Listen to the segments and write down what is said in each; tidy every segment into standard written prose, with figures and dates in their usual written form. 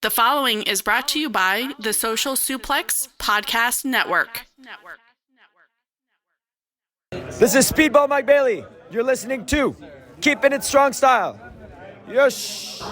The following is brought to you by the Social Suplex Podcast Network. This is Speedball Mike Bailey. You're listening to Keepin' It Strong Style. Yes.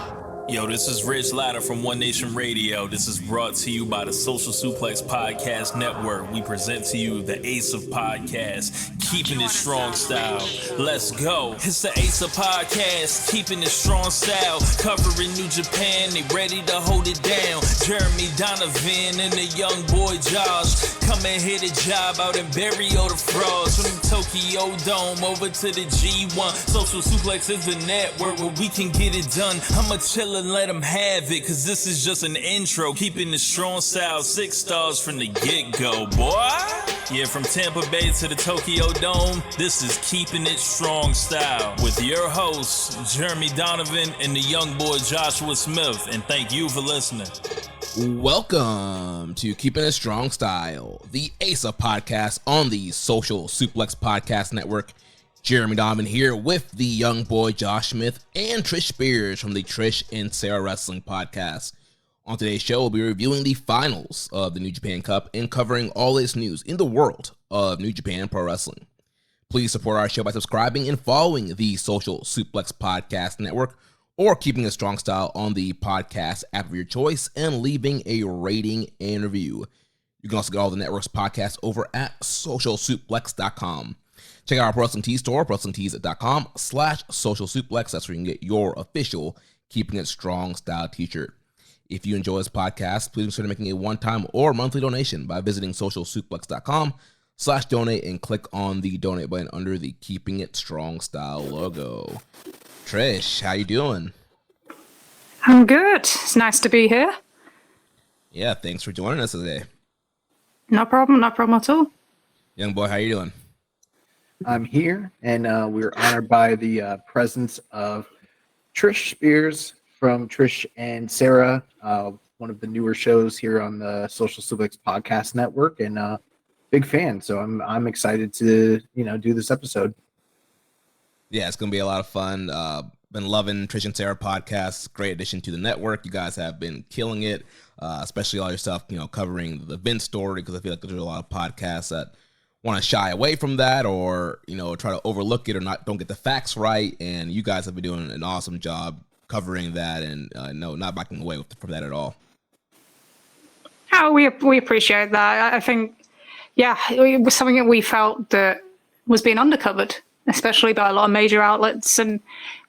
Yo, this is Rich Latta from One Nation Radio. This is brought to you by the Social Suplex Podcast Network. We present to you the Ace of Podcasts, Keeping It Strong Style. Let's go. It's the Ace of Podcasts, Keeping It Strong Style. Covering New Japan, they ready to hold it down. Jeremy Donovan and the young boy Josh. Come and hit a job out and bury all the frauds. From the Tokyo Dome over to the G1. Social Suplex is the network where we can get it done. I'ma chill and let them have it, cause this is just an intro. Keeping the strong style, 6 stars from the get-go, boy. Yeah, from Tampa Bay to the Tokyo Dome, this is Keeping It Strong Style with your hosts, Jeremy Donovan and the young boy Joshua Smith. And thank you for listening. Welcome to Keeping It Strong Style, the Ace of Podcast on the Social Suplex Podcast Network. Jeremy Donovan here with the young boy Josh Smith and Trish Speirs from the Trish and Sarah Wrestling Podcast. On today's show, we'll be reviewing the finals of the New Japan Cup and covering all this news in the world of New Japan Pro Wrestling. Please support our show by subscribing and following the Social Suplex Podcast Network or Keeping It Strong Style on the podcast app of your choice and leaving a rating and review. You can also get all the network's podcasts over at socialsuplex.com. Check out our Pro Wrestling Tees store, ProWrestlingTees.com/socialsuplex. That's where you can get your official Keeping It Strong Style t-shirt. If you enjoy this podcast, please consider making a one-time or monthly donation by visiting socialsuplex.com/donate and click on the donate button under the Keeping It Strong Style logo. Trish, how you doing? I'm good. It's nice to be here. Yeah, thanks for joining us today. No problem at all. Young boy, how you doing? I'm here, and we're honored by the presence of Trish Speirs from Trish and Sarah, one of the newer shows here on the Social Suplex Podcast Network, and big fan. So I'm excited to do this episode. Yeah, it's gonna be a lot of fun. Been loving Trish and Sarah podcasts. Great addition to the network. You guys have been killing it, especially all your stuff, covering the Vince story, because I feel like there's a lot of podcasts that want to shy away from that or try to overlook it or don't get the facts right, and you guys have been doing an awesome job covering that and not backing away from that at all. Oh, we appreciate that. I think it was something that we felt that was being undercovered, especially by a lot of major outlets, and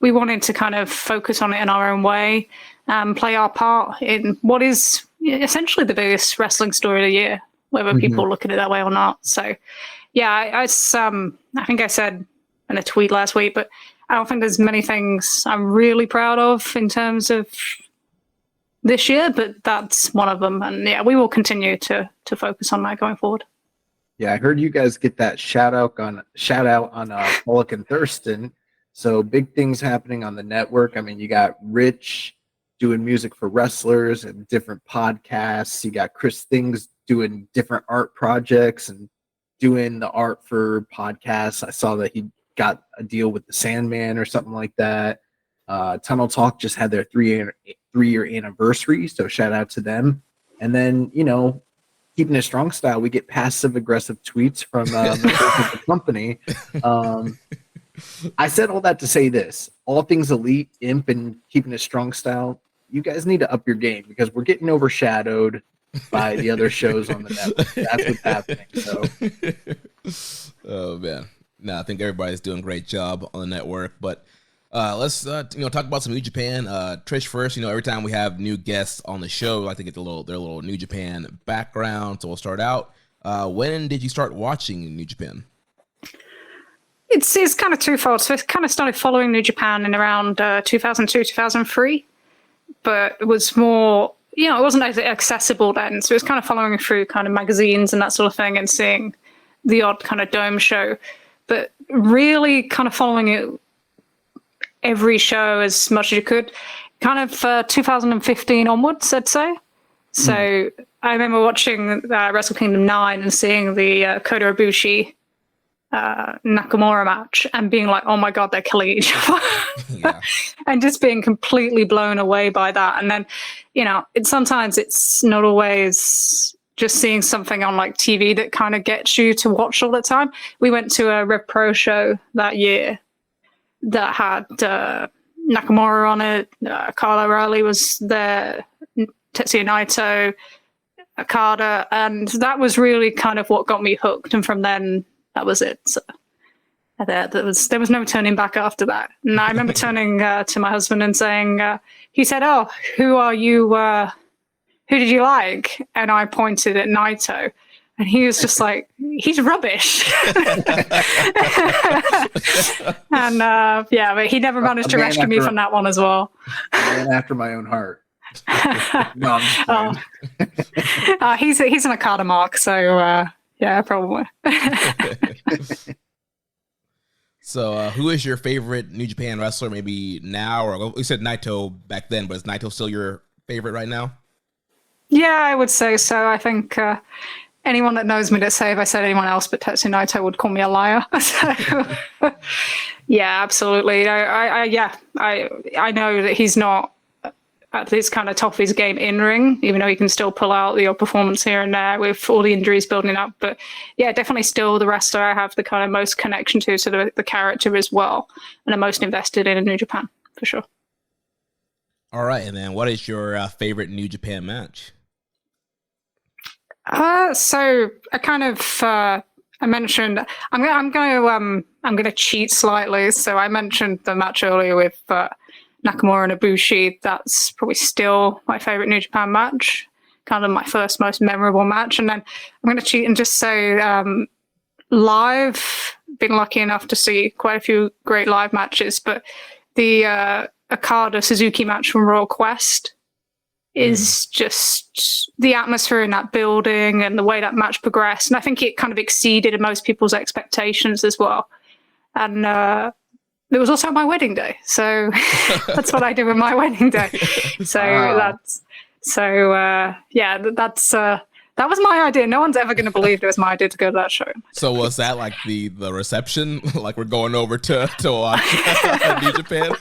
we wanted to kind of focus on it in our own way and play our part in what is essentially the biggest wrestling story of the year, whether people look at it that way or not. So, I think I said in a tweet last week, but I don't think there's many things I'm really proud of in terms of this year, but that's one of them. And we will continue to focus on that going forward. Yeah, I heard you guys get that shout out on Pollock and Thurston. So big things happening on the network. I mean, you got Rich doing music for wrestlers and different podcasts. You got Chris Things doing different art projects and doing the art for podcasts. I saw that he got a deal with the Sandman or something like that. Tunnel Talk just had their 3-year anniversary, so shout out to them. And then, Keeping It Strong Style, we get passive aggressive tweets from the company. I said all that to say this: All Things Elite, Imp, and Keeping It Strong Style, you guys need to up your game because we're getting overshadowed by the other shows on the network. That's what's happening. So, oh man, no, I think everybody's doing a great job on the network. But let's talk about some New Japan. Trish first. Every time we have new guests on the show, we like to get their little New Japan background. So we'll start out. When did you start watching New Japan? It's kind of twofold. So I kind of started following New Japan in around 2002, 2003, but it was more. It wasn't accessible then, so it was kind of following through kind of magazines and that sort of thing and seeing the odd kind of dome show, but really kind of following it every show as much as you could, kind of 2015 onwards, I'd say. So I remember watching Wrestle Kingdom 9 and seeing the Kota Ibushi Nakamura match and being like, oh my God, they're killing each other. Yeah. And just being completely blown away by that. And then, sometimes it's not always just seeing something on like TV that kind of gets you to watch all the time. We went to a Rev Pro show that year that had Nakamura on it. Kyle O'Reilly was there, Tetsuya Naito, Okada, and that was really kind of what got me hooked. And from then, that was it. So there was no turning back after that. And I remember turning to my husband and saying, he said, "Oh, who are you? Who did you like?" And I pointed at Naito. And he was just like, he's rubbish. And but he never managed to rescue me from that one as well. Man after my own heart. No, I'm just he's an Okada mark, so yeah, probably. So who is your favorite New Japan wrestler maybe now? Or we said Naito back then, but is Naito still your favorite right now? Yeah, I would say so. I think anyone that knows me to say if I said anyone else but Tetsuya Naito would call me a liar. So, yeah, absolutely. I know that he's not at this kind of top of his game in ring, even though he can still pull out the odd performance here and there with all the injuries building up. But yeah, definitely still the wrestler I have the kind of most connection to the character as well, and I'm most invested in New Japan for sure. All right, and then what is your favorite New Japan match? So I kind of I mentioned I'm going to cheat slightly. So I mentioned the match earlier with Nakamura and Ibushi. That's probably still my favorite New Japan match, kind of my first most memorable match. And then I'm going to cheat and just say live. Been lucky enough to see quite a few great live matches, but the Okada Suzuki match from Royal Quest is just the atmosphere in that building and the way that match progressed. And I think it kind of exceeded most people's expectations as well. And it was also my wedding day. So that's what I do with my wedding day. So that was my idea. No one's ever going to believe it was my idea to go to that show. So was that like the reception? Like we're going over to watch New Japan?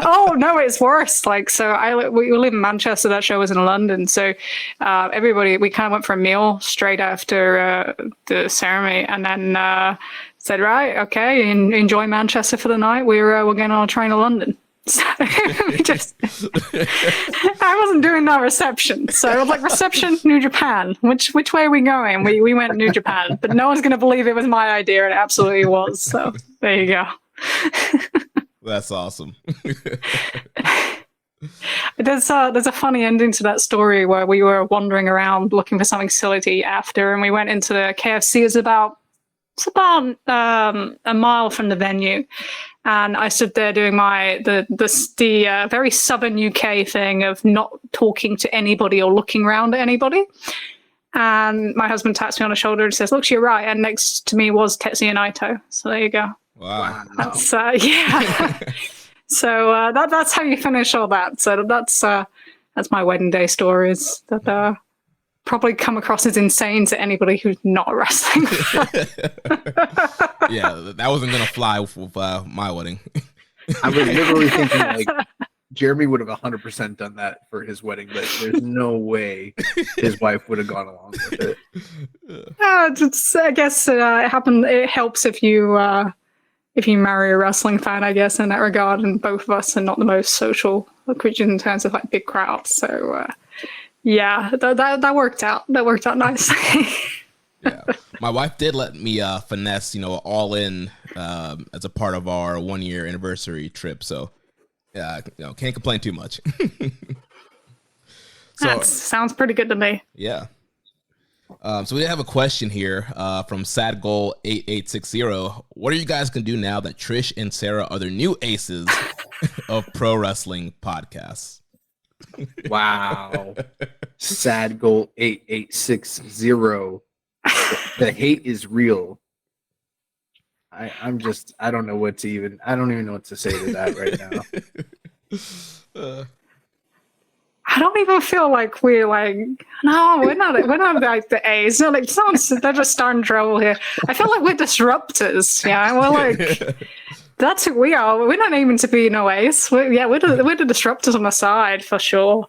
Oh no, it's worse. Like, so we live in Manchester. That show was in London. So we kind of went for a meal straight after the ceremony, and then said, right, okay, enjoy Manchester for the night. We're going on a train to London. So I wasn't doing that reception. So I was like, reception, New Japan. Which way are we going? We went New Japan, but no one's going to believe it was my idea, and it absolutely was. So there you go. That's awesome. There's a funny ending to that story where we were wandering around looking for something silly to eat after, and we went into the KFC. It's about a mile from the venue. And I stood there doing the very southern UK thing of not talking to anybody or looking around at anybody. And my husband taps me on the shoulder and says, "Look to your right." And next to me was Tetsuya Naito. So there you go. Wow. That's yeah. So that's how you finish all that. So that's my wedding day stories that probably come across as insane to anybody who's not a wrestling fan. Yeah, that wasn't gonna fly with my wedding. I was literally thinking like Jeremy would have 100% done that for his wedding, but there's no way his wife would have gone along with it. I guess it happened. It helps if you marry a wrestling fan, I guess, in that regard. And both of us are not the most social creatures in terms of like big crowds. So yeah, that worked out. That worked out nicely. Yeah, my wife did let me finesse, All In as a part of our 1-year anniversary trip. So, yeah, can't complain too much. That sounds pretty good to me. Yeah. So we have a question here from SadGoal8860. What are you guys gonna do now that Trish and Sarah are the new aces of pro wrestling podcasts? Wow. SadGoal8860. The hate is real. I don't know I don't even know what to say to that right now. I don't even feel like we're like, no, we're not like the A's. No, like they're just starting trouble here. I feel like we're disruptors. Yeah, we're like, that's who we are. We're not aiming to be no A's. We're the disruptors on the side for sure.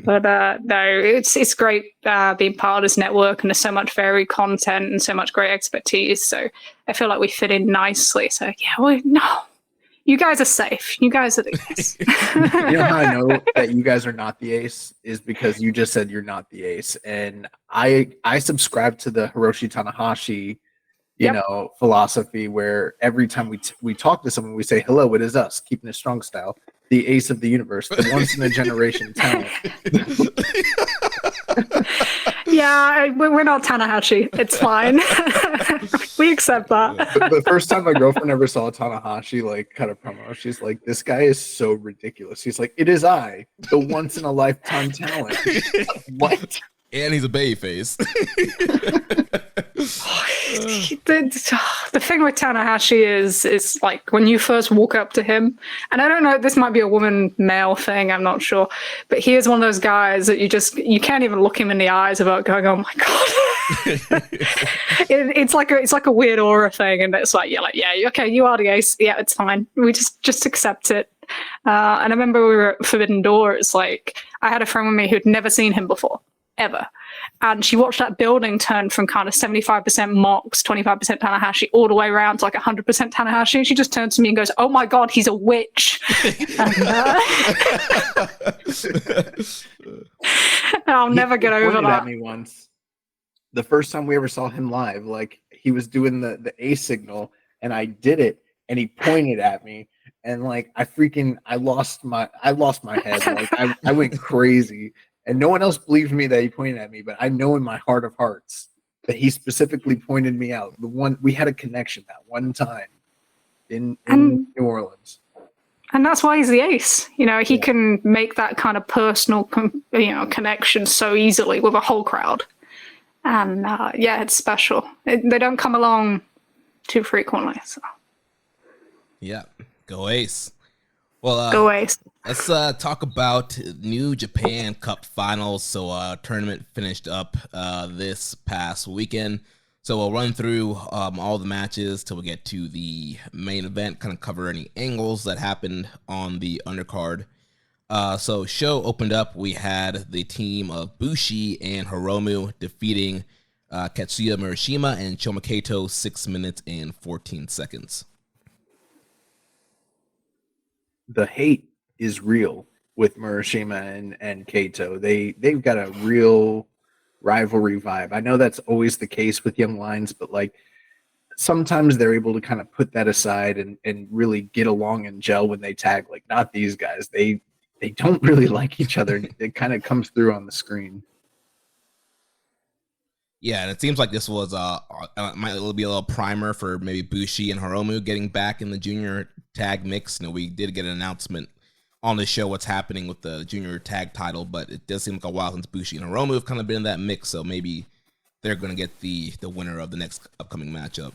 But no, it's great being part of this network, and there's so much varied content and so much great expertise. So I feel like we fit in nicely. So yeah, you guys are safe. You guys are the ace. You know how I know that you guys are not the ace is because you just said you're not the ace, and I subscribe to the Hiroshi Tanahashi, philosophy where every time we talk to someone, we say, "Hello, it is us, keeping it strong style, the ace of the universe, the once in a generation talent." Yeah, we're not Tanahashi. It's fine. We accept that. The first time my girlfriend ever saw Tanahashi like cut a promo, she's like, "This guy is so ridiculous." He's like, "It is I, the once in a lifetime talent." What? And he's a babyface. The thing with Tanahashi is like when you first walk up to him, and I don't know, this might be a woman male thing, I'm not sure, but he is one of those guys that you can't even look him in the eyes without going, "Oh my god." It's like a weird aura thing, and it's like, yeah, okay, you are the ace, yeah, it's fine, we just accept it. And I remember we were at Forbidden Door. It's like I had a friend with me who'd never seen him before ever, and she watched that building turn from kind of 75% Mox, 25% Tanahashi, all the way around to like 100% Tanahashi, and she just turns to me and goes, "Oh my god, he's a witch." And I'll never get over that. At me once, the first time we ever saw him live, like he was doing the A signal, and I did it, and he pointed at me, and like I lost my head, like I went crazy. And no one else believed me that he pointed at me, but I know in my heart of hearts that he specifically pointed me out. The one we had a connection that one time in New Orleans, and that's why he's the ace. He can make that kind of personal, connection so easily with a whole crowd, and it's special. They don't come along too frequently. So. Yeah, go ace. Well, go ace. Let's talk about New Japan Cup Finals. So tournament finished up this past weekend. So we'll run through all the matches till we get to the main event, kind of cover any angles that happened on the undercard. So show opened up. We had the team of Bushi and Hiromu defeating Katsuya Murashima and Shoma Kato 6 minutes and 14 seconds. The hate is real with Murashima and Kato. They've got a real rivalry vibe. I know that's always the case with Young Lions, but like sometimes they're able to kind of put that aside and really get along and gel when they tag. Like not these guys. They don't really like each other. It kind of comes through on the screen. Yeah, and it seems like this was might be a little primer for maybe Bushi and Hiromu getting back in the junior tag mix. We did get an announcement on the show what's happening with the junior tag title, but it does seem like a while since Bushi and Hiromu have kind of been in that mix, so maybe they're going to get the winner of the next upcoming matchup.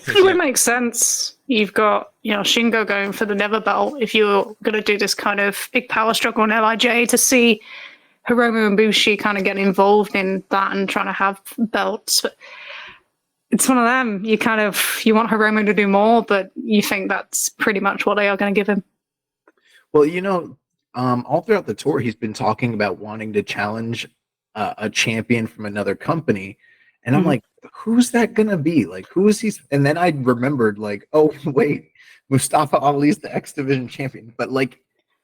It would make sense. You've got, Shingo going for the Never Belt. If you're going to do this kind of big power struggle on LIJ, to see Hiromu and Bushi kind of getting involved in that and trying to have belts. But it's one of them. You want Hiromu to do more, but you think that's pretty much what they are going to give him. Well, all throughout the tour, he's been talking about wanting to challenge a champion from another company. And I'm like, who's that going to be? Like, who is he? And then I remembered, like, oh, wait, Mustafa Ali's the X Division champion. But, like,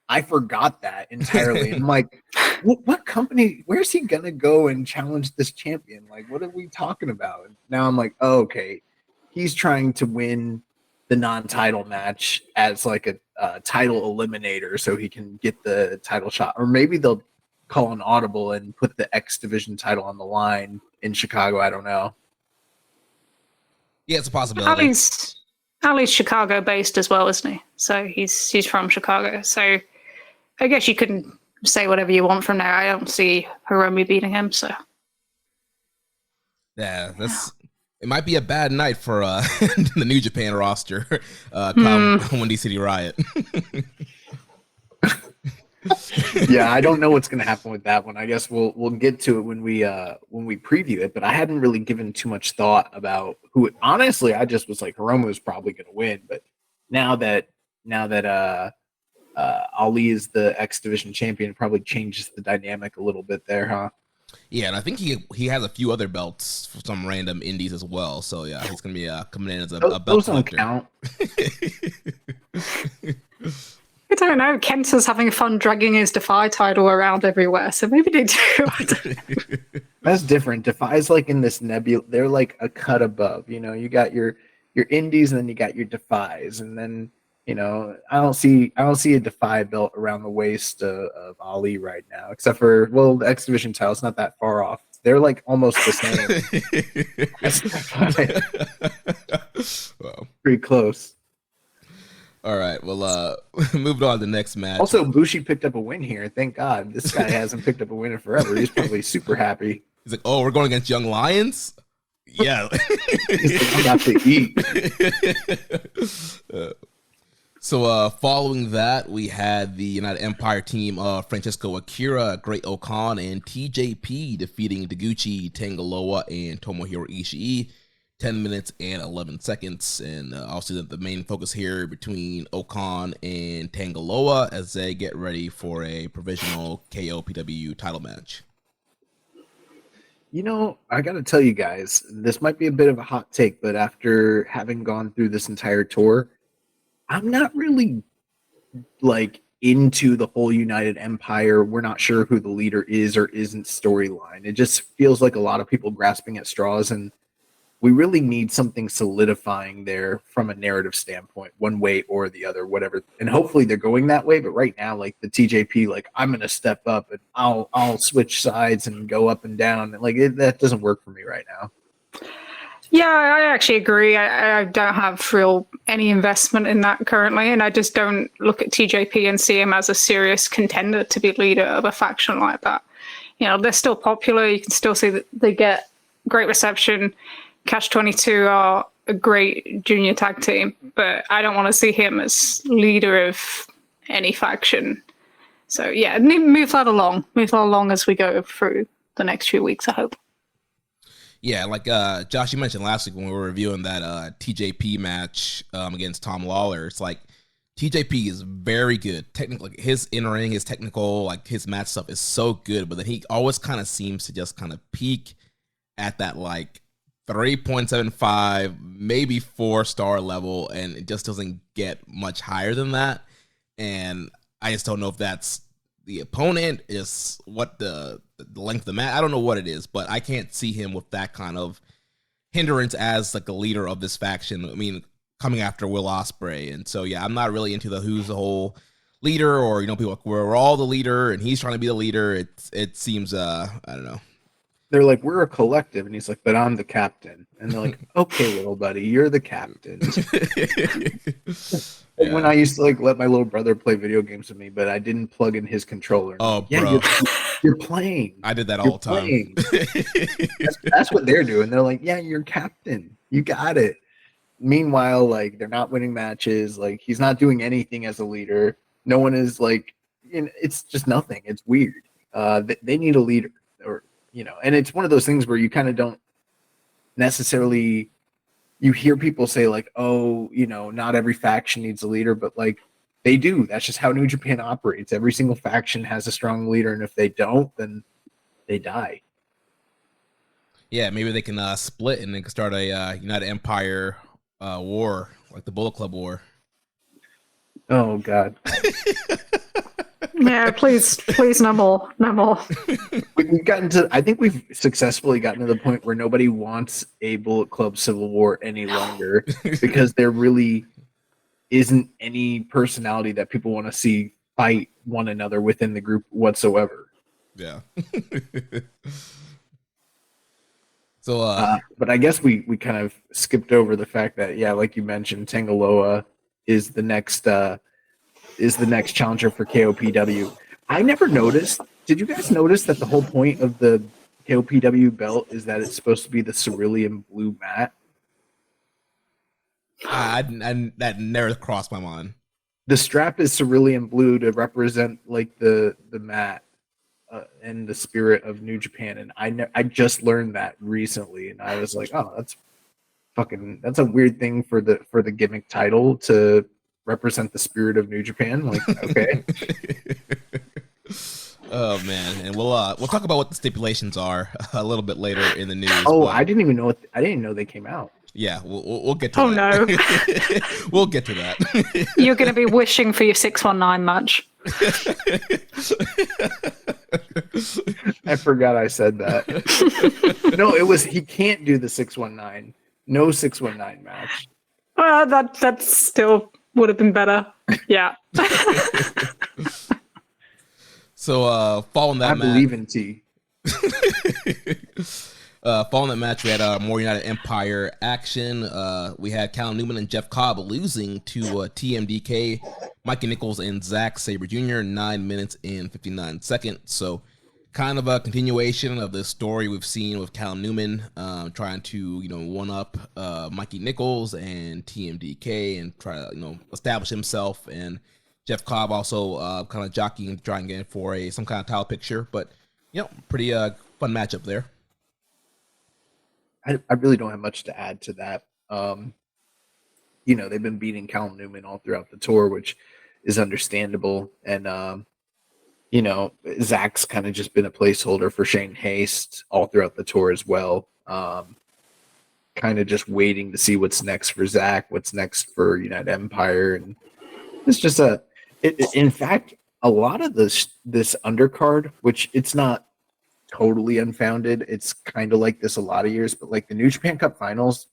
I forgot that entirely. I'm like, what company, where's he going to go and challenge this champion? Like, what are we talking about? Now I'm like, oh, okay. He's trying to win the non-title match as like a title eliminator so he can get the title shot. Or maybe they'll call an audible and put the X Division title on the line in Chicago. I don't know. Yeah, it's a possibility. Ali's Chicago based as well, isn't he? So he's from Chicago. So I guess you can say whatever you want from there. I don't see Hiromu beating him. So yeah, it might be a bad night for the New Japan roster. Come Windy City Riot. Yeah, I don't know what's gonna happen with that one. I guess we'll get to it when we preview it. But I hadn't really given too much thought about who. Honestly, I just was like Hiromu is probably gonna win. But now that Ali is the X Division champion, it probably changes the dynamic a little bit there, huh? Yeah, and I think he has a few other belts for some random indies as well. So yeah, he's gonna be coming in as a belt Those don't collector. count. I don't know. Kenta's having fun dragging his Defy title around everywhere, so maybe they do. That's different. Defy's like in this nebula. They're like a cut above. You know, you got your indies, and then you got your Defies, and then I don't see a Defy belt around the waist of Ali right now, except for the X Division title's not that far off. They're like almost the same. Well, pretty close. All right, well, moving on to the next match. Also, Bushi picked up a win here. Thank God. This guy hasn't picked up a win in forever. He's probably super happy. He's like, "Oh, we're going against Young Lions." Yeah, He's like, I'm about to eat. So following that, we had the United Empire team of Francesco Akira, Great Okan, and TJP defeating Taguchi, Tangaloa, and Tomohiro Ishii. 10 minutes and 11 seconds. And obviously the main focus here between Okan and Tangaloa as they get ready for a provisional KOPW title match. I got to tell you guys, this might be a bit of a hot take, but after having gone through this entire tour, I'm not really like into the whole United Empire. We're not sure who the leader is or isn't storyline. It just feels like a lot of people grasping at straws, and we really need something solidifying there from a narrative standpoint, one way or the other, whatever. And hopefully they're going that way. But right now, like the TJP, like I'm going to step up and I'll switch sides and go up and down. Like that doesn't work for me right now. Yeah, I actually agree. I don't have any investment in that currently, and I just don't look at TJP and see him as a serious contender to be leader of a faction like that. They're still popular. You can still see that they get great reception. Cash 22 are a great junior tag team, but I don't want to see him as leader of any faction. So yeah, move that along as we go through the next few weeks, I hope. Yeah, like Josh, you mentioned last week when we were reviewing that TJP match against Tom Lawler. It's like TJP is very good. Technically, his in-ring, his technical, like his match stuff is so good, but then he always kind of seems to just kind of peak at that like 3.75, maybe 4-star level, and it just doesn't get much higher than that. And I just don't know if that's the opponent, is what the length of the match. I don't know what it is, but I can't see him with that kind of hindrance as like a leader of this faction. I mean, coming after Will Ospreay. And so, yeah, I'm not really into who's the whole leader, or, people like, we're all the leader and he's trying to be the leader. It seems, I don't know. They're like, we're a collective, and he's like, but I'm the captain. And they're like, okay, little buddy, you're the captain. Yeah. When I used to like let my little brother play video games with me, but I didn't plug in his controller. Oh, yeah, bro, you're playing. I did that all the time. That's what they're doing. They're like, yeah, you're captain. You got it. Meanwhile, like they're not winning matches. Like he's not doing anything as a leader. No one is like, it's just nothing. It's weird. They need a leader, or and it's one of those things where you kind of don't necessarily, you hear people say like, oh, not every faction needs a leader, but like they do. That's just how New Japan operates. Every single faction has a strong leader, and if they don't, then they die. Yeah, maybe they can split and they can start a United Empire war, like the Bullet Club war. Oh God. Yeah, please, no more. We've gotten to, I think we've successfully gotten to the point where nobody wants a Bullet Club Civil War any longer because there really isn't any personality that people want to see fight one another within the group whatsoever. Yeah. So, but I guess we kind of skipped over the fact that, yeah, like you mentioned, Tangaloa is the next challenger for KOPW. I never noticed. Did you guys notice that the whole point of the KOPW belt is that it's supposed to be the cerulean blue mat? that never crossed my mind. The strap is cerulean blue to represent like the mat and the spirit of New Japan, and I just learned that recently, and I was like, oh, that's a weird thing for the gimmick title to represent the spirit of New Japan. Like, okay. Oh man, and we'll talk about what the stipulations are a little bit later in the news. Oh, I didn't even know they came out. Yeah, we'll get to that. Oh no. We'll get to that. You're going to be wishing for your 619 match. I forgot I said that. No, it was he can't do the 619. No 619 match. Well, that still would have been better. Yeah. So following that match, I believe in T. Following that match, we had more United Empire action. We had Callum Newman and Jeff Cobb losing to TMDK, Mikey Nichols and Zack Sabre Jr. 9 minutes and 59 seconds. So kind of a continuation of the story we've seen with Callum Newman trying to one up Mikey Nichols and TMDK and try to establish himself, and Jeff Cobb also kind of jockeying to try and get for some kind of title picture. But pretty fun matchup there. I really don't have much to add to that. They've been beating Callum Newman all throughout the tour, which is understandable. And, Zach's kind of just been a placeholder for Shane Haste all throughout the tour as well. Kind of just waiting to see what's next for Zach, what's next for United Empire. And it's just in fact, a lot of this undercard, which it's not totally unfounded. It's kind of like this a lot of years, but like the New Japan Cup finals,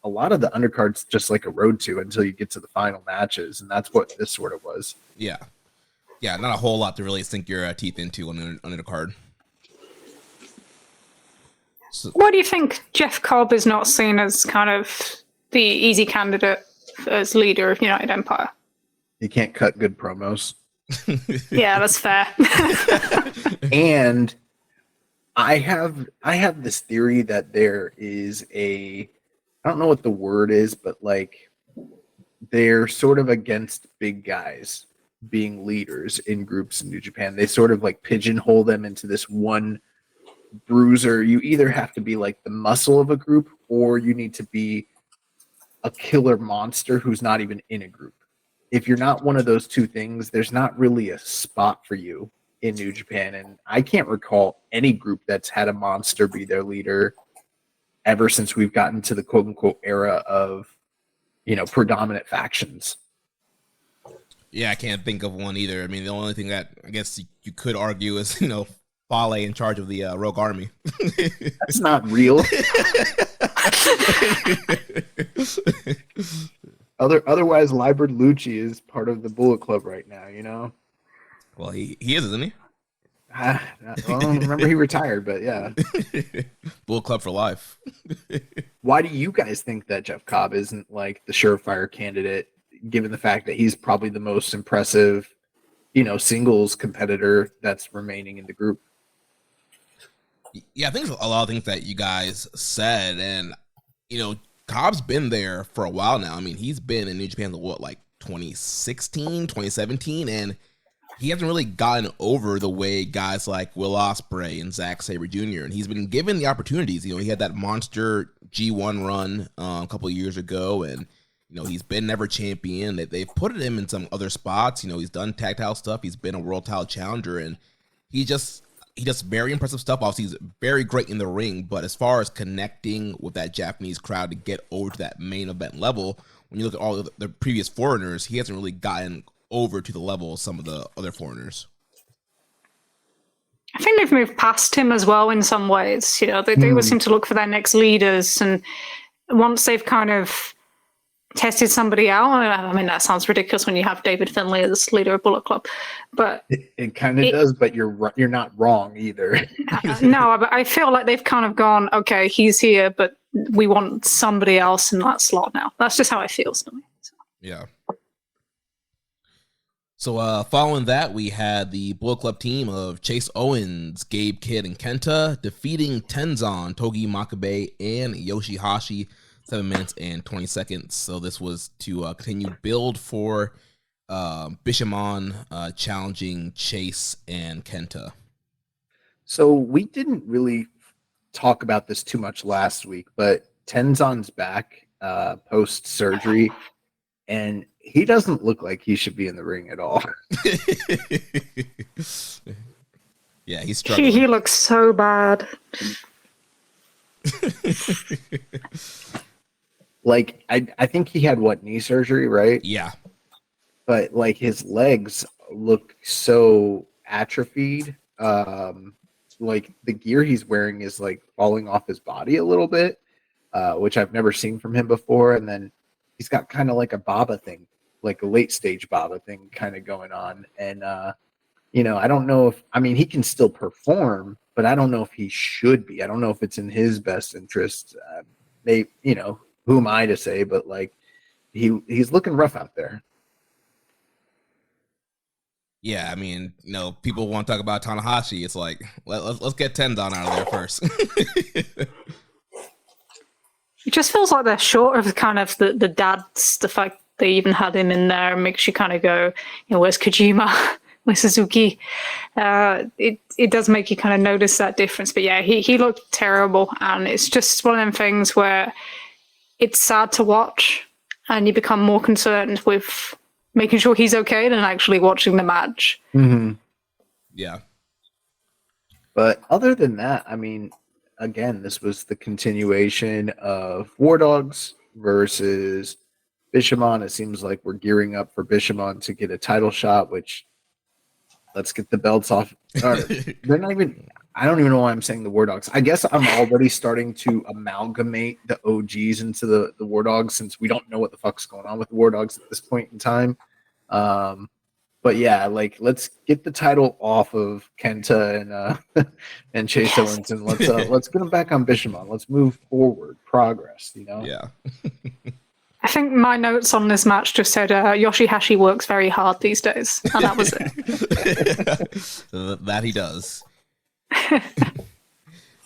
a lot of the undercards just like a road to until you get to the final matches, and that's what this sort of was. Yeah, not a whole lot to really sink your teeth into on an undercard. So, why do you think Jeff Cobb is not seen as kind of the easy candidate as leader of United Empire? He can't cut good promos. Yeah, that's fair. And I have this theory that there is I don't know what the word is, but like they're sort of against big guys being leaders in groups in New Japan. They sort of like pigeonhole them into this one bruiser. You either have to be like the muscle of a group, or you need to be a killer monster who's not even in a group. If you're not one of those two things, there's not really a spot for you in New Japan. And I can't recall any group that's had a monster be their leader ever since we've gotten to the quote unquote era of, predominant factions. Yeah, I can't think of one either. I mean, the only thing that I guess you could argue is, Fale in charge of the Rogue Army. That's not real. Otherwise, Libert Lucci is part of the Bullet Club right now, Well, he is, isn't he? Remember he retired, but yeah. Bullet Club for life. Why do you guys think that Jeff Cobb isn't like the surefire candidate, given the fact that he's probably the most impressive, singles competitor that's remaining in the group? Yeah, I think a lot of things that you guys said, and Cobb's been there for a while now. I mean, he's been in New Japan like 2016, 2017, and he hasn't really gotten over the way guys like Will Ospreay and Zack Sabre Jr., and he's been given the opportunities. He had that monster G1 run a couple of years ago, and he's been never champion. They've put him in some other spots. He's done tactile stuff. He's been a world title challenger, and he does very impressive stuff. Obviously, he's very great in the ring, but as far as connecting with that Japanese crowd to get over to that main event level, when you look at all the previous foreigners, he hasn't really gotten over to the level of some of the other foreigners. I think they've moved past him as well in some ways. They always seem to look for their next leaders, and once they've kind of tested somebody out, I mean, that sounds ridiculous when you have David Finlay as leader of Bullet Club, but it kind of does. But you're not wrong either. No, but I feel like they've kind of gone, okay, he's here, but we want somebody else in that slot now. That's just how it feels to me. So. Yeah. So following that, we had the Bullet Club team of Chase Owens, Gabe Kidd, and Kenta defeating Tenzan, Togi Makabe, and Yoshihashi 7 minutes and 20 seconds. So this was to continue build for Bishamon challenging Chase and Kenta. So we didn't really talk about this too much last week, but Tenzon's back post surgery, and he doesn't look like he should be in the ring at all. Yeah, he's struggling. He looks so bad. Like I think he had knee surgery, right? Yeah. But like his legs look so atrophied. Like the gear he's wearing is like falling off his body a little bit, which I've never seen from him before. And then he's got kind of like a Baba thing, like a late stage Baba thing kind of going on. And, I don't know he can still perform, but I don't know if he should be. I don't know if it's in his best interest. Who am I to say, but like he's looking rough out there. Yeah, people want to talk about Tanahashi. It's like, let's get Tenzon out of there first. It just feels like they're short of kind of the dads. The fact they even had him in there makes you kind of go, where's Kojima? Where's Suzuki? It does make you kind of notice that difference. But yeah, he looked terrible. And it's just one of them things where it's sad to watch and you become more concerned with making sure he's okay than actually watching the match. Mm-hmm. Yeah. But other than that, again, this was the continuation of War Dogs versus Bishamon. It seems like we're gearing up for Bishamon to get a title shot, which let's get the belts off. They're not even, I don't even know why I'm saying the War Dogs. I guess I'm already starting to amalgamate the OGs into the War Dogs since we don't know what the fuck's going on with the War Dogs at this point in time. But yeah, like let's get the title off of Kenta and Chase Owens, and let's get them back on Bishamon. Let's move forward, progress. Yeah. I think my notes on this match just said Yoshihashi works very hard these days, and that was it. That he does.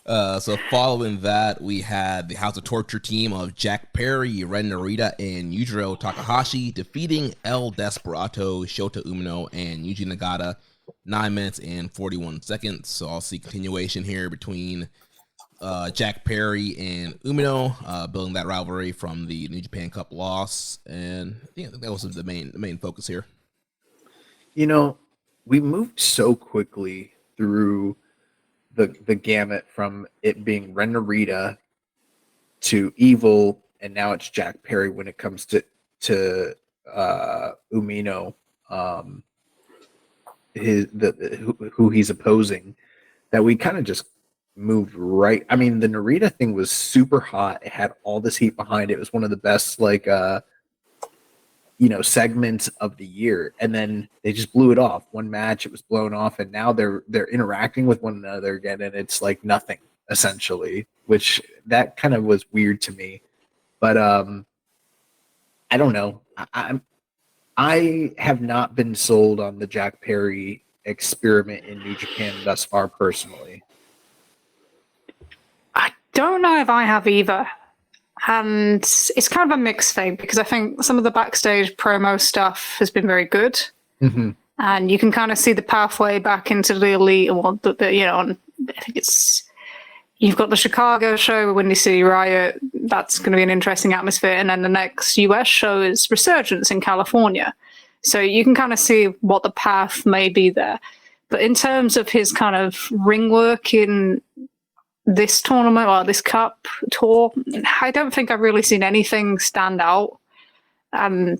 So following that, we had the House of Torture team of Jack Perry, Ren Narita, and Yujiro Takahashi defeating El Desperado, Shota Umino, and Yuji Nagata 9 minutes and 41 seconds. So I'll see continuation here between Jack Perry and Umino, building that rivalry from the New Japan Cup loss. And I think that was the main focus here. We moved so quickly through the gamut from it being Ren Narita to Evil, and now it's Jack Perry when it comes to Umino, who he's opposing, that we kind of just moved right. The Narita thing was super hot. It had all this heat behind it. It was one of the best segments of the year, and then they just blew it off. One match, it was blown off, and now they're interacting with one another again, and it's like nothing essentially, which that kind of was weird to me. But I don't know. I have not been sold on the Jack Perry experiment in New Japan thus far, personally. I don't know if I have either. And it's kind of a mixed thing because I think some of the backstage promo stuff has been very good. Mm-hmm. And you can kind of see the pathway back into the elite. And I think you've got the Chicago show with Windy City Riot. That's going to be an interesting atmosphere. And then the next US show is Resurgence in California. So you can kind of see what the path may be there. But in terms of his kind of ring work in this tournament or this cup tour, I don't think I've really seen anything stand out. And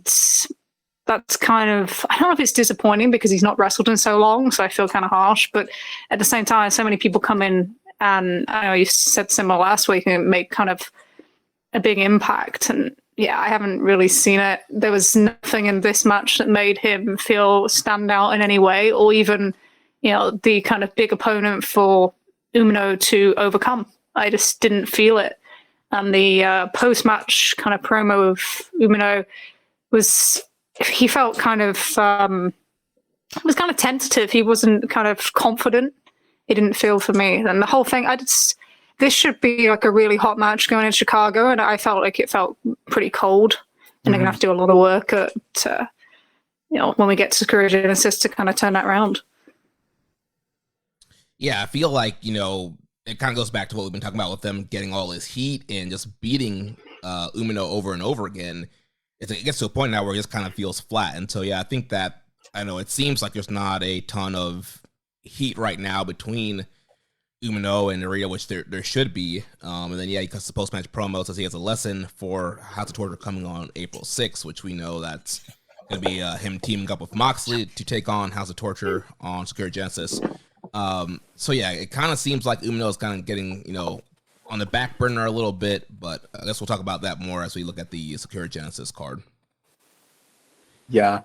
that's kind of, I don't know if it's disappointing because he's not wrestled in so long, so I feel kind of harsh. But at the same time, so many people come in, and I know you said similar last week, and make kind of a big impact. And yeah, I haven't really seen it. There was nothing in this match that made him feel stand out in any way, or even, the kind of big opponent for Umino to overcome. I just didn't feel it. And the post-match kind of promo of Umino he felt kind of, was kind of tentative. He wasn't kind of confident. It didn't feel for me. And the whole thing, this should be like a really hot match going in Chicago, and I felt like it felt pretty cold. And they're going to have to do a lot of work at, when we get to Sakura Genesis to kind of turn that around. Yeah, I feel like, it kind of goes back to what we've been talking about with them getting all this heat and just beating Umino over and over again. It gets to a point now where it just kind of feels flat. And so, yeah, I think that, it seems like there's not a ton of heat right now between Umino and Narita, which there should be. And then, because the post-match promo says he has a lesson for House of Torture coming on April 6th, which we know that's going to be him teaming up with Moxley to take on House of Torture on Sakura Genesis. So yeah, it kind of seems like Umino is kind of getting, on the back burner a little bit, but I guess we'll talk about that more as we look at the Sakura Genesis card. Yeah.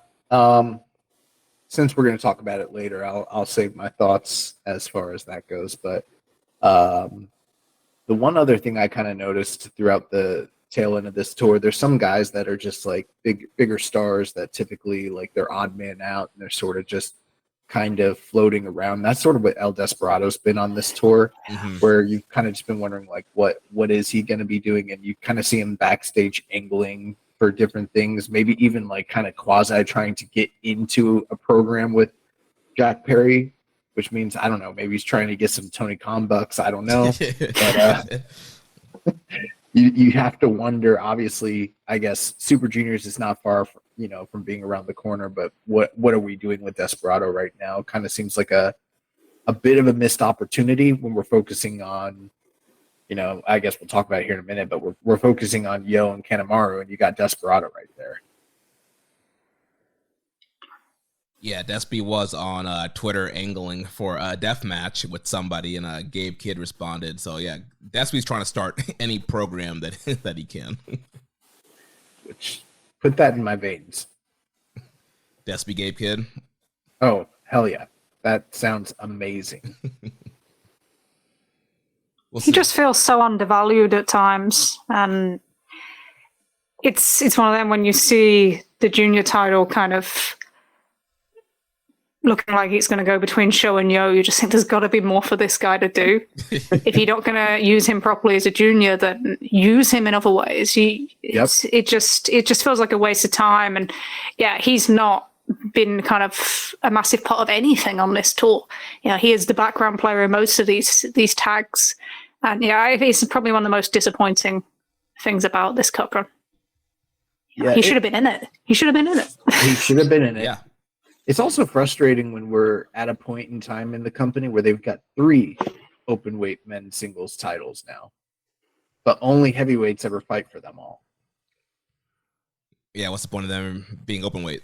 Since we're going to talk about it later, I'll save my thoughts as far as that goes. But the one other thing I kind of noticed throughout the tail end of this tour, there's some guys that are just like bigger stars that typically like they're odd man out and they're sort of just kind of floating around. That's sort of what El Desperado's been on this tour, where you've kind of just been wondering like what is he going to be doing, and you kind of see him backstage angling for different things, maybe even like kind of quasi trying to get into a program with Jack Perry, which means I don't know, maybe he's trying to get some Tony Khan bucks, I don't know. But you have to wonder, obviously, I guess Super Juniors is not far from, from being around the corner, but what are we doing with Desperado right now? Kind of seems like a bit of a missed opportunity when we're focusing on, I guess we'll talk about it here in a minute, but we're focusing on Yo and Kanemaru, and you got Desperado right there. Yeah, Despy was on Twitter angling for a death match with somebody, and Gabe Kidd responded. So yeah, Despy's trying to start any program that he can. Which, put that in my veins. Despy Gabe Kidd? Oh, hell yeah. That sounds amazing. He just feels so undervalued at times, and it's one of them when you see the junior title kind of looking like it's going to go between Sho and Yo, you just think there's got to be more for this guy to do. If you're not going to use him properly as a junior, then use him in other ways. It just feels like a waste of time. And yeah, he's not been kind of a massive part of anything on this tour. He is the background player in most of these tags. And yeah, I think it's probably one of the most disappointing things about this cup run. Yeah, he should have been in it. He should have been in it. He should have been in it. Yeah. It's also frustrating when we're at a point in time in the company where they've got 3 open weight men's singles titles now, but only heavyweights ever fight for them all. Yeah, what's the point of them being open weight?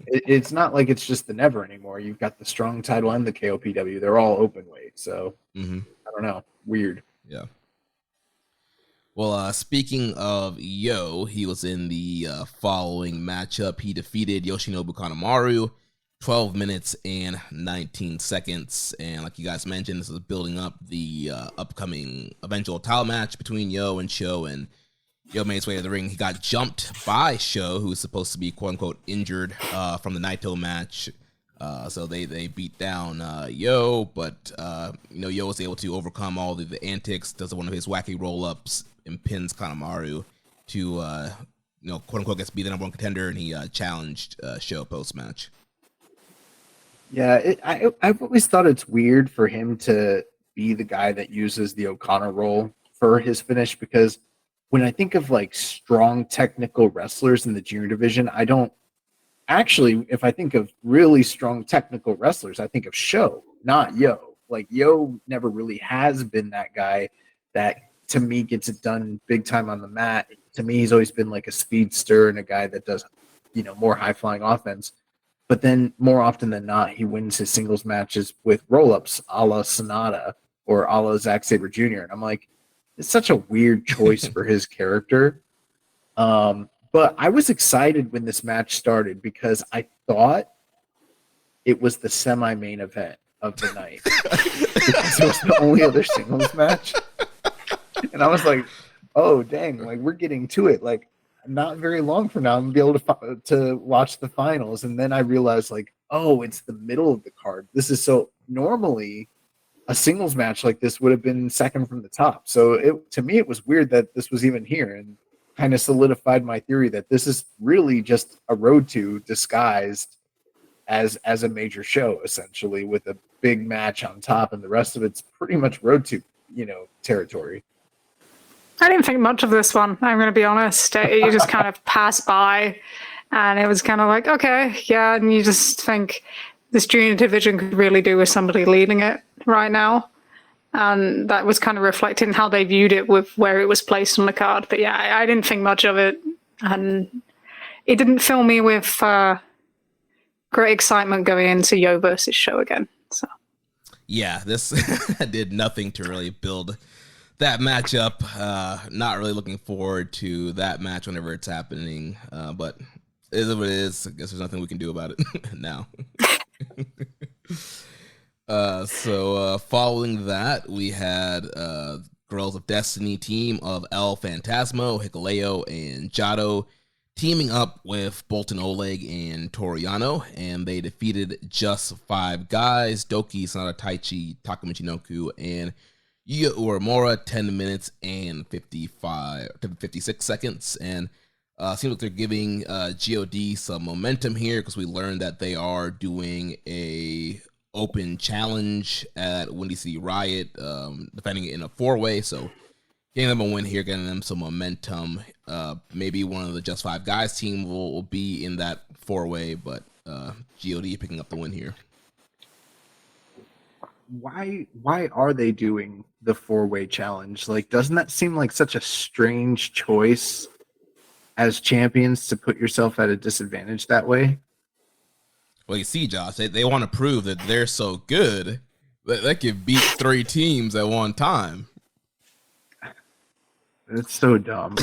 It's not like it's just the never anymore. You've got the strong title and the KOPW. They're all open weight. So I don't know. Weird. Yeah. Well, speaking of Yo, he was in the following matchup. He defeated Yoshinobu Kanemaru, 12 minutes and 19 seconds. And like you guys mentioned, this is building up the upcoming eventual title match between Yo and Sho. And Yo made his way to the ring. He got jumped by Sho, who's supposed to be quote-unquote injured from the Naito match. So they beat down Yo, but Yo was able to overcome all the antics, does one of his wacky roll-ups, and pins Kanemaru to, quote-unquote gets to be the number 1 contender, and he challenged Sho post-match. Yeah, I've always thought it's weird for him to be the guy that uses the O'Connor roll for his finish, because when I think of like strong technical wrestlers in the junior division, I don't actually, if I think of really strong technical wrestlers, I think of Sho, not Yo. Like Yo never really has been that guy that to me gets it done big time on the mat. To me, he's always been like a speedster and a guy that does, more high flying offense. But then more often than not, he wins his singles matches with roll-ups a la Sonata or a la Zack Sabre Jr. And I'm like, it's such a weird choice for his character. But I was excited when this match started because I thought it was the semi-main event of the night. Because it was the only other singles match. And I was like, oh, dang, like we're getting to it. Like, not very long from now, I'm going to be able to watch the finals. And then I realized, like, oh, it's the middle of the card. This is so normally a singles match like this would have been second from the top. So to me, it was weird that this was even here. And kind of solidified my theory that this is really just a Road to disguised as a major show, essentially, with a big match on top, and the rest of it's pretty much Road to, territory. I didn't think much of this one, I'm going to be honest. You just kind of pass by, and it was kind of like, okay, yeah, and you just think this junior division could really do with somebody leading it right now. And that was kind of reflected in how they viewed it with where it was placed on the card. But yeah, I didn't think much of it. And it didn't fill me with great excitement going into Yo versus Show again. So yeah, this did nothing to really build that matchup. Not really looking forward to that match whenever it's happening. But it is what it is. I guess there's nothing we can do about it now. So following that, we had Girls of Destiny team of El Phantasmo, Hikuleo, and Jado teaming up with Bolton Oleg and Toriano, and they defeated Just Five Guys, Doki, Sanada Taichi, Taka Michinoku, and Yuya Uemura, 10 minutes and 56 seconds. And seems like they're giving GOD some momentum here, because we learned that they are doing a open challenge at Windy City Riot, defending it in a 4-way. So getting them a win here, getting them some momentum. Maybe one of the Just Five Guys team will be in that 4-way, but GOD picking up the win here. Why are they doing the 4-way challenge? Like, doesn't that seem like such a strange choice as champions to put yourself at a disadvantage that way? Well, you see, Josh, they want to prove that they're so good that they can beat 3 teams at one time. It's so dumb.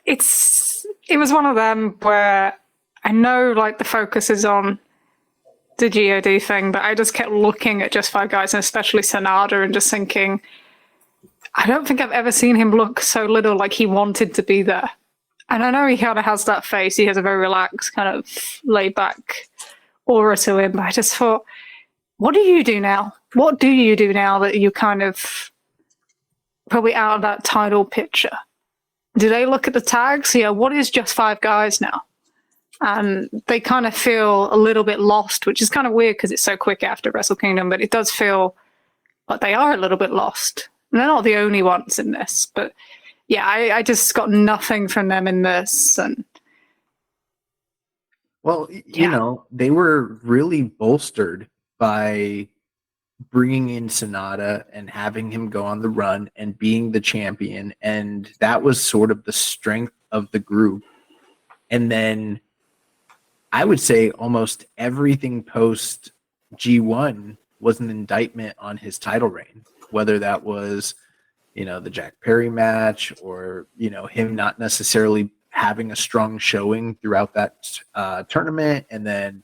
It was one of them where I know like the focus is on the GOD thing, but I just kept looking at Just Five Guys, and especially Sanada, and just thinking, I don't think I've ever seen him look so little like he wanted to be there. And I know he kind of has that face. He has a very relaxed, kind of laid back aura to him. But I just thought, what do you do now? What do you do now that you're kind of probably out of that title picture? Do they look at the tags? Yeah, what is Just Five Guys now? And they kind of feel a little bit lost, which is kind of weird because it's so quick after Wrestle Kingdom, but it does feel like they are a little bit lost. And they're not the only ones in this, but yeah, I just got nothing from them in this. And well, you know, they were really bolstered by bringing in Sanada and having him go on the run and being the champion. And that was sort of the strength of the group. And then I would say almost everything post G1 was an indictment on his title reign, whether that was, you know, the Jack Perry match or, you know, him not necessarily having a strong showing throughout that tournament. And then,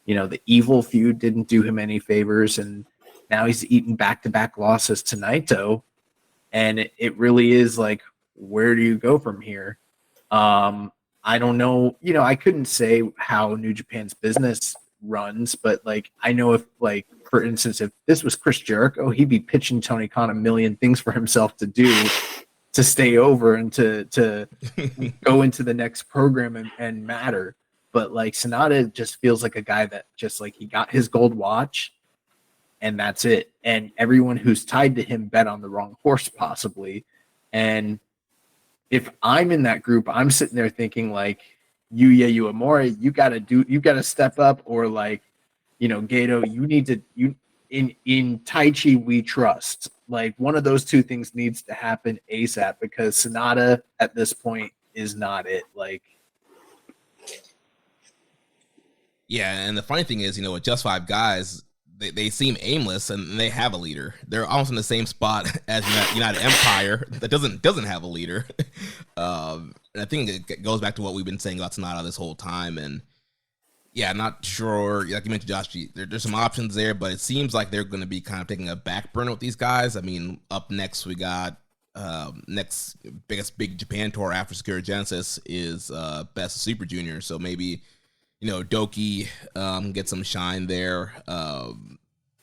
you know, the Evil feud didn't do him any favors. And now he's eating back-to-back losses to Naito. And it really is like, where do you go from here? I don't know. You know, I couldn't say how New Japan's business runs, but like, I know if, like, for instance, if this was Chris Jericho, he'd be pitching Tony Khan a million things for himself to do to stay over and to go into the next program and matter. But like, Sanada just feels like a guy that just like, he got his gold watch and that's it. And everyone who's tied to him bet on the wrong horse possibly. And if I'm in that group, I'm sitting there thinking like, Yuya Uemura, you gotta step up, or like, you know, Gato, you need to, in Taichi we trust. Like, one of those two things needs to happen ASAP, because Sanada at this point is not it. Like, yeah, and the funny thing is, you know, with Just Five Guys, they seem aimless, and they have a leader. They're almost in the same spot as United Empire that doesn't have a leader. And I think it goes back to what we've been saying about Sanada this whole time. And yeah, I'm not sure. Like you mentioned, Josh, there's some options there, but it seems like they're going to be kind of taking a back burner with these guys. I mean, up next we got next biggest big Japan tour after Sakura Genesis is Best of Super Junior. So maybe, you know, Doki get some shine there.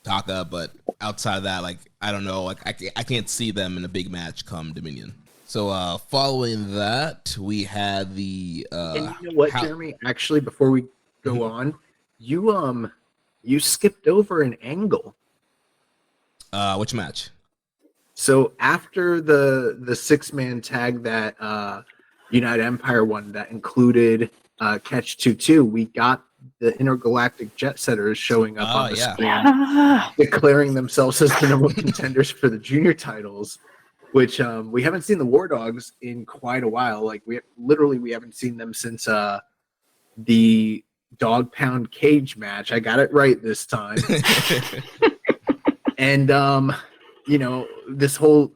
Taka, but outside of that, like, I don't know, like I can't see them in a big match come Dominion. So following that, we had the and you know what, Jeremy? Actually, before we go on, you skipped over an angle. Which match? So after the 6-man tag that United Empire won, that included Catch 2-2, we got the intergalactic jet setters showing up on the screen, declaring themselves as the number one contenders for the junior titles, which we haven't seen the War Dogs in quite a while. Like we haven't seen them since the Dog Pound Cage match. I got it right this time. And you know, this whole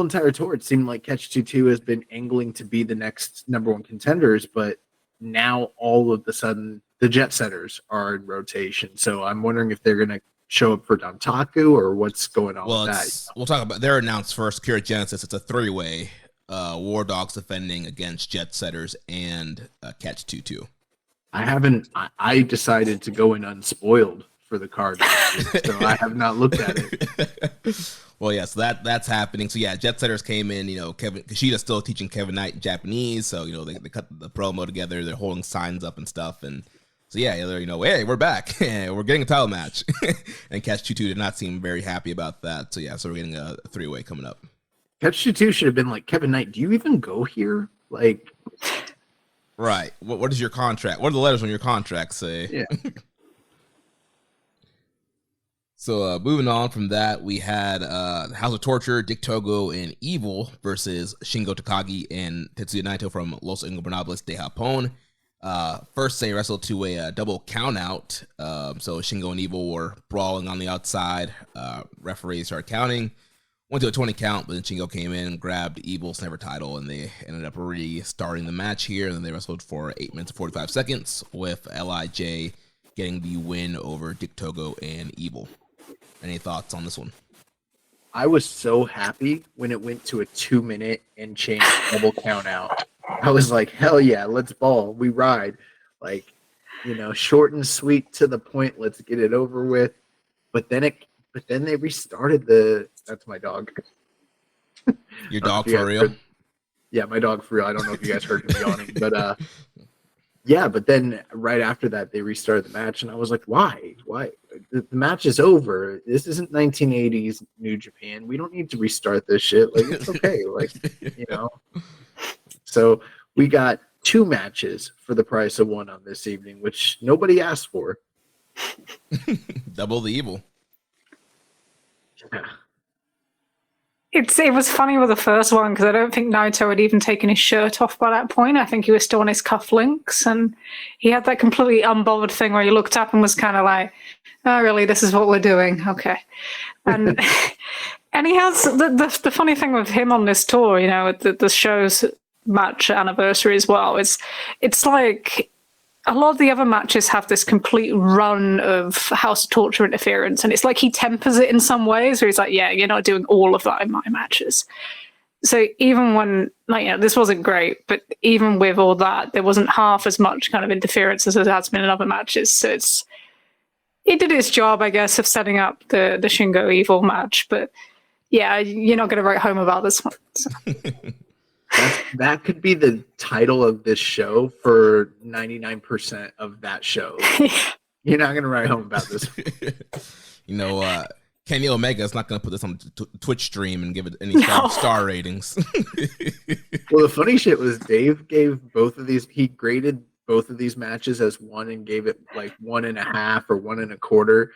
entire tour, it seemed like Catch 2-2 has been angling to be the next number one contenders, but now all of a sudden the jet setters are in rotation. So I'm wondering if they're going to show up for Dantaku or what's going on with that. We'll talk about their announced first. Sakura Genesis. It's a 3-way. War Dogs defending against jet setters and Catch 2-2. I decided to go in unspoiled for the card, so I have not looked at it. Well, yes, that's happening. So yeah, jet setters came in. You know, Kevin Kishida's still teaching Kevin Knight in Japanese, so you know they cut the promo together. They're holding signs up and stuff, and so yeah, they're hey, we're back, we're getting a title match, and Catch 2-2 did not seem very happy about that. So yeah, so we're getting a 3-way coming up. Catch 2-2 should have been like, Kevin Knight, do you even go here? Like, right? What is your contract? What do the letters on your contract say? Yeah. So moving on from that, we had House of Torture, Dick Togo, and Evil versus Shingo Takagi and Tetsuya Naito from Los Ingobernables de Japón. First, they wrestled to a double countout. So Shingo and Evil were brawling on the outside. Referees started counting. Went to a 20 count, but then Shingo came in and grabbed Evil's never title, and they ended up restarting the match here. And then they wrestled for 8 minutes and 45 seconds with LIJ getting the win over Dick Togo and Evil. Any thoughts on this one? I was so happy when it went to a 2-minute and change double count out. I was like, hell yeah, let's ball. We ride. Like, you know, short and sweet to the point. Let's get it over with. But then they restarted that's my dog. Your dog for real? Yeah, my dog for real. I don't know if you guys heard him yawning, but yeah, but then right after that, they restarted the match, and I was like, why? Why? The match is over. This isn't 1980s New Japan. We don't need to restart this shit. Like, it's okay. Like, you know. So we got 2 matches for the price of 1 on this evening, which nobody asked for. Double the evil. Yeah. It was funny with the first one because I don't think Naito had even taken his shirt off by that point. I think he was still on his cufflinks, and he had that completely unbothered thing where he looked up and was kind of like, "Oh, really? This is what we're doing? Okay." And and he has the funny thing with him on this tour, you know, the show's match anniversary as well. It's like a lot of the other matches have this complete run of House of Torture interference, and it's like he tempers it in some ways where he's like, yeah, you're not doing all of that in my matches. So even when, like, you know, this wasn't great, but even with all that, there wasn't half as much kind of interference as there has been in other matches. So it did its job, I guess, of setting up the Shingo Evil match. But yeah, you're not going to write home about this one. So. That could be the title of this show for 99% of that show. You're not going to write home about this. You know, Kenny Omega is not going to put this on Twitch stream and give it any star ratings. Well, the funny shit was Dave gave he graded both of these matches as 1 and gave it like 1.5 or 1 1/4.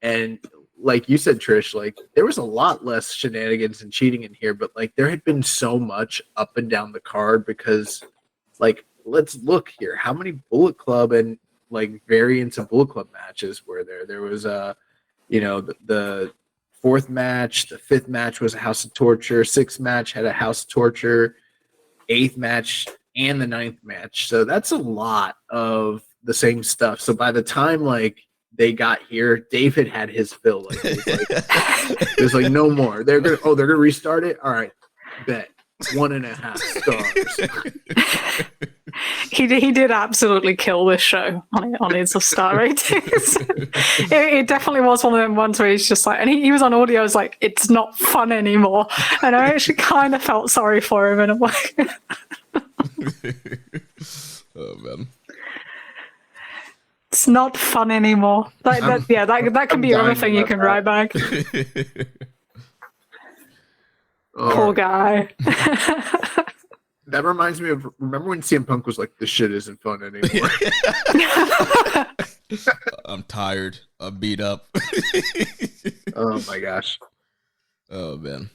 And like you said, Trish, like there was a lot less shenanigans and cheating in here, but like there had been so much up and down the card because, like, let's look here. How many Bullet Club and like variants of Bullet Club matches were there? There was you know, the 4th match, the 5th match was a House of Torture, 6th match had a House of Torture, 8th match and the 9th match. So that's a lot of the same stuff. So by the time like they got here, David had his fill. Like, it was like no more. They're gonna restart it. All right, bet. 1.5 stars. He did absolutely kill this show on his star ratings. It definitely was one of them ones where he's just like, and he was on audio, I was like, it's not fun anymore. And I actually kind of felt sorry for him in a way. Oh, man. It's not fun anymore. That can be another thing you can write back. Poor guy. That reminds me of, remember when CM Punk was like, this shit isn't fun anymore? I'm tired. I'm beat up. Oh my gosh. Oh, man.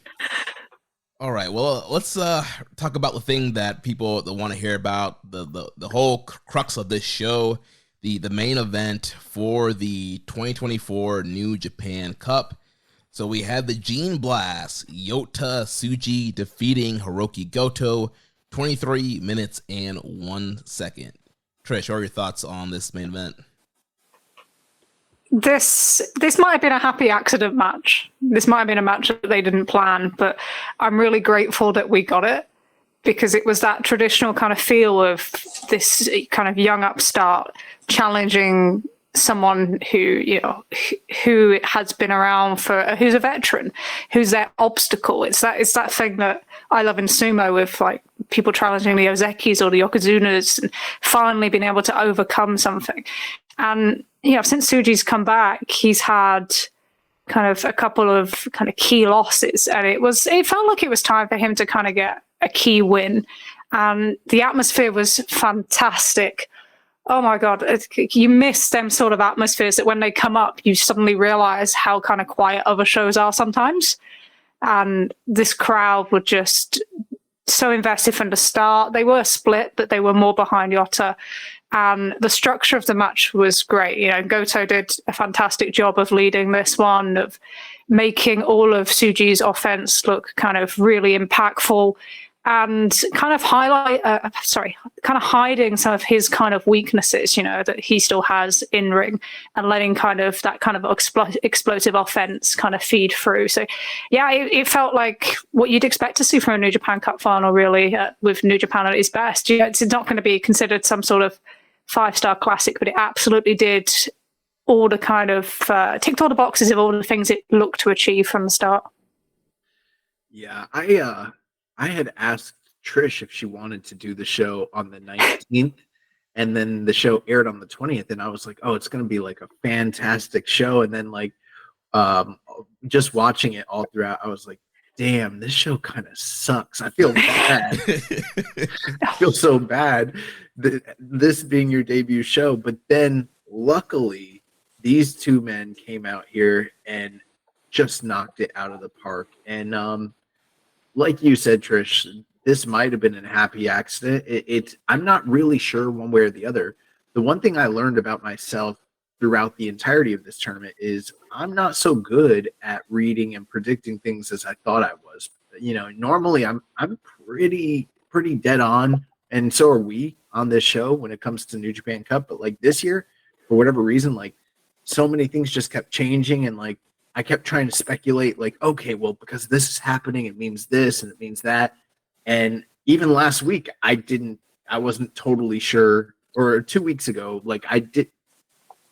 All right. Well, let's talk about the thing that people that want to hear about, the whole crux of this show, the main event for the 2024 New Japan Cup. So we had the Gene Blast, Yota Tsuji defeating Hiroki Goto, 23 minutes and 1 second. Trish, what are your thoughts on this main event? This might have been a happy accident match. This might have been a match that they didn't plan, but I'm really grateful that we got it, because it was that traditional kind of feel of this kind of young upstart challenging someone who has been around who's a veteran, who's their obstacle. It's that thing that I love in sumo with like people challenging the Ozekis or the Yokozunas and finally being able to overcome something. And since Tsuji's come back, he's had kind of a couple of kind of key losses, and it felt like it was time for him to kind of get a key win. And the atmosphere was fantastic. Oh my God, you miss them sort of atmospheres that when they come up, you suddenly realize how kind of quiet other shows are sometimes. And this crowd were just so invested from the start. They were split, but they were more behind Yota. And the structure of the match was great. Goto did a fantastic job of leading this one, of making all of Tsuji's offense look kind of really impactful, and kind of hiding some of his kind of weaknesses, that he still has in ring, and letting kind of that kind of explosive offense kind of feed through. So, yeah, it felt like what you'd expect to see from a New Japan Cup final, really, with New Japan at its best. It's not going to be considered some sort of 5-star classic, but it absolutely did all the kind of ticked all the boxes of all the things it looked to achieve from the start. Yeah, I had asked Trish if she wanted to do the show on the 19th, and then the show aired on the 20th, and I was like, oh, it's going to be like a fantastic show. And then like just watching it all throughout, I was like, damn, this show kind of sucks. I feel bad. I feel so bad, this being your debut show. But then luckily, these two men came out here and just knocked it out of the park. And like you said, Trish, this might have been a happy accident. I'm not really sure one way or the other. The one thing I learned about myself throughout the entirety of this tournament is I'm not so good at reading and predicting things as I thought I was. Normally I'm pretty dead on, and so are we on this show when it comes to New Japan Cup. But like this year, for whatever reason, like so many things just kept changing, and like I kept trying to speculate, like, okay, well, because this is happening, it means this and it means that. And even last week, I wasn't totally sure, or 2 weeks ago, like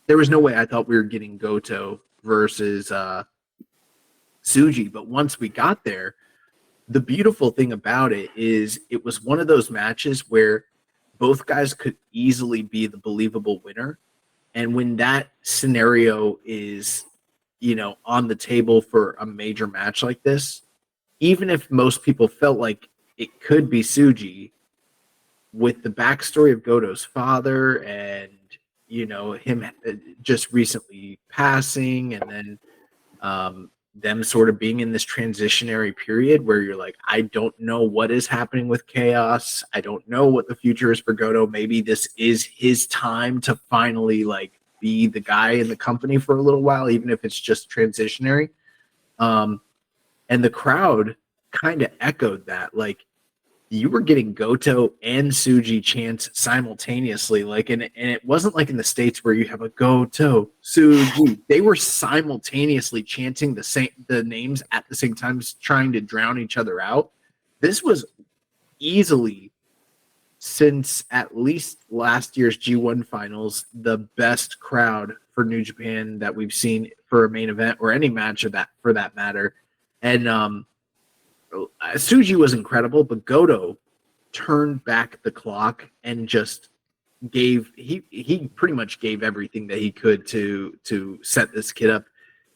there was no way I thought we were getting Goto versus Tsuji. But once we got there, the beautiful thing about it is it was one of those matches where both guys could easily be the believable winner. And when that scenario is on the table for a major match like this, even if most people felt like it could be Tsuji, with the backstory of Goto's father and, him just recently passing, and then them sort of being in this transitionary period where you're like, I don't know what is happening with Chaos. I don't know what the future is for Goto. Maybe this is his time to finally be the guy in the company for a little while, even if it's just transitionary. And the crowd kind of echoed that. Like, you were getting Goto and Tsuji chants simultaneously. And it wasn't like in the States where you have a Goto, Tsuji. They were simultaneously chanting the names at the same time, trying to drown each other out. this was easily, since at least last year's G1 finals, the best crowd for New Japan that we've seen for a main event or any match of that for that matter. And Tsuji was incredible, but Goto turned back the clock and just he pretty much gave everything that he could to set this kid up.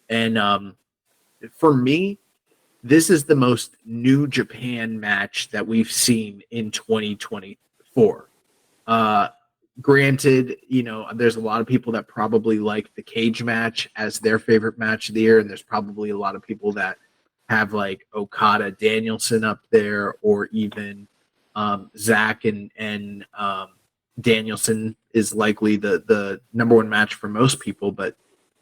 And for me, this is the most New Japan match that we've seen in 2024. Granted, there's a lot of people that probably like the cage match as their favorite match of the year, and there's probably a lot of people that have like Okada Danielson up there, or even Zach and Danielson is likely the number one match for most people. But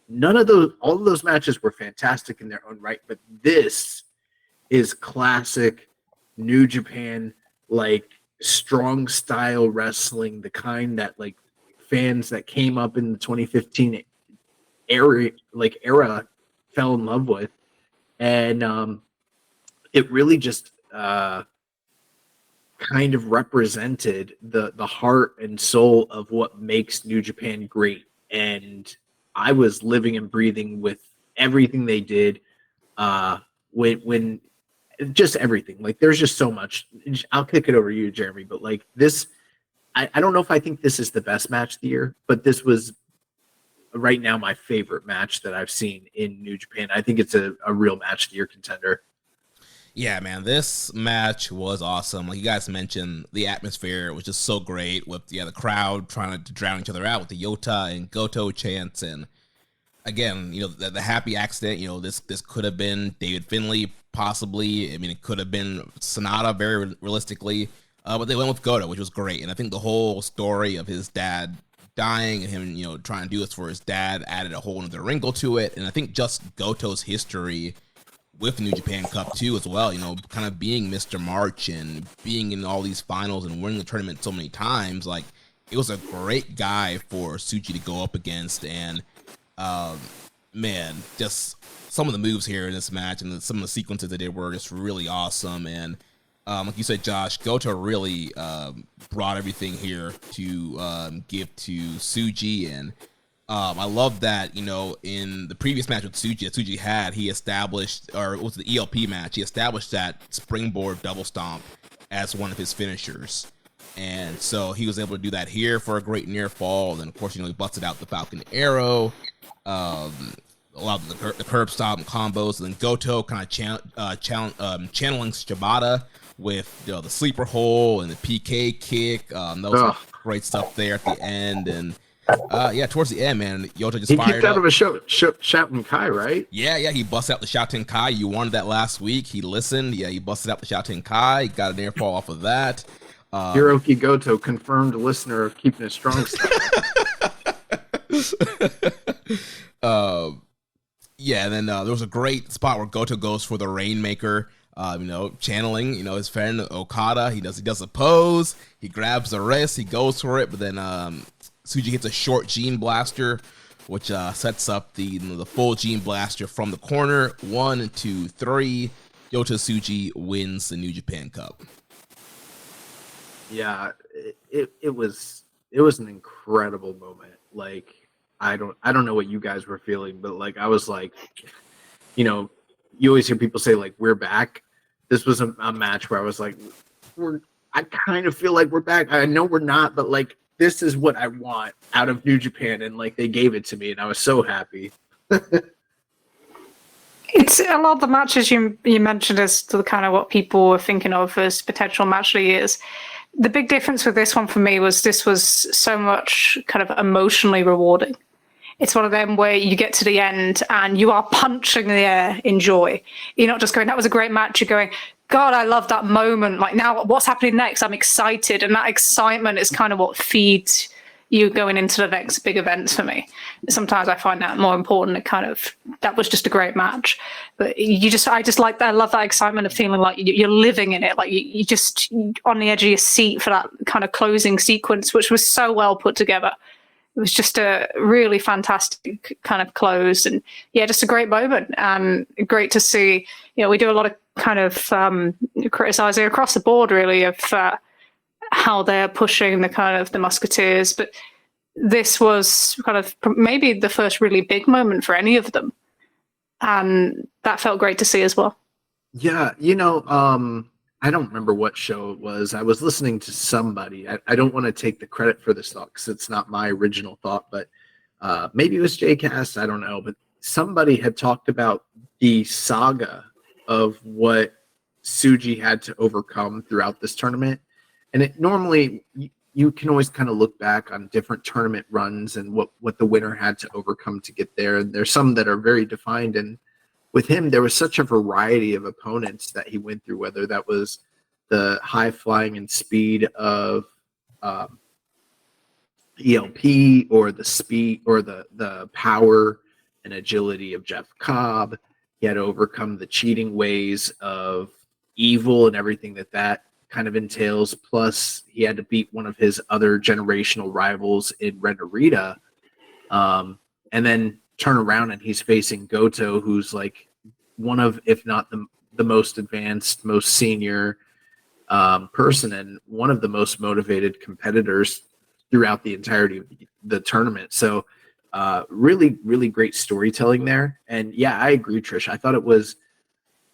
all of those matches were fantastic in their own right. But this is classic New Japan, like strong style wrestling, the kind that like fans that came up in the 2015 era fell in love with. And it really just kind of represented the heart and soul of what makes New Japan great. And I was living and breathing with everything they did. When just everything, like there's just so much. I'll kick it over to you, Jeremy, but like this, I don't know if I think this is the best match of the year, but this was right now my favorite match that I've seen in New Japan. I think it's a real match of the year contender. Yeah, man, this match was awesome. Like you guys mentioned, the atmosphere was just so great with the crowd trying to drown each other out with the Yota and Goto chants. And again, the happy accident, this could have been David Finlay, possibly. I mean, it could have been Sonata, very realistically. But they went with Goto, which was great. And I think the whole story of his dad dying and him, trying to do this for his dad added a whole other wrinkle to it. And I think just Goto's history with the New Japan Cup too as well, kind of being Mr. March and being in all these finals and winning the tournament so many times, like it was a great guy for Tsuji to go up against. And man, just some of the moves here in this match and some of the sequences they did were just really awesome. And like you said, Josh, Goto really brought everything here to give to Tsuji. And I love that, in the previous match with Tsuji that Tsuji had, he established, or it was the ELP match, he established that springboard double stomp as one of his finishers. And so he was able to do that here for a great near fall. And then, of course, he busted out the Falcon Arrow, a lot of the curb stomp and combos. And then Goto kind of channeling Shibata with the sleeper hole and the PK kick. That was great stuff there at the end. And towards the end, man, Yota just fired kicked out of a Shouten Kai, right? Yeah, he busted out the Shouten Kai. You wanted that last week. He listened. Yeah, he busted out the Shouten Kai. He got an air fall off of that. Hiroki Goto, confirmed listener of Keeping It Strong style. And then there was a great spot where Goto goes for the Rainmaker, channeling, his friend Okada. He does a pose. He grabs the wrist. He goes for it, but then Tsuji hits a short Gene Blaster, which sets up the full Gene Blaster from the corner. 1, 2, 3. Yota Tsuji wins the New Japan Cup. Yeah, it was an incredible moment. Like I don't know what you guys were feeling, but like I was like, you always hear people say like we're back. This was a match where I was like, I kind of feel like we're back. I know we're not, but like this is what I want out of New Japan, and like they gave it to me, and I was so happy. It's a lot of the matches you mentioned as to kind of what people were thinking of as potential match of the years. The big difference with this one for me was this was so much kind of emotionally rewarding. It's one of them where you get to the end and you are punching the air in joy. You're not just going, that was a great match. You're going, God, I love that moment. Like now what's happening next? I'm excited. And that excitement is kind of what feeds you going into the next big event for me. Sometimes I find that more important. That was just a great match. But I just like that. I love that excitement of feeling like you're living in it. Like you just on the edge of your seat for that kind of closing sequence, which was so well put together. It was just a really fantastic kind of close, and yeah, just a great moment, and great to see. We do a lot of kind of criticizing across the board, really, of how they're pushing the Musketeers, but this was kind of maybe the first really big moment for any of them, and that felt great to see as well. Yeah, I don't remember what show it was. I was listening to somebody. I don't want to take the credit for this thought because it's not my original thought, but maybe it was JCast. I don't know. But somebody had talked about the saga of what Tsuji had to overcome throughout this tournament. And it normally, you can always kind of look back on different tournament runs and what the winner had to overcome to get there. And there's some that are very defined. And with him, there was such a variety of opponents that he went through, whether that was the high flying and speed of ELP or the speed or the power and agility of Jeff Cobb. He had to overcome the cheating ways of Evil and everything that kind of entails. Plus, he had to beat one of his other generational rivals in Ren Narita. And then turn around and he's facing Goto, who's like one of, if not the most advanced, most senior person and one of the most motivated competitors throughout the entirety of the tournament. So really, really great storytelling there. And yeah, I agree, Trish. I thought it was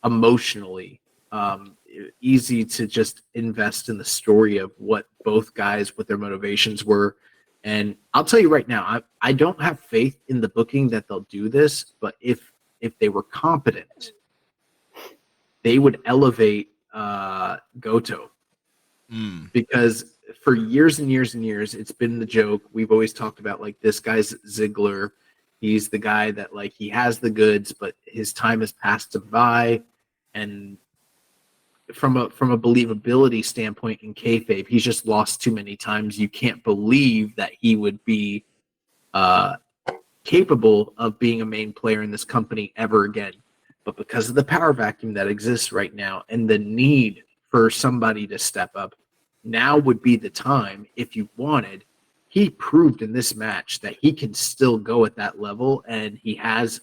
emotionally easy to just invest in the story of what both guys, what their motivations were. And I'll tell you right now, I don't have faith in the booking that they'll do this, but if they were competent, they would elevate Goto. Because for years and years and years, it's been the joke. We've always talked about, like, this guy's Ziggler. He's the guy that, like, he has the goods, but his time has passed him by. And from a believability standpoint in kayfabe, he's just lost too many times. You can't believe that he would be capable of being a main player in this company ever again. But because of the power vacuum that exists right now and the need for somebody to step up, now would be the time. If you wanted, he proved in this match that he can still go at that level, and he has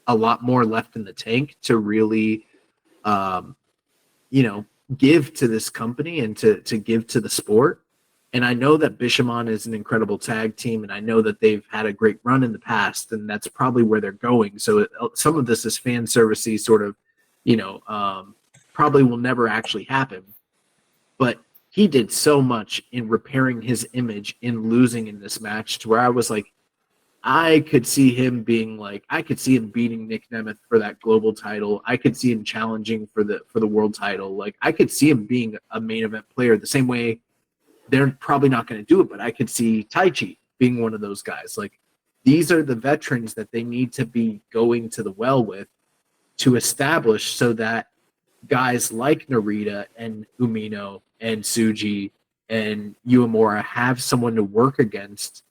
a lot more left in the tank to really give to this company and to give to the sport. And I know that Bishamon is an incredible tag team, and I know that they've had a great run in the past, and that's probably where they're going. So some of this is fan servicey sort of, probably will never actually happen. But he did so much in repairing his image in losing in this match to where I was like, I could see him being like, I could see him beating Nick Nemeth for that global title. I could see him challenging for the world title. Like, I could see him being a main event player the same way. They're probably not going to do it, but I could see Taichi being one of those guys. Like, these are the veterans that they need to be going to the well with to establish, so that guys like Narita and Umino and Tsuji and Uemura have someone to work against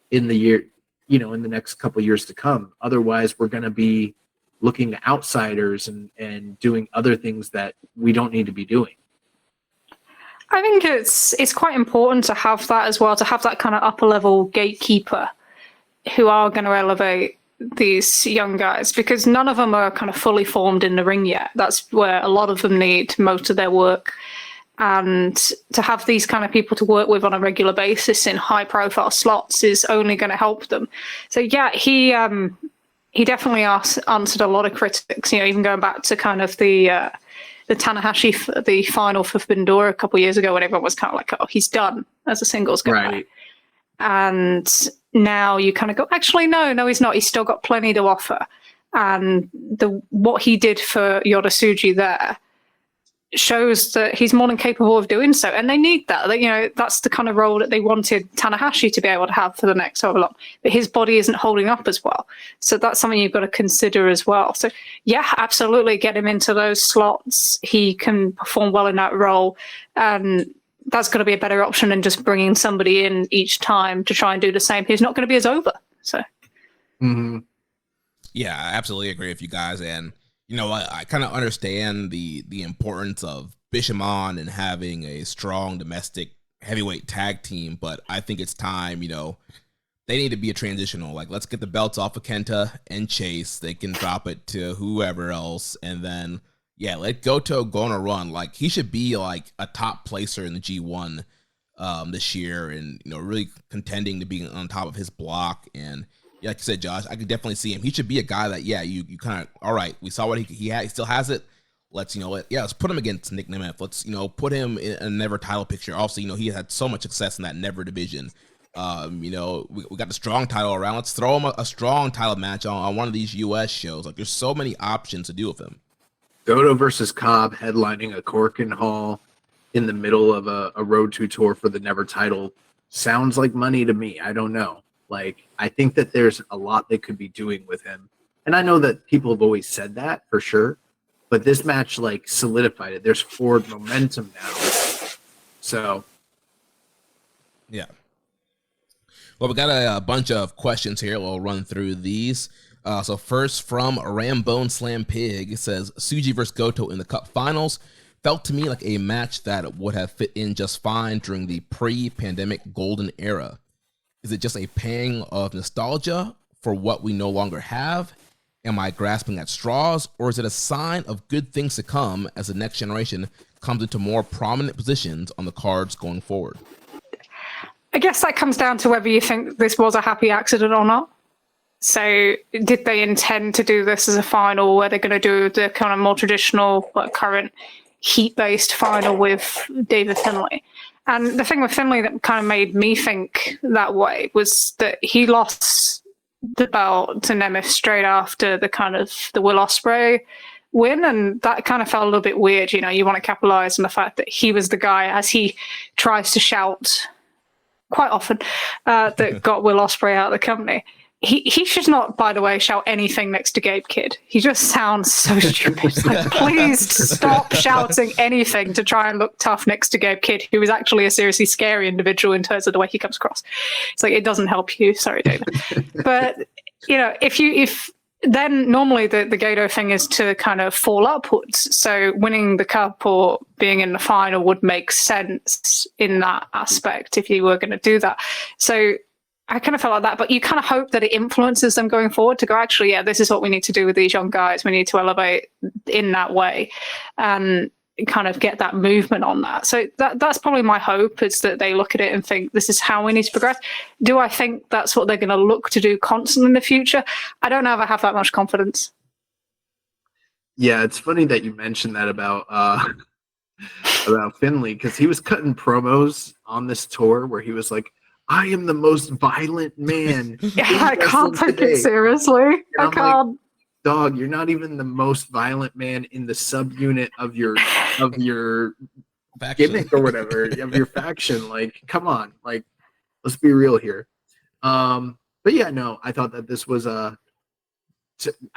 in the year, in the next couple of years to come. Otherwise, we're going to be looking to outsiders and doing other things that we don't need to be doing. I think it's quite important to have that as well, to have that kind of upper level gatekeeper who are going to elevate these young guys, because none of them are kind of fully formed in the ring yet. That's where a lot of them need most of their work. And to have these kind of people to work with on a regular basis in high profile slots is only going to help them. So yeah, he definitely answered a lot of critics, even going back to kind of the Tanahashi, the final for Forbidden Door a couple of years ago, when everyone was kind of like, oh, he's done as a singles guy. Right. And now you kind of go, actually, no, he's not. He's still got plenty to offer. And what he did for Yoda Tsuji there shows that he's more than capable of doing so. And they need that. That's the kind of role that they wanted Tanahashi to be able to have for the next however long. But his body isn't holding up as well. So that's something you've got to consider as well. So yeah, absolutely get him into those slots. He can perform well in that role. And that's going to be a better option than just bringing somebody in each time to try and do the same. He's not going to be as over. So. Mm-hmm. Yeah, I absolutely agree with you guys. And, I kind of understand the importance of Bishamon and having a strong domestic heavyweight tag team, but I think it's time, they need to be a transitional. Like, let's get the belts off of Kenta and Chase. They can drop it to whoever else, and then let Goto go on a run. Like, he should be like a top placer in the G1 this year, and really contending to be on top of his block. And like you said, Josh, I could definitely see him. He should be a guy that you kind of, all right, we saw what he had. He still has it. Let's let's put him against Nick Nemeth. Let's put him in a Never title picture. Obviously, he had so much success in that Never division. We got the strong title around. Let's throw him a strong title match on one of these US shows. Like, there's so many options to do with him. Goto versus Cobb headlining a Corkin Hall in the middle of a Road to tour for the Never title sounds like money to me. I don't know. Like, I think that there's a lot they could be doing with him. And I know that people have always said that for sure, but this match like solidified it. There's forward momentum now. So, yeah. Well, we got a bunch of questions here. We'll run through these. So first from Rambone Slam Pig, it says, Tsuji versus Goto in the Cup Finals felt to me like a match that would have fit in just fine during the pre-pandemic golden era. Is it just a pang of nostalgia for what we no longer have? Am I grasping at straws? Or is it a sign of good things to come as the next generation comes into more prominent positions on the cards going forward? I guess that comes down to whether you think this was a happy accident or not. So did they intend to do this as a final where they're going to do the kind of more traditional, current heat-based final with David Finlay? And the thing with Finlay that kind of made me think that way was that he lost the belt to Nemeth straight after the kind of the Will Ospreay win, and that kind of felt a little bit weird. You want to capitalize on the fact that he was the guy, as he tries to shout quite often, that got Will Ospreay out of the company. He should not, by the way, shout anything next to Gabe Kidd. He just sounds so stupid. Like, please stop shouting anything to try and look tough next to Gabe Kidd, who is actually a seriously scary individual in terms of the way he comes across. It's like, it doesn't help you. Sorry, David. But, if then normally the Gato thing is to kind of fall upwards. So winning the cup or being in the final would make sense in that aspect if you were going to do that. So I kind of felt like that, but you kind of hope that it influences them going forward to go, actually, yeah, this is what we need to do with these young guys. We need to elevate in that way and kind of get that movement on that. So that's probably my hope, is that they look at it and think, this is how we need to progress. Do I think that's what they're going to look to do constantly in the future? I don't know if I have that much confidence. Yeah, it's funny that you mentioned that about Finlay, because he was cutting promos on this tour where he was like, I am the most violent man. Yeah, I can't take it seriously. I can't. Like, dog, you're not even the most violent man in the subunit of your gimmick or whatever, of your faction. Like, come on, like, let's be real here. But yeah, no, I thought that this was I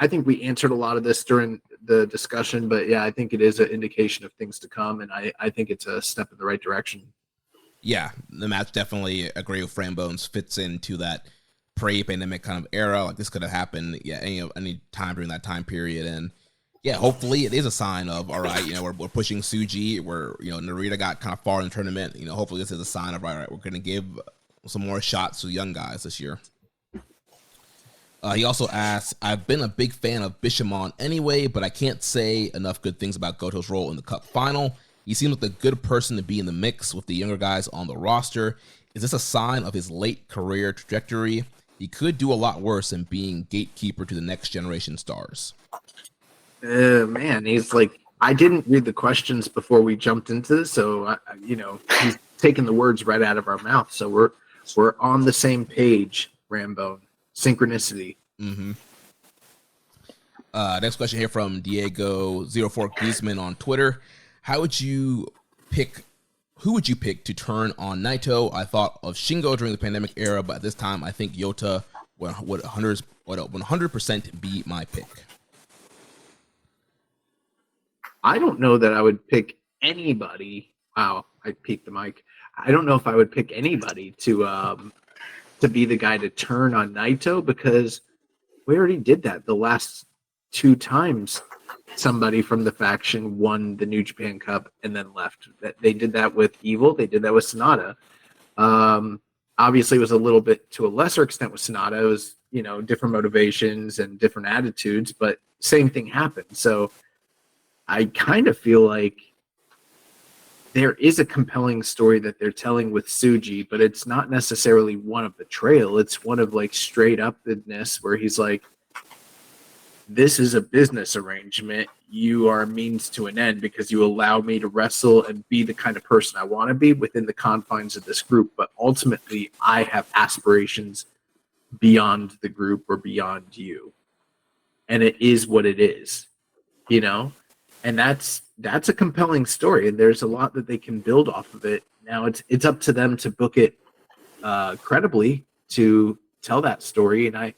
think we answered a lot of this during the discussion, but yeah, I think it is an indication of things to come, and I think it's a step in the right direction. Yeah, the match definitely, agree with Frambones, fits into that pre-pandemic kind of era. Like, this could have happened, any time during that time period. And yeah, hopefully it is a sign of, all right, we're pushing Tsuji. We're, Narita got kind of far in the tournament. Hopefully this is a sign of, all right, we're going to give some more shots to young guys this year. He also asks, I've been a big fan of Bishamon anyway, but I can't say enough good things about Goto's role in the Cup final. He seems like a good person to be in the mix with the younger guys on the roster. Is this a sign of his late career trajectory? He could do a lot worse than being gatekeeper to the next generation stars. Man, he's like, I didn't read the questions before we jumped into this, so he's taking the words right out of our mouth. So we're on the same page, Rambone. Synchronicity. Mm-hmm. Next question here from Diego04 Guzman on Twitter. Who would you pick to turn on Naito? I thought of Shingo during the pandemic era, but at this time, I think Yota would 100% be my pick. I don't know that I would pick anybody. Wow, I peeked the mic. I don't know if I would pick anybody to be the guy to turn on Naito, because we already did that the last two times somebody from the faction won the New Japan Cup and then left. They did that with Evil. They did that with Sonata. Obviously, it was a little bit to a lesser extent with Sonata. It was, different motivations and different attitudes, but same thing happened. So I kind of feel like there is a compelling story that they're telling with Suji, but it's not necessarily one of betrayal. It's one of like straight upness where he's like, this is a business arrangement. You are a means to an end because you allow me to wrestle and be the kind of person I want to be within the confines of this group. But ultimately, I have aspirations beyond the group or beyond you. And it is what it is, And that's a compelling story. And there's a lot that they can build off of it. Now it's up to them to book it credibly to tell that story. And I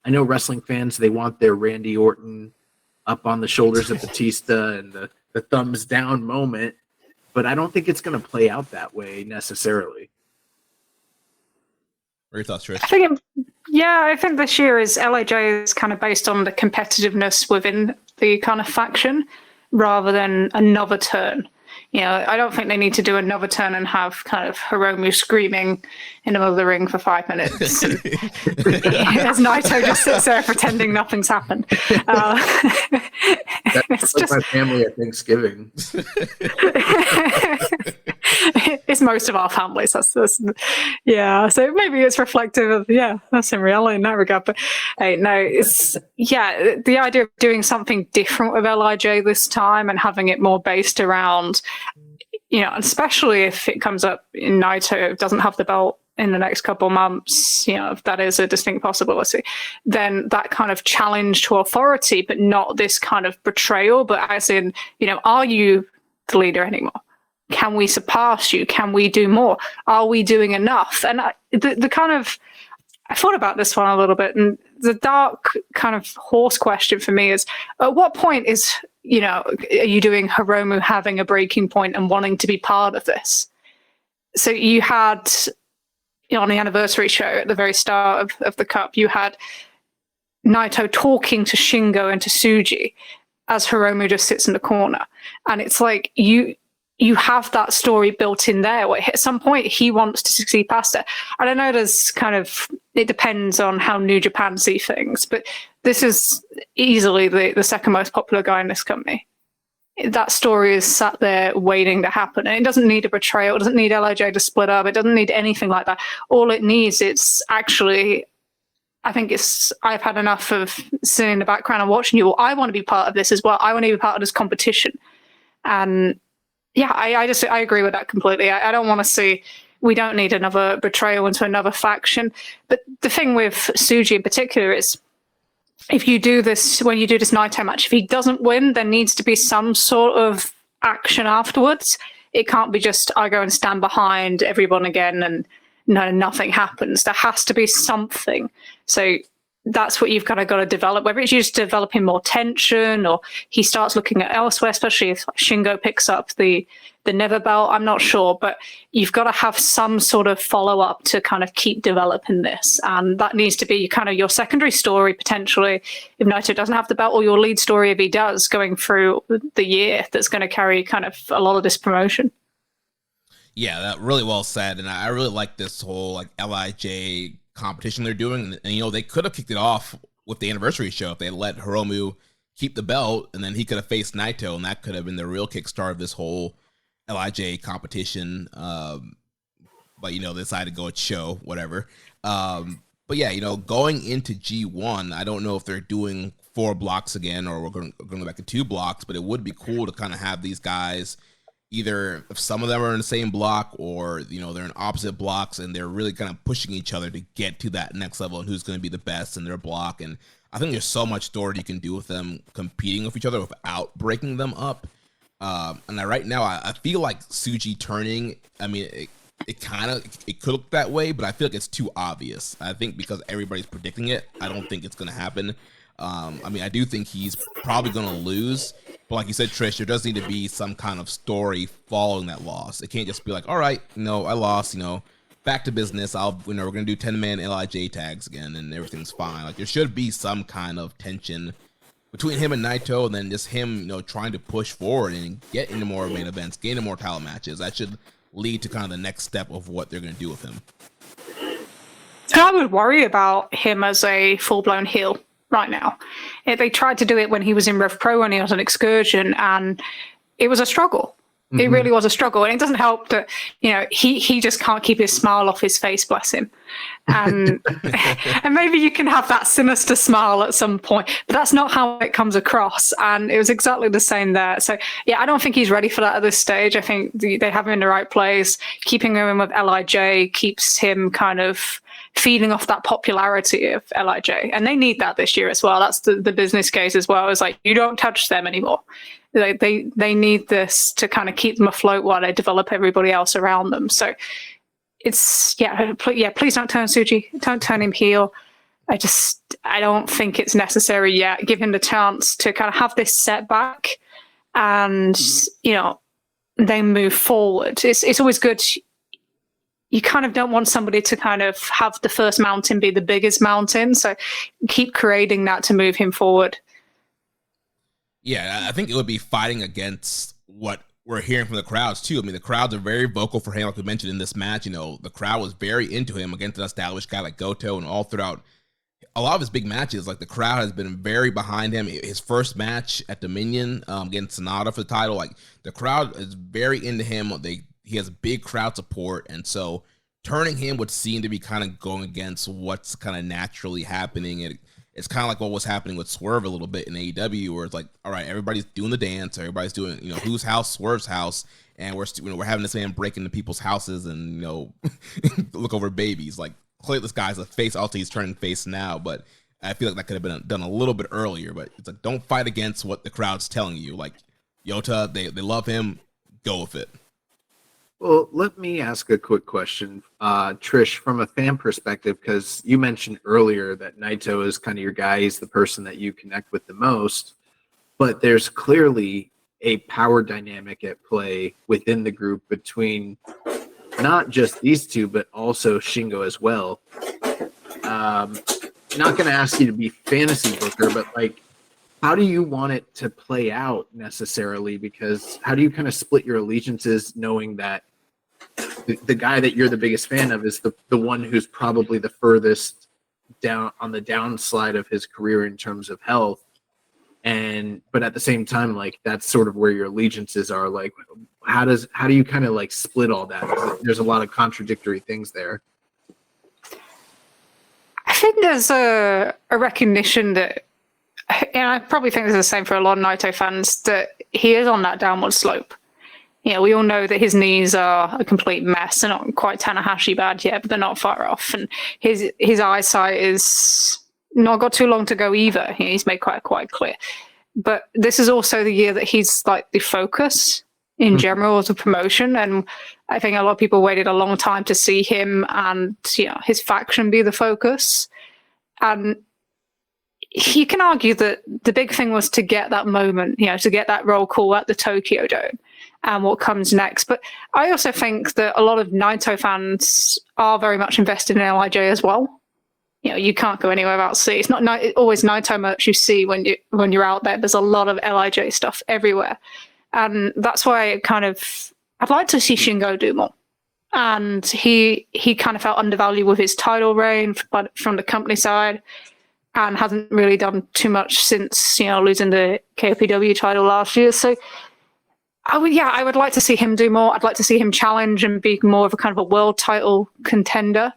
know wrestling fans, they want their Randy Orton up on the shoulders of Batista and the thumbs down moment, but I don't think it's going to play out that way necessarily. What are your thoughts, Trish? I think this year LIJ is kind of based on the competitiveness within the kind of faction rather than another turn. I don't think they need to do another turn and have kind of Hiromu screaming in the middle of the ring for 5 minutes. As Naito just sits there pretending nothing's happened. That's like my family at Thanksgiving. It's most of our families. So maybe it's reflective of, that's in reality in that regard. But hey, no, the idea of doing something different with LIJ this time and having it more based around, especially if it comes up in Naito doesn't have the belt in the next couple of months, if that is a distinct possibility, then that kind of challenge to authority, but not this kind of betrayal, but as in, are you the leader anymore? Can we surpass you? Can we do more? Are we doing enough? And I thought about this one a little bit, and the dark kind of horse question for me is, at what point are you doing Hiromu having a breaking point and wanting to be part of this? So you had, on the anniversary show at the very start of the Cup, you had Naito talking to Shingo and to Suji as Hiromu just sits in the corner. And it's like, you have that story built in there where at some point he wants to succeed past it. I don't know, it depends on how New Japan see things, but this is easily the second most popular guy in this company. That story is sat there waiting to happen. And it doesn't need a betrayal. It doesn't need LIJ to split up. It doesn't need anything like that. All it needs, I've had enough of sitting in the background and watching you. Well, I want to be part of this as well. I want to be part of this competition. And I agree with that completely. I don't want to see, we don't need another betrayal into another faction. But the thing with Suji in particular is, if you do this, when you do this Naito match, if he doesn't win, there needs to be some sort of action afterwards. It can't be just, I go and stand behind everyone again and nothing happens. There has to be something. So that's what you've kind of got to develop, whether it's you just developing more tension or he starts looking at elsewhere, especially if Shingo picks up the Never belt. I'm not sure, but you've got to have some sort of follow-up to kind of keep developing this. And that needs to be kind of your secondary story, potentially, if Naito doesn't have the belt, or your lead story if he does, going through the year, that's going to carry kind of a lot of this promotion. Yeah, that really well said. And I really like this whole like LIJ competition they're doing. And they could have kicked it off with the anniversary show if they let Hiromu keep the belt, and then he could have faced Naito, and that could have been the real kickstart of this whole LIJ competition. But they decided to go with show, whatever. But yeah, going into G1, I don't know if they're doing 4 blocks again, or we're going to go back to 2 blocks, but it would be cool to kind of have these guys, either if some of them are in the same block, or they're in opposite blocks and they're really kind of pushing each other to get to that next level and who's going to be the best in their block. And I think there's so much story you can do with them competing with each other without breaking them up. Right now I feel like Suji turning, it could look that way, but I feel like it's too obvious. I think because everybody's predicting it, I don't think it's going to happen. I do think he's probably going to lose, but like you said, Trish, there does need to be some kind of story following that loss. It can't just be like, all right, I lost, back to business. We're going to do 10-man LIJ tags again and everything's fine. Like, there should be some kind of tension between him and Naito, and then just him, trying to push forward and get into more main events, get into more title matches. That should lead to kind of the next step of what they're going to do with him. I would worry about him as a full-blown heel right now. They tried to do it when he was in Rev Pro when he was an excursion, and it was a struggle. It really was a struggle, and it doesn't help that he just can't keep his smile off his face, bless him. And and maybe you can have that sinister smile at some point, but that's not how it comes across. And it was exactly the same there. So yeah, I don't think he's ready for that at this stage. I think they have him in the right place. Keeping him in with LIJ keeps him kind of feeding off that popularity of LIJ, and they need that this year as well. That's the business case as well. It's like, you don't touch them anymore. They need this to kind of keep them afloat while they develop everybody else around them. So it's please don't turn Tsuji, don't turn him heel. I don't think it's necessary yet. Give him the chance to kind of have this setback, and then move forward. It's always good. You kind of don't want somebody to kind of have the first mountain be the biggest mountain. So keep creating that to move him forward. Yeah, I think it would be fighting against what we're hearing from the crowds too. I mean, the crowds are very vocal for him, like we mentioned in this match. The crowd was very into him against an established guy like Goto, and all throughout a lot of his big matches, like the crowd has been very behind him. His first match at Dominion against Sonata for the title, like the crowd is very into him. He has big crowd support, and so turning him would seem to be kind of going against what's kind of naturally happening. It's kind of like what was happening with Swerve a little bit in AEW, where it's like, all right, everybody's doing the dance, everybody's doing, whose house, Swerve's house, and we're having this man break into people's houses and look over babies. Like, clearly this guy's a face. Also, he's turning face now, but I feel like that could have been done a little bit earlier. But it's like, don't fight against what the crowd's telling you. Like, Yota, they love him, go with it. Well, let me ask a quick question, Trish, from a fan perspective, because you mentioned earlier that Naito is kind of your guy. He's the person that you connect with the most. But there's clearly a power dynamic at play within the group between not just these two, but also Shingo as well. Not going to ask you to be fantasy booker, but like, how do you want it to play out necessarily? Because how do you kind of split your allegiances knowing that the guy that you're the biggest fan of is the one who's probably the furthest down on the downslide of his career in terms of health, but at the same time, like, that's sort of where your allegiances are. Like, how do you kind of like split all that? There's a lot of contradictory things there. I think there's a recognition that, and I probably think this is the same for a lot of Naito fans, that he is on that downward slope. We all know that his knees are a complete mess. They're not quite Tanahashi bad yet, but they're not far off. And his eyesight is not got too long to go either. He's made quite clear. But this is also the year that he's like the focus in general as a promotion. And I think a lot of people waited a long time to see him and his faction be the focus. And you can argue that the big thing was to get that moment, to get that roll call at the Tokyo Dome and what comes next. But I also think that a lot of Naito fans are very much invested in LIJ as well. You can't go anywhere without seeing. It's not always Naito merch you see when you're out there. There's a lot of LIJ stuff everywhere. And that's why I'd like to see Shingo do more. And he kind of felt undervalued with his title reign from the company side, and hasn't really done too much since, losing the KOPW title last year. So I would like to see him do more. I'd like to see him challenge and be more of a kind of a world title contender.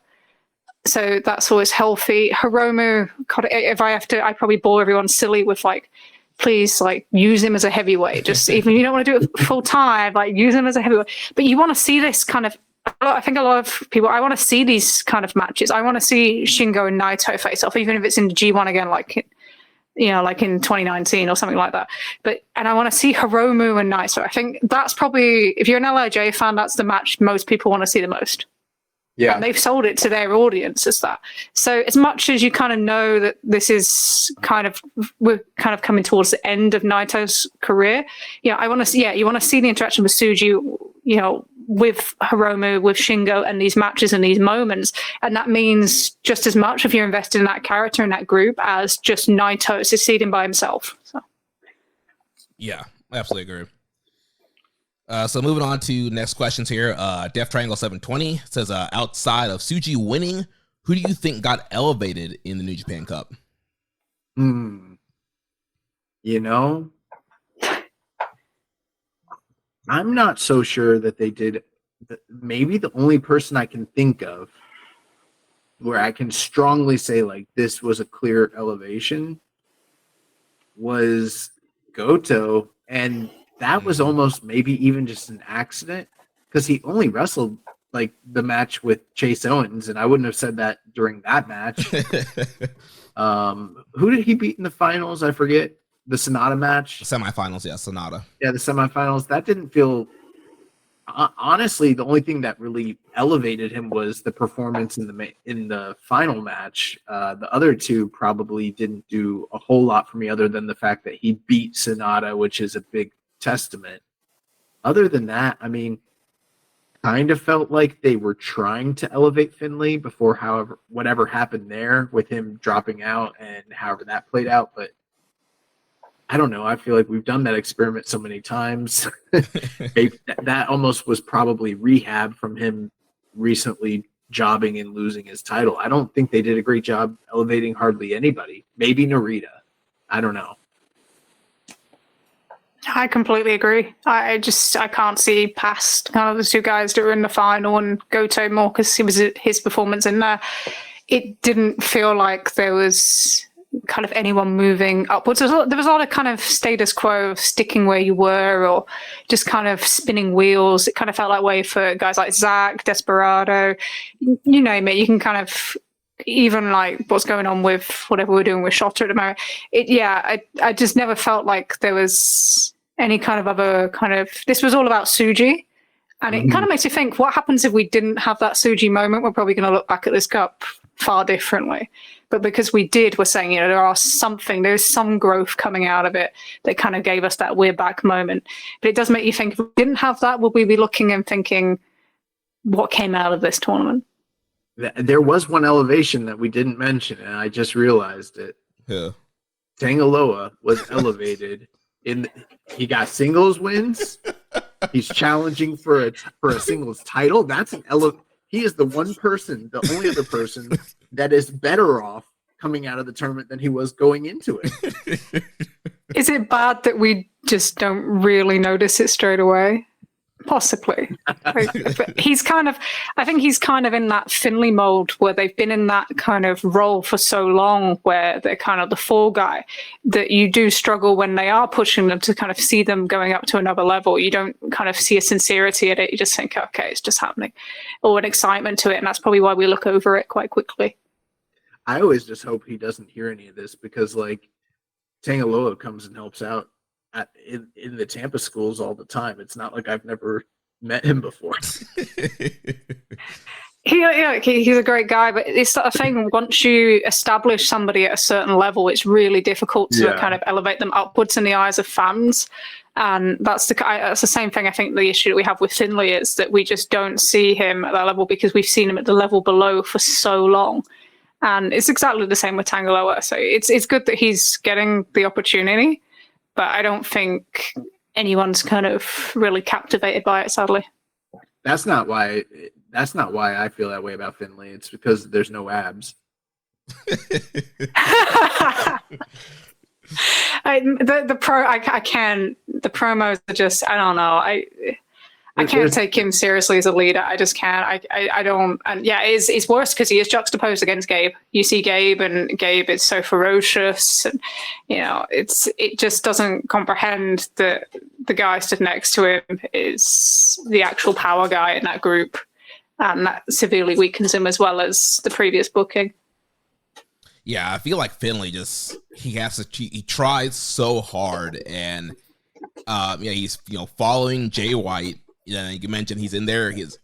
So that's always healthy. Hiromu, God, if I have to, I probably bore everyone silly with like, please, like, use him as a heavyweight. Just even if you don't want to do it full time, like, use him as a heavyweight. But you want to see this kind of, I think a lot of people, I want to see these kind of matches. I want to see Shingo and Naito face off, even if it's in the G1 again, like in 2019 or something like that. And I want to see Hiromu and Naito. I think that's probably, if you're an LIJ fan, that's the match most people want to see the most. Yeah. And they've sold it to their audience as that. So as much as you kind of know that this is we're kind of coming towards the end of Naito's career, I want to see, you want to see the interaction with Tsuji, with Hiromu, with Shingo, and these matches and these moments. And that means just as much if you're invested in that character and that group as just Naito succeeding by himself. So. Yeah, I absolutely agree. So moving on to next questions here. Death Triangle 720 says, outside of Tsuji winning, who do you think got elevated in the New Japan Cup? You know, I'm not so sure that they did. Maybe the only person I can think of where I can strongly say like this was a clear elevation was Goto, and that was almost maybe even just an accident because he only wrestled like the match with Chase Owens, and I wouldn't have said that during that match. Who did he beat in the finals? I forget. The Sonata match? Semifinals, yeah, Sonata. Yeah, the semifinals. That didn't feel... honestly, the only thing that really elevated him was the performance in the final match. The other two probably didn't do a whole lot for me other than the fact that he beat Sonata, which is a big testament. Other than that, I mean, kind of felt like they were trying to elevate Finlay before whatever happened there with him dropping out and however that played out. But I don't know. I feel like we've done that experiment so many times. That almost was probably rehab from him recently jobbing and losing his title. I don't think they did a great job elevating hardly anybody. Maybe Narita. I don't know. I completely agree. I can't see past kind of the two guys that were in the final and Goto more because his performance in there. It didn't feel like there was kind of anyone moving upwards. There was a lot of kind of status quo of sticking where you were or just kind of spinning wheels. It kind of felt that way for guys like Zach, Desperado, you name it. You can kind of, even like what's going on with whatever we're doing with Shota at the moment. I just never felt like there was any kind of other kind of, this was all about Tsuji. And it kind of makes you think, what happens if we didn't have that Tsuji moment? We're probably going to look back at this cup far differently. But because we did, we're saying, there's some growth coming out of it that kind of gave us that we're back moment. But it does make you think, if we didn't have that, would we be looking and thinking, what came out of this tournament? There was one elevation that we didn't mention, and I just realized it. Yeah. Tangaloa was elevated. He got singles wins. He's challenging for a singles title. That's an He is the the only other person that is better off coming out of the tournament than he was going into it. Is it bad that we just don't really notice it straight away? Possibly. But I think he's kind of in that Finlay mold where they've been in that kind of role for so long where they're kind of the fall guy that you do struggle when they are pushing them to kind of see them going up to another level. You don't kind of see a sincerity at it. You just think, okay, it's just happening, or an excitement to it. And that's probably why we look over it quite quickly. I always just hope he doesn't hear any of this because like Tangaloa comes and helps out in the Tampa schools all the time. It's not like I've never met him before. He's a great guy, but it's a thing. Once you establish somebody at a certain level, it's really difficult to kind of elevate them upwards in the eyes of fans. And that's the same thing. I think the issue that we have with Finlay is that we just don't see him at that level because we've seen him at the level below for so long. And it's exactly the same with Tangaloa. So it's good that he's getting the opportunity. But I don't think anyone's kind of really captivated by it, sadly. That's not why I feel that way about Finlay. It's because there's no abs. The promos are just, I don't know. I can't take him seriously as a leader. I just can't. I don't. And yeah, it's worse because he is juxtaposed against Gabe. You see Gabe, and Gabe is so ferocious, and it just doesn't comprehend that the guy stood next to him is the actual power guy in that group, and that severely weakens him as well as the previous booking. Yeah, I feel like Finlay he tries so hard, and he's following Jay White. You mentioned he's in there. His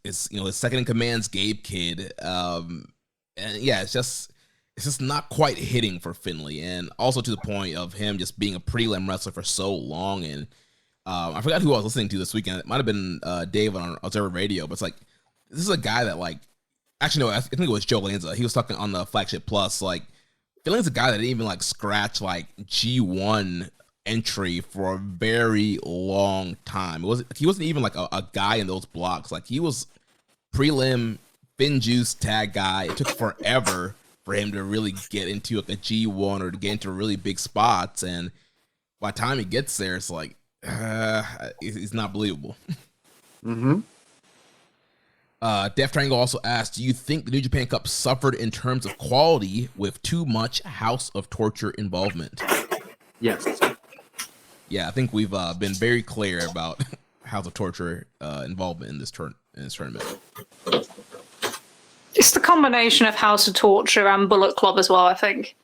second in command's Gabe Kidd, and yeah, it's just not quite hitting for Finlay, and also to the point of him just being a prelim wrestler for so long. And I forgot who I was listening to this weekend. It might have been Dave on Observer Radio, but it's like this is a guy that I think it was Joe Lanza. He was talking on the Flagship Plus. Like Finlay's a guy that didn't even scratch G1 entry for a very long time. He wasn't even a guy in those blocks. He was prelim spin juice tag guy. It took forever for him to really get into like a G1 or to get into really big spots, and by the time he gets there, it's like it's not believable. Mm-hmm. Death Triangle also asked, do you think the New Japan Cup suffered in terms of quality with too much House of Torture involvement? Yes. Yeah, I think we've been very clear about House of Torture involvement in this tournament. It's the combination of House of Torture and Bullet Club as well, I think.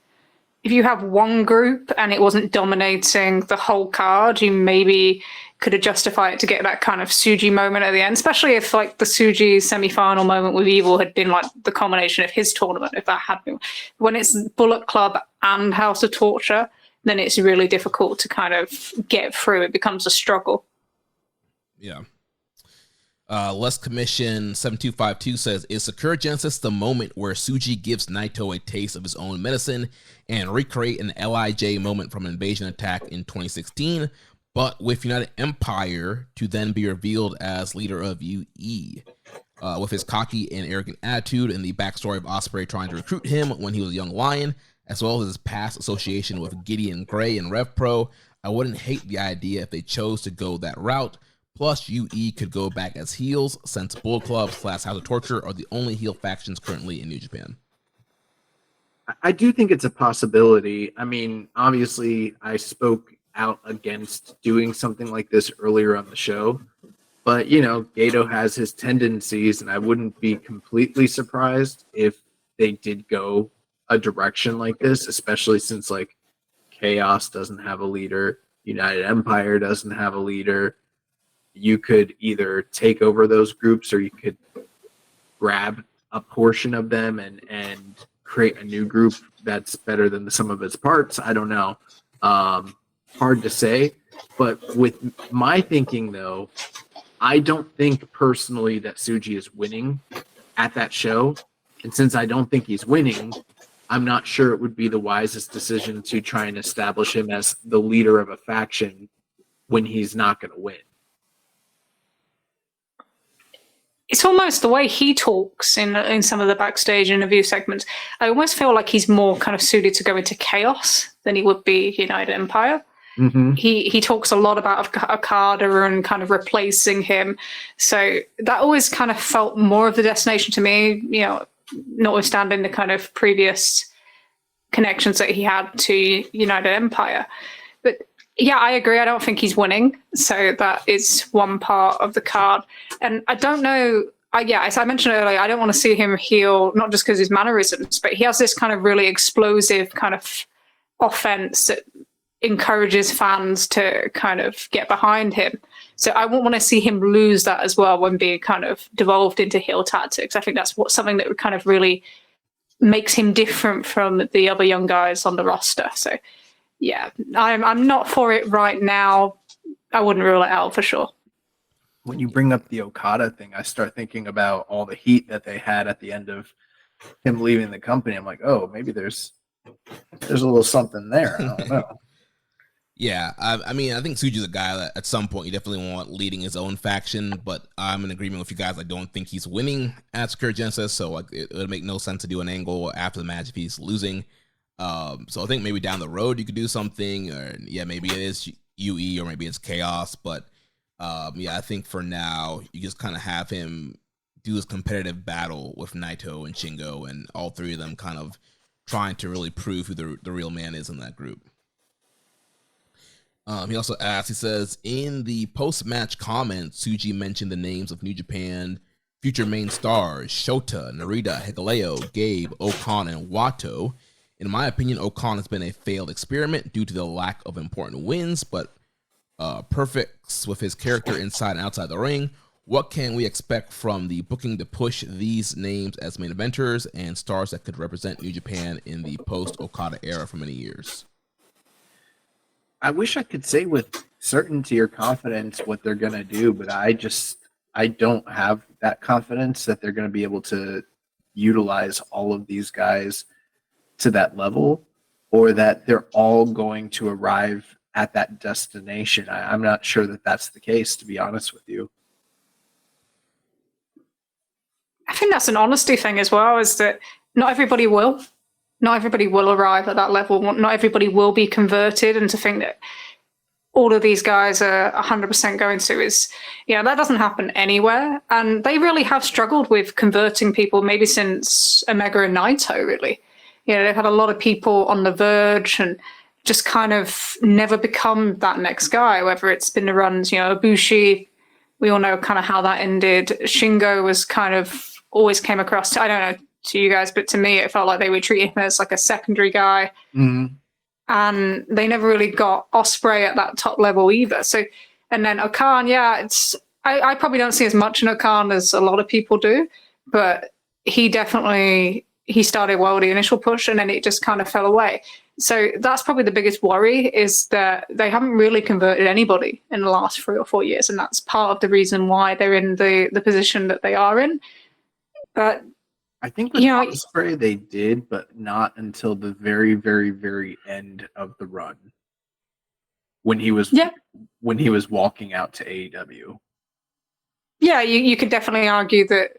If you have one group and it wasn't dominating the whole card, you maybe could have justified it to get that kind of Tsuji moment at the end, especially if like the Tsuji semi-final moment with Evil had been like the combination of his tournament, if that had been. When it's Bullet Club and House of Torture, then it's really difficult to kind of get through. It becomes a struggle. Yeah. Less Commission 7252 says, is Sakura Genesis the moment where Tsuji gives Naito a taste of his own medicine and recreate an LIJ moment from an Invasion attack in 2016, but with United Empire to then be revealed as leader of UE? With his cocky and arrogant attitude and the backstory of Ospreay trying to recruit him when he was a young lion, as well as his past association with Gideon Gray and Rev Pro, I wouldn't hate the idea if they chose to go that route. Plus, UE could go back as heels, since Bullet Club / House of Torture are the only heel factions currently in New Japan. I do think it's a possibility. I mean, obviously, I spoke out against doing something like this earlier on the show, but, you know, Gato has his tendencies, and I wouldn't be completely surprised if they did go a direction like this, especially since, like, Chaos doesn't have a leader, United Empire doesn't have a leader. You could either take over those groups or you could grab a portion of them and create a new group that's better than the sum of its parts. I don't know. Hard to say. But with my thinking, though, I don't think personally that Tsuji is winning at that show. And since I don't think he's winning, I'm not sure it would be the wisest decision to try and establish him as the leader of a faction when he's not going to win. It's almost the way he talks in some of the backstage interview segments. I almost feel like he's more kind of suited to go into Chaos than he would be United Empire. Mm-hmm. He talks a lot about Okada and kind of replacing him. So that always kind of felt more of the destination to me, you know, notwithstanding the kind of previous connections that he had to United Empire. But yeah, I agree. I don't think he's winning. So that is one part of the card. And I don't know. As I mentioned earlier, I don't want to see him heel, not just because his mannerisms, but he has this kind of really explosive kind of offense that encourages fans to kind of get behind him. So I wouldn't want to see him lose that as well when being kind of devolved into heel tactics. I think that's something that would kind of really makes him different from the other young guys on the roster. So yeah, I'm not for it right now. I wouldn't rule it out for sure. When you bring up the Okada thing, I start thinking about all the heat that they had at the end of him leaving the company. I'm like, oh, maybe there's a little something there. I don't know. Yeah, I mean, I think Tsuji's a guy that at some point you definitely want leading his own faction, but I'm in agreement with you guys. I don't think he's winning at Sakura Genesis, so like, it would make no sense to do an angle after the match if he's losing. So I think maybe down the road you could do something, or yeah, maybe it is UE or maybe it's Chaos, but yeah, I think for now you just kind of have him do his competitive battle with Naito and Shingo, and all three of them kind of trying to really prove who the real man is in that group. He also asks, he says, in the post-match comments, Tsuji mentioned the names of New Japan future main stars, Shota, Narita, Hikuleo, Gabe, Okan, and Wato. In my opinion, Okan has been a failed experiment due to the lack of important wins, but perfects with his character inside and outside the ring. What can we expect from the booking to push these names as main eventers and stars that could represent New Japan in the post-Okada era for many years? I wish I could say with certainty or confidence what they're going to do, but I don't have that confidence that they're going to be able to utilize all of these guys to that level, or that they're all going to arrive at that destination. I'm not sure that that's the case, to be honest with you. I think that's an honesty thing as well, is that not everybody will. Not everybody will arrive at that level. Not everybody will be converted. And to think that all of these guys are 100% going to is, that doesn't happen anywhere. And they really have struggled with converting people maybe since Omega and Naito, really. They've had a lot of people on the verge and just kind of never become that next guy, whether it's been the runs, Ibushi, we all know kind of how that ended. Shingo was kind of always came across, I don't know to you guys, but to me, it felt like they were treating him as like a secondary guy. Mm-hmm. And they never really got Osprey at that top level either. So, and then Okan, I probably don't see as much in Okan as a lot of people do, but he started well the initial push and then it just kind of fell away. So that's probably the biggest worry, is that they haven't really converted anybody in the last 3 or 4 years. And that's part of the reason why they're in the position that they are in. But I think with Osprey they did, but not until the very, very, very end of the run. When he was walking out to AEW. Yeah, you could definitely argue that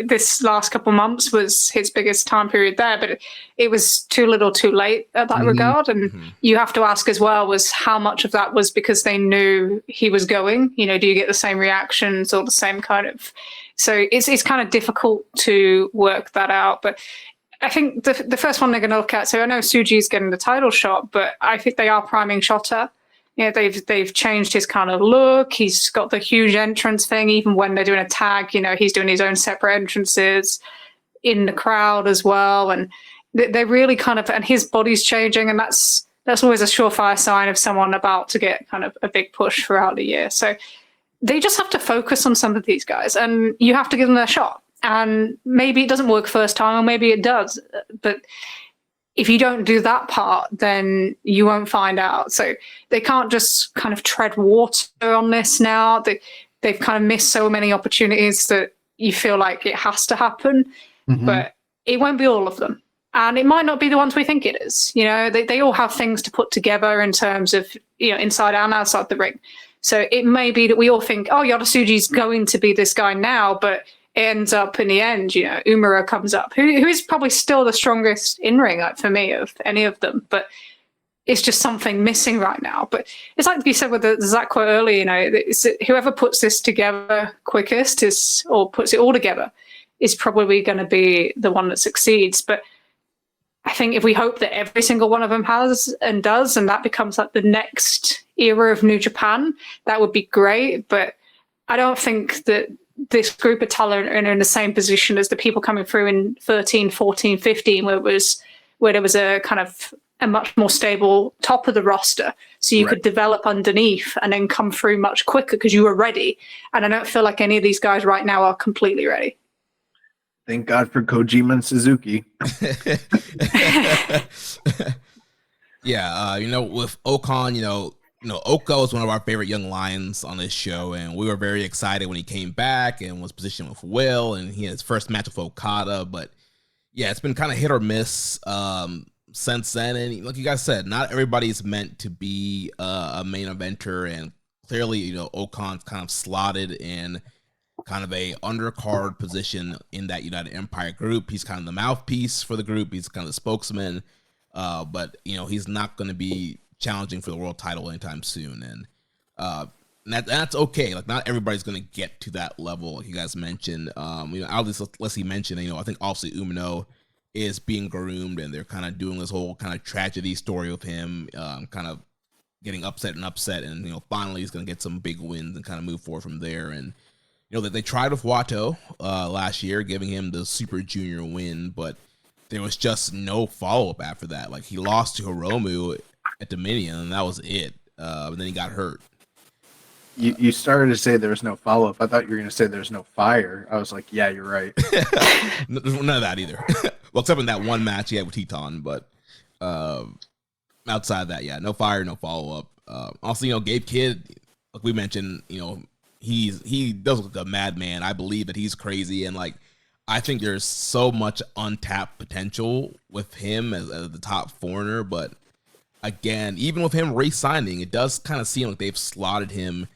this last couple months was his biggest time period there, but it was too little too late at that regard. And you have to ask as well, was how much of that was because they knew he was going? Do you get the same reactions or the same kind of... So it's kind of difficult to work that out. But I think the first one they're going to look at, so I know Suji's getting the title shot, but I think they are priming Shota. They've changed his kind of look. He's got the huge entrance thing. Even when they're doing a tag, he's doing his own separate entrances in the crowd as well. And they're really kind of, and his body's changing. And that's always a surefire sign of someone about to get kind of a big push throughout the year. So they just have to focus on some of these guys and you have to give them their shot. And maybe it doesn't work first time or maybe it does. But if you don't do that part, then you won't find out. So they can't just kind of tread water on this now. They've kind of missed so many opportunities that you feel like it has to happen. But it won't be all of them. And it might not be the ones we think it is. They all have things to put together in terms of, inside and outside the ring. So it may be that we all think, oh, Yota Tsuji's going to be this guy now, but it ends up in the end, Umura comes up, who is probably still the strongest in-ring for me of any of them, but it's just something missing right now. But it's like you said with the Zach quote earlier, whoever puts this together quickest or puts it all together is probably going to be the one that succeeds. But I think if we hope that every single one of them has and does, and that becomes like the next era of New Japan, that would be great. But I don't think that this group of talent are in the same position as the people coming through in 13, 14, 15, where there was a kind of a much more stable top of the roster. So you could develop underneath and then come through much quicker because you were ready. And I don't feel like any of these guys right now are completely ready. Thank God for Kojima and Suzuki. With Okan, Oko is one of our favorite young lions on this show, and we were very excited when he came back and was positioned with Will, and he had his first match with Okada. But yeah, it's been kind of hit or miss since then. And like you guys said, not everybody's meant to be a main eventer, and clearly, Okan's kind of slotted in kind of a undercard position in that United Empire group. He's kind of the mouthpiece for the group. He's kind of the spokesman, but he's not going to be challenging for the world title anytime soon, and that's okay. Like, not everybody's going to get to that level, like you guys mentioned. Leslie mentioned, I think obviously Umino is being groomed, and they're kind of doing this whole kind of tragedy story with him, kind of getting upset, and finally he's going to get some big wins and kind of move forward from there. And that they tried with Watto last year, giving him the Super Junior win, but there was just no follow-up after that. Like, he lost to Hiromu at Dominion, and that was it. And then he got hurt. You started to say there was no follow-up. I thought you were going to say there's no fire. I was like, yeah, you're right. None of that either. Well, except in that one match he had with Teton, but outside of that, yeah, no fire, no follow-up. Also, Gabe Kidd, like we mentioned, he does look like a madman. I believe that he's crazy, and I think there's so much untapped potential with him as the top foreigner. But again, even with him re-signing, it does kind of seem like they've slotted him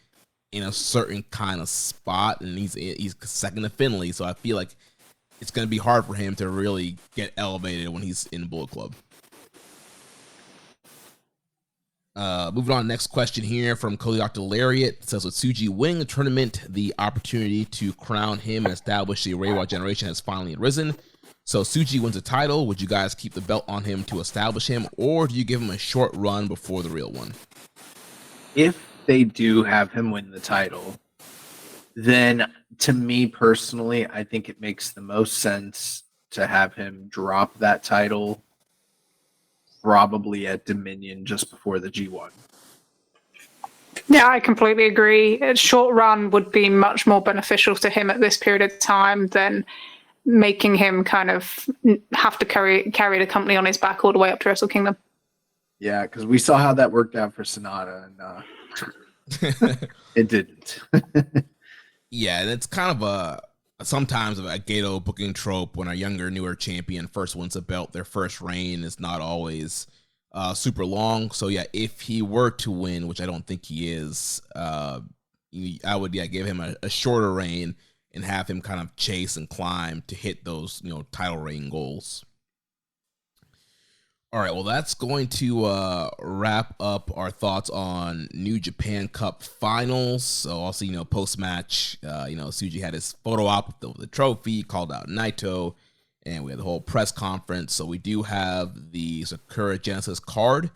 in a certain kind of spot, and he's second to Finley, so I feel like it's going to be hard for him to really get elevated when he's in Bullet Club. Moving on, next question here from Cody Dr. Lariat. It says, with Tsuji winning the tournament, the opportunity to crown him and establish the Reiwa generation has finally arisen. So Tsuji wins the title. Would you guys keep the belt on him to establish him, or do you give him a short run before the real one? If they do have him win the title, then to me personally, I think it makes the most sense to have him drop that title probably at Dominion just before the G1. Yeah, I completely agree. A short run would be much more beneficial to him at this period of time than making him kind of have to carry the company on his back all the way up to Wrestle Kingdom. Yeah, because we saw how that worked out for Sonata, and it didn't. Yeah, and it's kind of sometimes a Gato booking trope when a younger, newer champion first wins a belt. Their first reign is not always super long. So yeah, if he were to win, which I don't think he is, I would give him a shorter reign and have him kind of chase and climb to hit those title reign goals. All right, well, that's going to wrap up our thoughts on New Japan Cup Finals. So also, post-match, Tsuji had his photo op with the trophy, called out Naito, and we had the whole press conference. So we do have the Sakura Genesis card.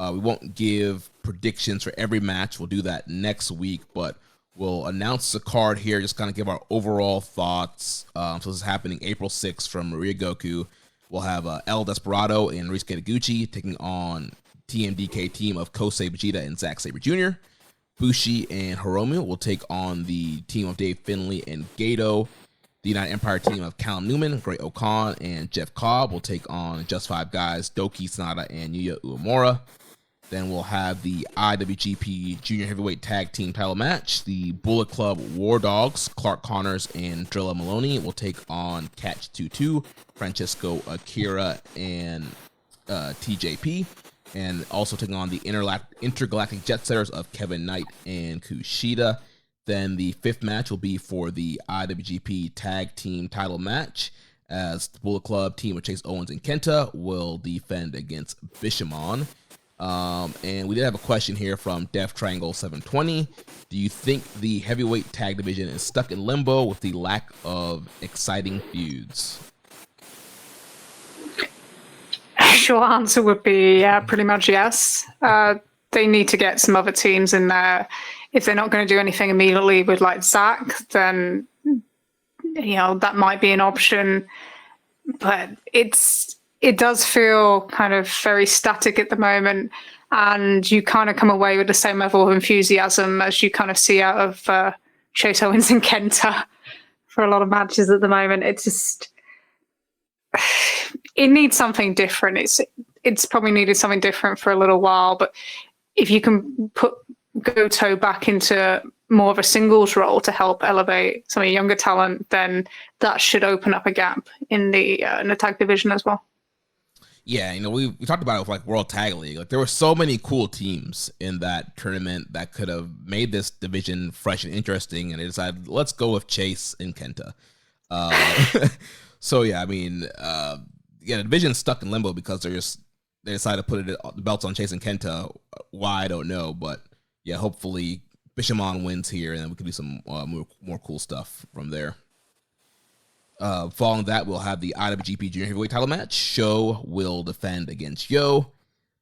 We won't give predictions for every match. We'll do that next week, but we'll announce the card here, just kind of give our overall thoughts. So this is happening April 6th from Maria Goku. We'll have El Desperado and Ryusuke Taguchi taking on TMDK team of Kosei Vegeta and Zack Sabre Jr. Bushi and Hiromu will take on the team of Dave Finlay and Gato. The United Empire team of Callum Newman, Great Okan, and Jeff Cobb will take on Just Five Guys, Doki Sanada, and Yuya Uemura. Then we'll have the IWGP Junior Heavyweight Tag Team title match. The Bullet Club War Dogs, Clark Connors and Drilla Maloney will take on Catch 22, Francesco Akira, and TJP. And also taking on the Intergalactic Jet Setters of Kevin Knight and Kushida. Then the fifth match will be for the IWGP Tag Team title match, as the Bullet Club team of Chase Owens and Kenta will defend against Bishamon. And we did have a question here from Def Triangle 720. Do you think the heavyweight tag division is stuck in limbo with the lack of exciting feuds? Short answer would be pretty much yes. They need to get some other teams in there. If they're not going to do anything immediately with like Zack, then that might be an option. But it does feel kind of very static at the moment, and you kind of come away with the same level of enthusiasm as you kind of see out of Chase Owens and Kenta for a lot of matches at the moment. It's just, it needs something different. It's probably needed something different for a little while, but if you can put Goto back into more of a singles role to help elevate some of the younger talent, then that should open up a gap in the tag division as well. Yeah, we talked about it with like World Tag League. Like there were so many cool teams in that tournament that could have made this division fresh and interesting, and they decided let's go with Chase and Kenta. So yeah, the division's stuck in limbo because they decided to put the belts on Chase and Kenta. Why, I don't know, but yeah, hopefully Bishamon wins here, and then we can do some more cool stuff from there. Following that, we'll have the IWGP Junior Heavyweight title match. Sho will defend against Yo.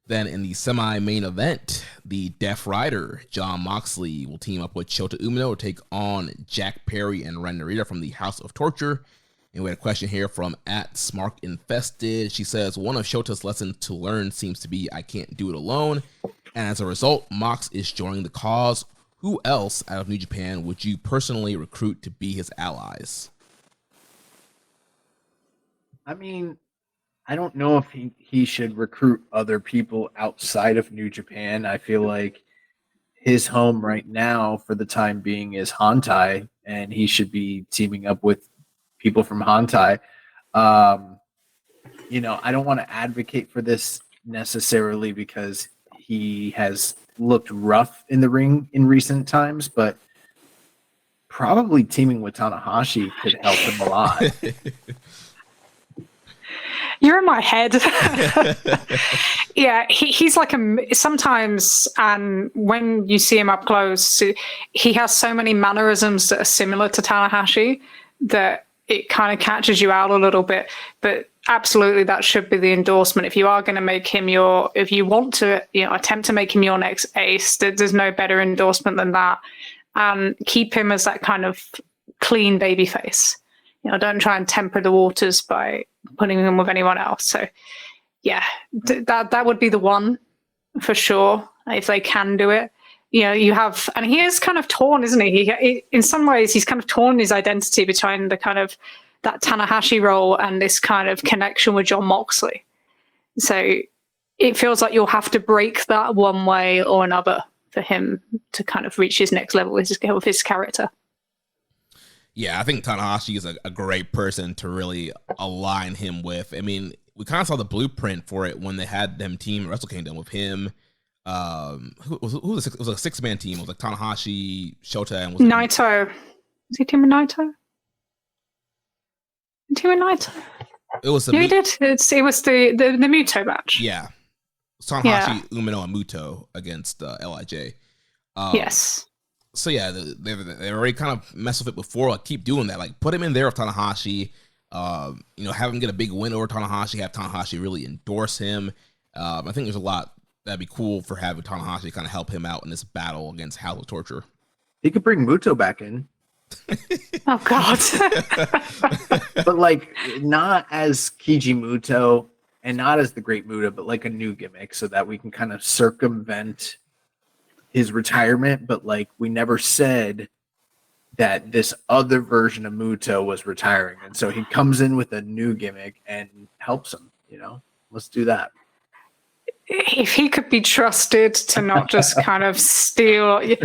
Then in the semi-main event, the Death Rider, John Moxley, will team up with Shota Umino to take on Jack Perry and Ren Narita from the House of Torture. And we had a question here from @SmarkInfested. She says, one of Shota's lessons to learn seems to be I can't do it alone. And as a result, Mox is joining the cause. Who else out of New Japan would you personally recruit to be his allies? I don't know if he should recruit other people outside of New Japan. I feel like his home right now for the time being is Hantai, and he should be teaming up with people from Hantai. I don't want to advocate for this necessarily because he has looked rough in the ring in recent times, but probably teaming with Tanahashi could help him a lot. You're in my head. Yeah, he's like sometimes, and when you see him up close, he has so many mannerisms that are similar to Tanahashi that it kind of catches you out a little bit. But absolutely, that should be the endorsement. If you are going to make him if you want to, attempt to make him your next ace, there's no better endorsement than that. And keep him as that kind of clean baby face. Don't try and temper the waters by putting him with anyone else. So, yeah, that would be the one for sure if they can do it. You have, and he is kind of torn, isn't he? He in some ways, he's kind of torn his identity between the kind of that Tanahashi role and this kind of connection with Jon Moxley. So it feels like you'll have to break that one way or another for him to kind of reach his next level with his character. Yeah, I think Tanahashi is a great person to really align him with. I mean, we kind of saw the blueprint for it when they had them team Wrestle Kingdom with him. Who was it was a 6-man team. It was like Tanahashi, Shota, and Naito. Was he teaming Naito? Teaming Naito? It was he did. It was the Muto match. Yeah. Tanahashi, Umino, and Muto against LIJ. Yes. So yeah, they already kind of messed with it before. Like, keep doing that. Like, put him in there with Tanahashi. Have him get a big win over Tanahashi. Have Tanahashi really endorse him. I think there's a lot that'd be cool for having Tanahashi kind of help him out in this battle against House of Torture. He could bring Muto back in. Oh God! But like, not as Kiji Muto and not as the Great Muta, but like a new gimmick, so that we can kind of circumvent his retirement. But like, we never said that this other version of Muto was retiring, and so he comes in with a new gimmick and helps him. Let's do that. If he could be trusted to not just kind of steal, the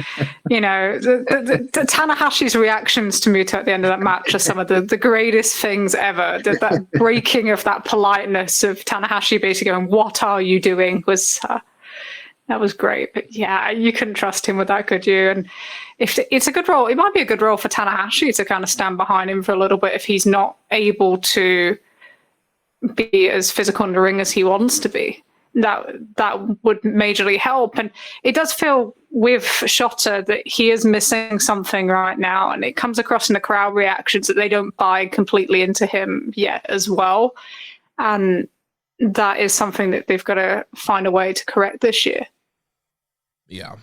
Tanahashi's reactions to Muto at the end of that match are some of the greatest things ever. That breaking of that politeness of Tanahashi basically going, "What are you doing?" That was great. But yeah, you couldn't trust him with that, could you? And if it's a good role, it might be a good role for Tanahashi to kind of stand behind him for a little bit if he's not able to be as physical in the ring as he wants to be. That would majorly help. And it does feel with Shota that he is missing something right now, and it comes across in the crowd reactions that they don't buy completely into him yet as well. And that is something that they've got to find a way to correct this year. Yeah.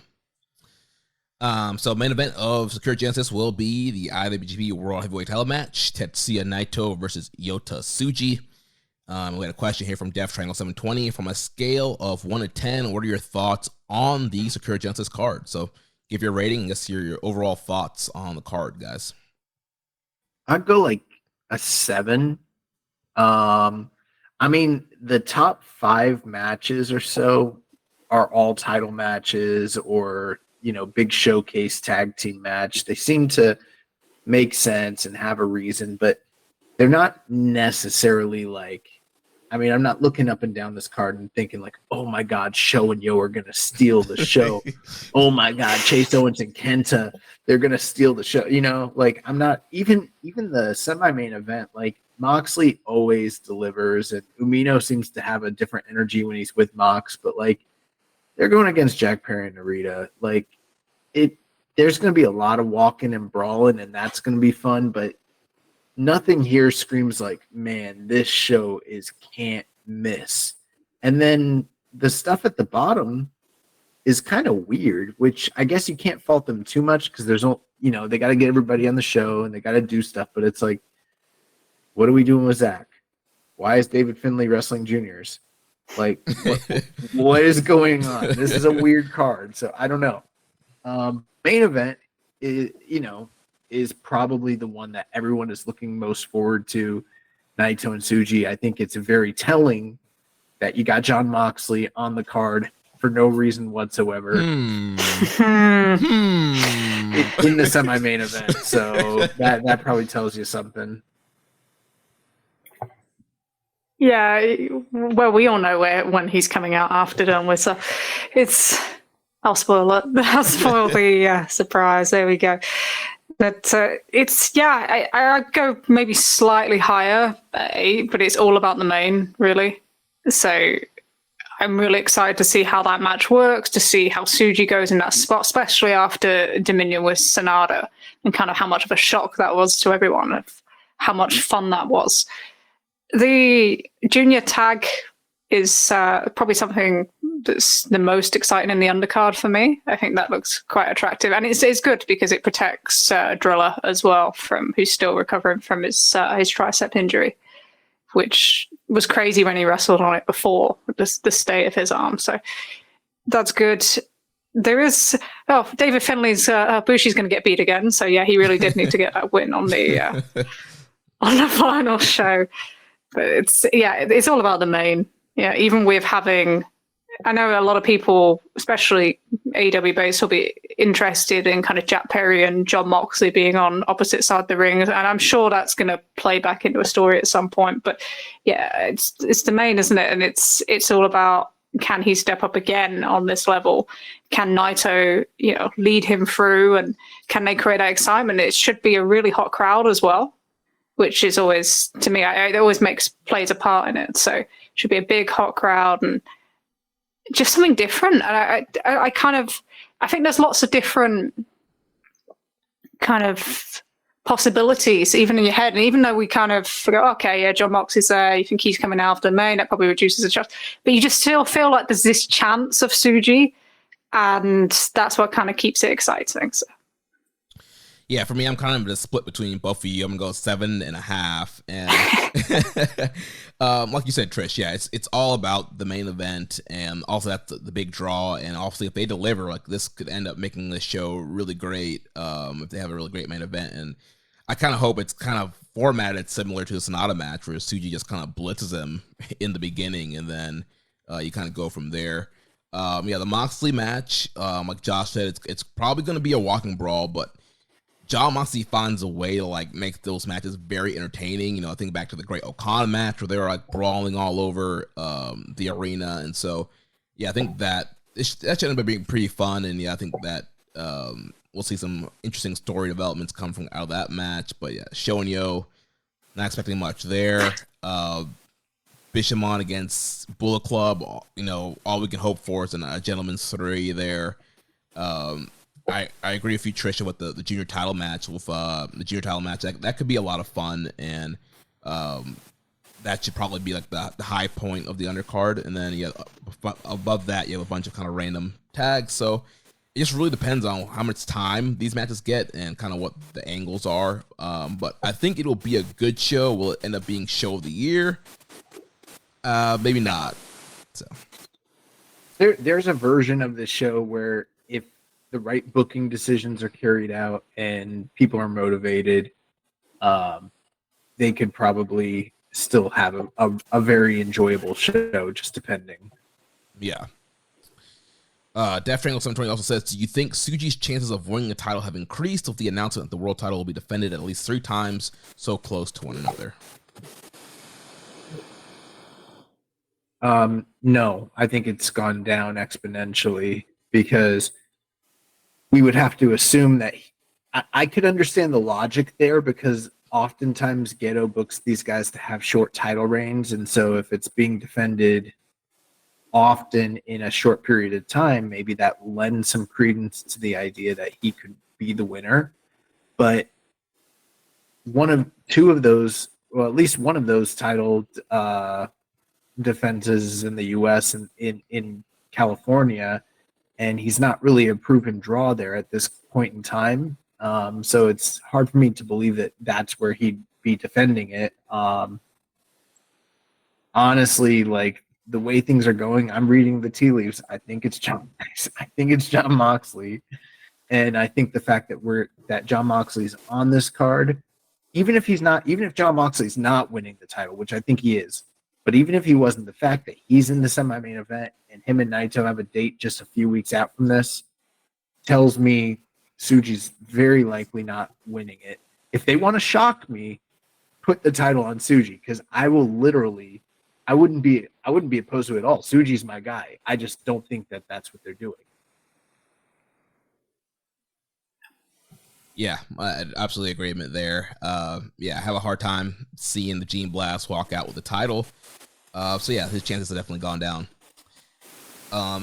So main event of Sakura Genesis will be the IWGP World Heavyweight Title match, Tetsuya Naito versus Yota Tsuji. We had a question here from Def Triangle 720. From a scale of 1 to 10, what are your thoughts on the Sakura Genesis card? So give your rating and let's hear your overall thoughts on the card, guys. I'd go like a 7. I mean, the top 5 matches or so are all title matches or, big showcase tag team match. They seem to make sense and have a reason, but they're not necessarily like, I'm not looking up and down this card and thinking like, oh my God, Sho and Yo are going to steal the show. Oh my God, Chase Owens and Kenta, they're going to steal the show. Like, I'm not even the semi-main event, like Moxley always delivers and Umino seems to have a different energy when he's with Mox, but like they're going against Jack Perry and Narita. Like there's going to be a lot of walking and brawling and that's going to be fun, but nothing here screams like, man, this show is can't miss. And then the stuff at the bottom is kind of weird, which I guess you can't fault them too much because there's no, they got to get everybody on the show and they got to do stuff. But it's like, what are we doing with Zach? Why is David Finlay wrestling juniors? Like, what is going on? This is a weird card. So I don't know. Main event is probably the one that everyone is looking most forward to, Naito and Tsuji. I think it's very telling that you got Jon Moxley on the card for no reason whatsoever in the semi-main event. So that probably tells you something. Yeah, well, we all know when he's coming out after done with, so I'll spoil it. I'll spoil the surprise. There we go. But I'd go maybe slightly higher, 8, but it's all about the main, really. So I'm really excited to see how that match works, to see how Tsuji goes in that spot, especially after Dominion with Sonata, and kind of how much of a shock that was to everyone, of how much fun that was. The junior tag is probably something that's the most exciting in the undercard for me. I think that looks quite attractive, and it's good because it protects Driller as well, who's still recovering from his tricep injury, which was crazy when he wrestled on it before, the state of his arm. So that's good. There is David Finley's Bushi's going to get beat again. So yeah, he really did need to get that win on the on the final show. But it's all about the main. Yeah, even with having, I know a lot of people, especially AEW base, will be interested in kind of Jack Perry and John Moxley being on opposite side of the ring, and I'm sure that's going to play back into a story at some point. But yeah, it's the main, isn't it? And it's all about, can he step up again on this level? Can Naito, lead him through, and can they create that excitement? It should be a really hot crowd as well, which is always, to me, it always plays a part in it. So it should be a big hot crowd and just something different. And I think there's lots of different kind of possibilities even in your head. And even though we kind of go, okay, yeah, John Moxley's there, you think he's coming out of the main, that probably reduces the chance. But you just still feel like there's this chance of Tsuji, and that's what kind of keeps it exciting. So. Yeah, for me, I'm kind of the split between both of you. I'm gonna go 7.5, and like you said, Trish, yeah, it's all about the main event, and also that's the big draw. And obviously, if they deliver, like, this could end up making this show really great. If they have a really great main event, and I kind of hope it's kind of formatted similar to the Sonata match, where Tsuji just kind of blitzes him in the beginning, and then you kind of go from there. The Moxley match, like Josh said, it's probably gonna be a walking brawl, but John Moxley finds a way to like make those matches very entertaining. I think back to the Great Okada match where they were like brawling all over the arena, and so I think that should end up being pretty fun. And I think that we'll see some interesting story developments come from out of that match. But yeah, Shonyo, not expecting much there. Bishamon against Bullet Club, all we can hope for is a gentleman's 3 there. I agree with you, Trisha, with the junior title match. With the junior title match, that could be a lot of fun, and that should probably be like the high point of the undercard. And then above that, you have a bunch of kind of random tags. So it just really depends on how much time these matches get and kind of what the angles are. But I think it'll be a good show. Will it end up being show of the year? Maybe not. So there's a version of the show where if the right booking decisions are carried out and people are motivated, they could probably still have a very enjoyable show, just depending. Yeah. Death Triangle 720 also says, do you think Tsuji's chances of winning the title have increased with the announcement that the world title will be defended at least 3 times so close to one another? No, I think it's gone down exponentially, because we would have to assume that I could understand the logic there, because oftentimes Gedo books these guys to have short title reigns, and so if it's being defended often in a short period of time, maybe that lends some credence to the idea that he could be the winner. But at least one of those title defenses in the US and in California, and he's not really a proven draw there at this point in time. So it's hard for me to believe that that's where he'd be defending it. Honestly, like, the way things are going, I'm reading the tea leaves. I think it's John Moxley. And I think the fact that John Moxley's on this card, even if John Moxley's not winning the title, which I think he is, but even if he wasn't, the fact that he's in the semi-main event and him and Naito have a date just a few weeks out from this tells me Tsuji's very likely not winning it. If they want to shock me, put the title on Tsuji, because I wouldn't be opposed to it at all. Tsuji's my guy. I just don't think that that's what they're doing. Yeah, absolutely agreement there. Yeah, I have a hard time seeing the Gene Blast walk out with the title. So yeah, his chances have definitely gone down.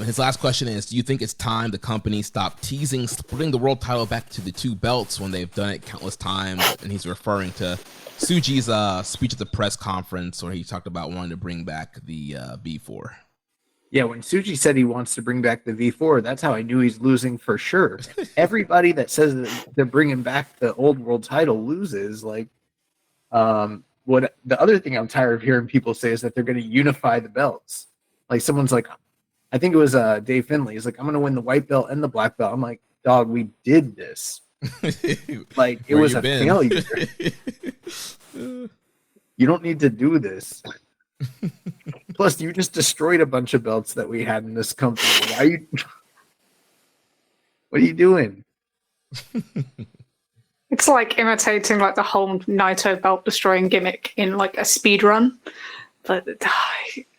His last question is, do you think it's time the company stop teasing splitting the world title back to the two belts when they've done it countless times? And he's referring to Tsuji's speech at the press conference where he talked about wanting to bring back the V4. Yeah, when Tsuji said he wants to bring back the V4, that's how I knew he's losing for sure. Everybody that says that they're bringing back the old world title loses. Like, what the other thing I'm tired of hearing people say is that they're going to unify the belts. Like, someone's like, I think it was Dave Finley. He's like, I'm going to win the white belt and the black belt. I'm like, dog, we did this. Like, it was a failure. You don't need to do this. Plus, you just destroyed a bunch of belts that we had in this company. Why are you? What are you doing? It's like imitating like the whole Naito belt destroying gimmick in like a speed run. But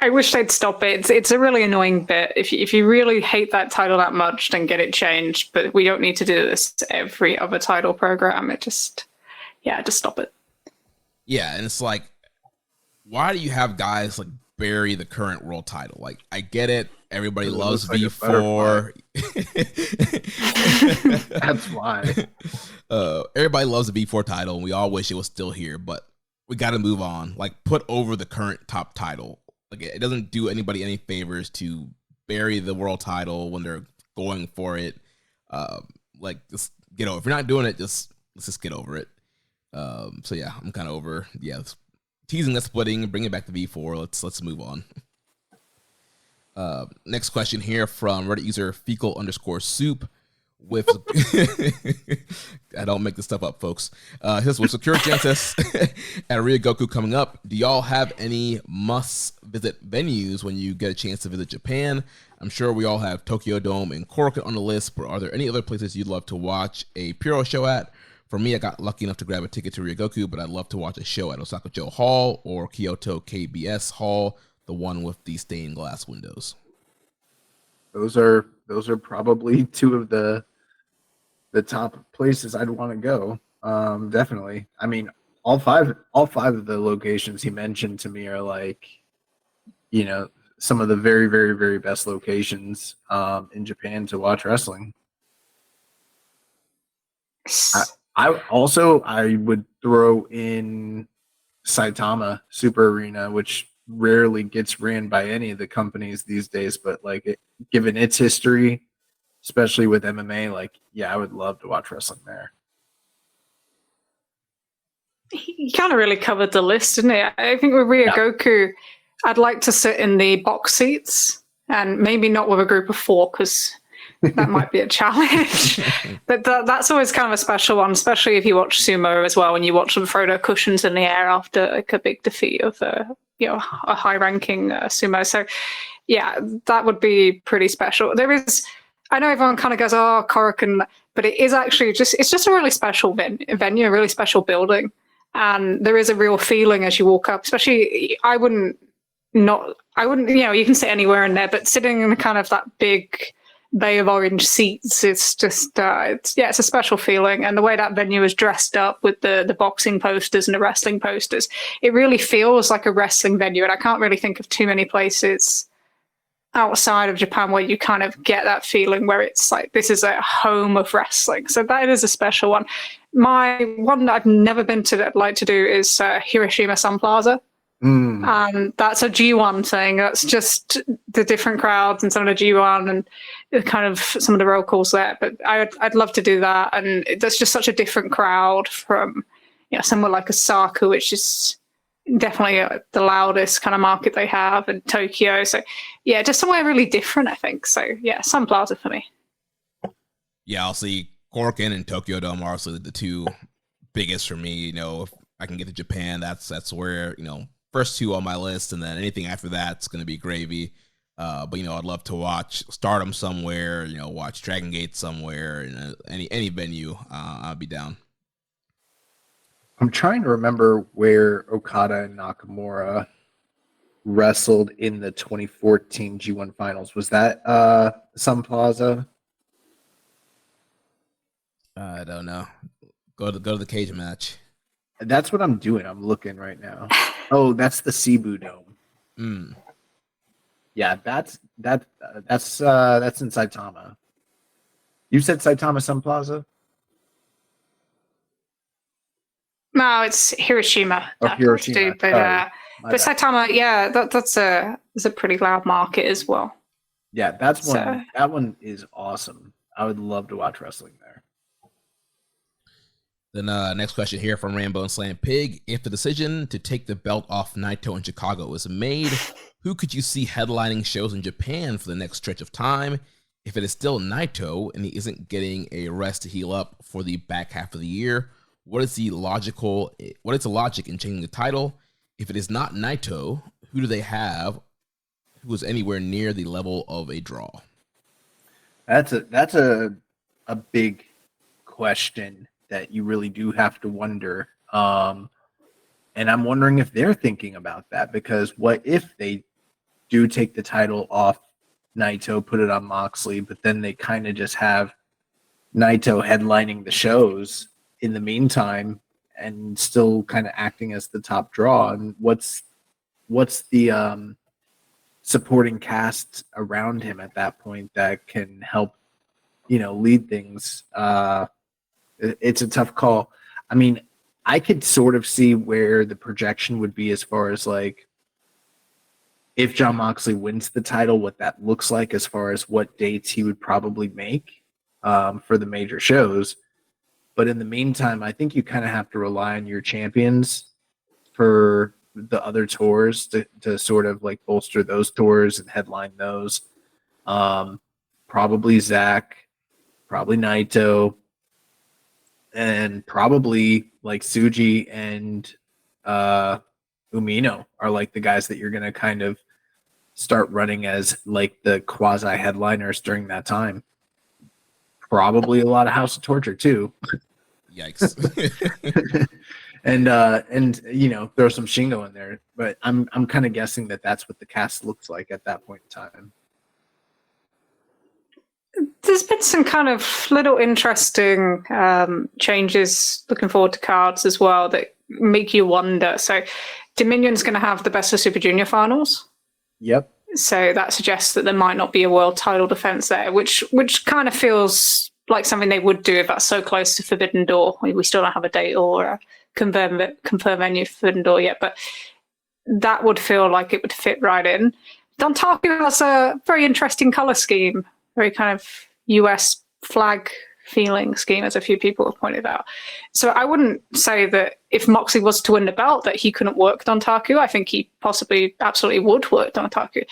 I wish they'd stop it. It's a really annoying bit. If you really hate that title that much, then get it changed. But we don't need to do this to every other title program. Just stop it. Yeah, and it's like, why do you have guys like bury the current world title? Like, I get it. Everybody loves V4. That's why. Everybody loves the V4 title, and we all wish it was still here, but we got to move on. Like, put over the current top title. Like, it doesn't do anybody any favors to bury the world title when they're going for it. Like, just get over. If you're not doing it, let's just get over it. So yeah, I'm kind of over. Yeah, teasing the splitting, bringing back the V4. Let's move on. Next question here from Reddit user fecal_soup with I don't make this stuff up, folks. His with Sakura Genesis at Ryogoku coming up. Do y'all have any must visit venues when you get a chance to visit Japan? I'm sure we all have Tokyo Dome and Korakuen on the list, but are there any other places you'd love to watch a Puro show at? For me, I got lucky enough to grab a ticket to Ryogoku, but I'd love to watch a show at Osaka Joe Hall or Kyoto KBS Hall, the one with the stained glass windows. Those are probably two of the top places I'd want to go. Definitely. I mean, all five of the locations he mentioned to me are like, some of the very, very, very best locations in Japan to watch wrestling. I would throw in Saitama Super Arena, which rarely gets ran by any of the companies these days, but like given its history, especially with MMA, like, yeah, I would love to watch wrestling there. You kind of really covered the list, didn't it? I think with Ryogoku, I'd like to sit in the box seats and maybe not with a group of 4 because that might be a challenge. But that's always kind of a special one, especially if you watch sumo as well, and you watch them throw their cushions in the air after like a big defeat of a high-ranking sumo. So yeah, that would be pretty special. I know everyone kind of goes, oh, Korakuen, but it is actually it's just a really special venue, a really special building. And there is a real feeling as you walk up, especially I wouldn't, you can sit anywhere in there, but sitting in kind of that big bay of orange seats, it's just, it's a special feeling. And the way that venue is dressed up with the boxing posters and the wrestling posters, it really feels like a wrestling venue. And I can't really think of too many places outside of Japan where you kind of get that feeling where it's like this is a home of wrestling. So that is a special one. My one that I've never been to that I'd like to do is Hiroshima Sun Plaza. That's a G1 thing. That's just the different crowds and some of the G1 and kind of some of the roll calls there. But I'd love to do that. And that's just such a different crowd from somewhere like Osaka, which is definitely the loudest kind of market they have, and Tokyo. So yeah, just somewhere really different, I think. So yeah, Sun Plaza for me. Yeah, I'll see Korakuen and Tokyo Dome are also the two biggest for me. If I can get to Japan, that's where, first 2 on my list, and then anything after that's going to be gravy. But I'd love to watch Stardom somewhere, watch Dragon Gate somewhere, any venue. I'll be down. I'm trying to remember where Okada and Nakamura wrestled in the 2014 G1 finals. Was that Sun Plaza? I don't know. Go to the cage match. That's what I'm doing. I'm looking right now. Oh, that's the Cebu Dome. Mm. Yeah, that's in Saitama. You said Saitama Sun Plaza? No, it's Hiroshima. Oh, that Hiroshima. But Sorry. My bad. Saitama, yeah, that's a pretty loud market as well. Yeah, that's So- one. That one is awesome. I would love to watch wrestling there. Then next question here from Rambo and Slam Pig. If the decision to take the belt off Naito in Chicago is made, who could you see headlining shows in Japan for the next stretch of time? If it is still Naito and he isn't getting a rest to heal up for the back half of the year, what is the logic in changing the title? If it is not Naito, who do they have who is anywhere near the level of a draw? That's a big question that you really do have to wonder. And I'm wondering if they're thinking about that, because what if they do take the title off Naito, put it on Moxley, but then they kind of just have Naito headlining the shows in the meantime and still kind of acting as the top draw? And what's the supporting cast around him at that point that can help, lead things? It's a tough call. I mean, I could sort of see where the projection would be as far as like if Jon Moxley wins the title, what that looks like as far as what dates he would probably make for the major shows. But in the meantime, I think you kind of have to rely on your champions for the other tours to sort of like bolster those tours and headline those. Probably Zach, probably Naito, and probably like Tsuji and Umino are like the guys that you're going to kind of start running as like the quasi headliners during that time. Probably a lot of House of Torture too. Yikes. and throw some Shingo in there, but I'm kind of guessing that that's what the cast looks like at that point in time. There's been some kind of little interesting changes looking forward to cards as well that make you wonder. So Dominion's going to have the Best of Super Junior finals. Yep. So that suggests that there might not be a world title defense there, which kind of feels like something they would do if that's so close to Forbidden Door. We still don't have a date or a confirm venue for Forbidden Door yet, but that would feel like it would fit right in. Dontaku has a very interesting color scheme, very kind of US flag feeling scheme, as a few people have pointed out. So I wouldn't say that if Moxley was to win the belt that he couldn't work Dontaku. I think he possibly absolutely would work Dontaku.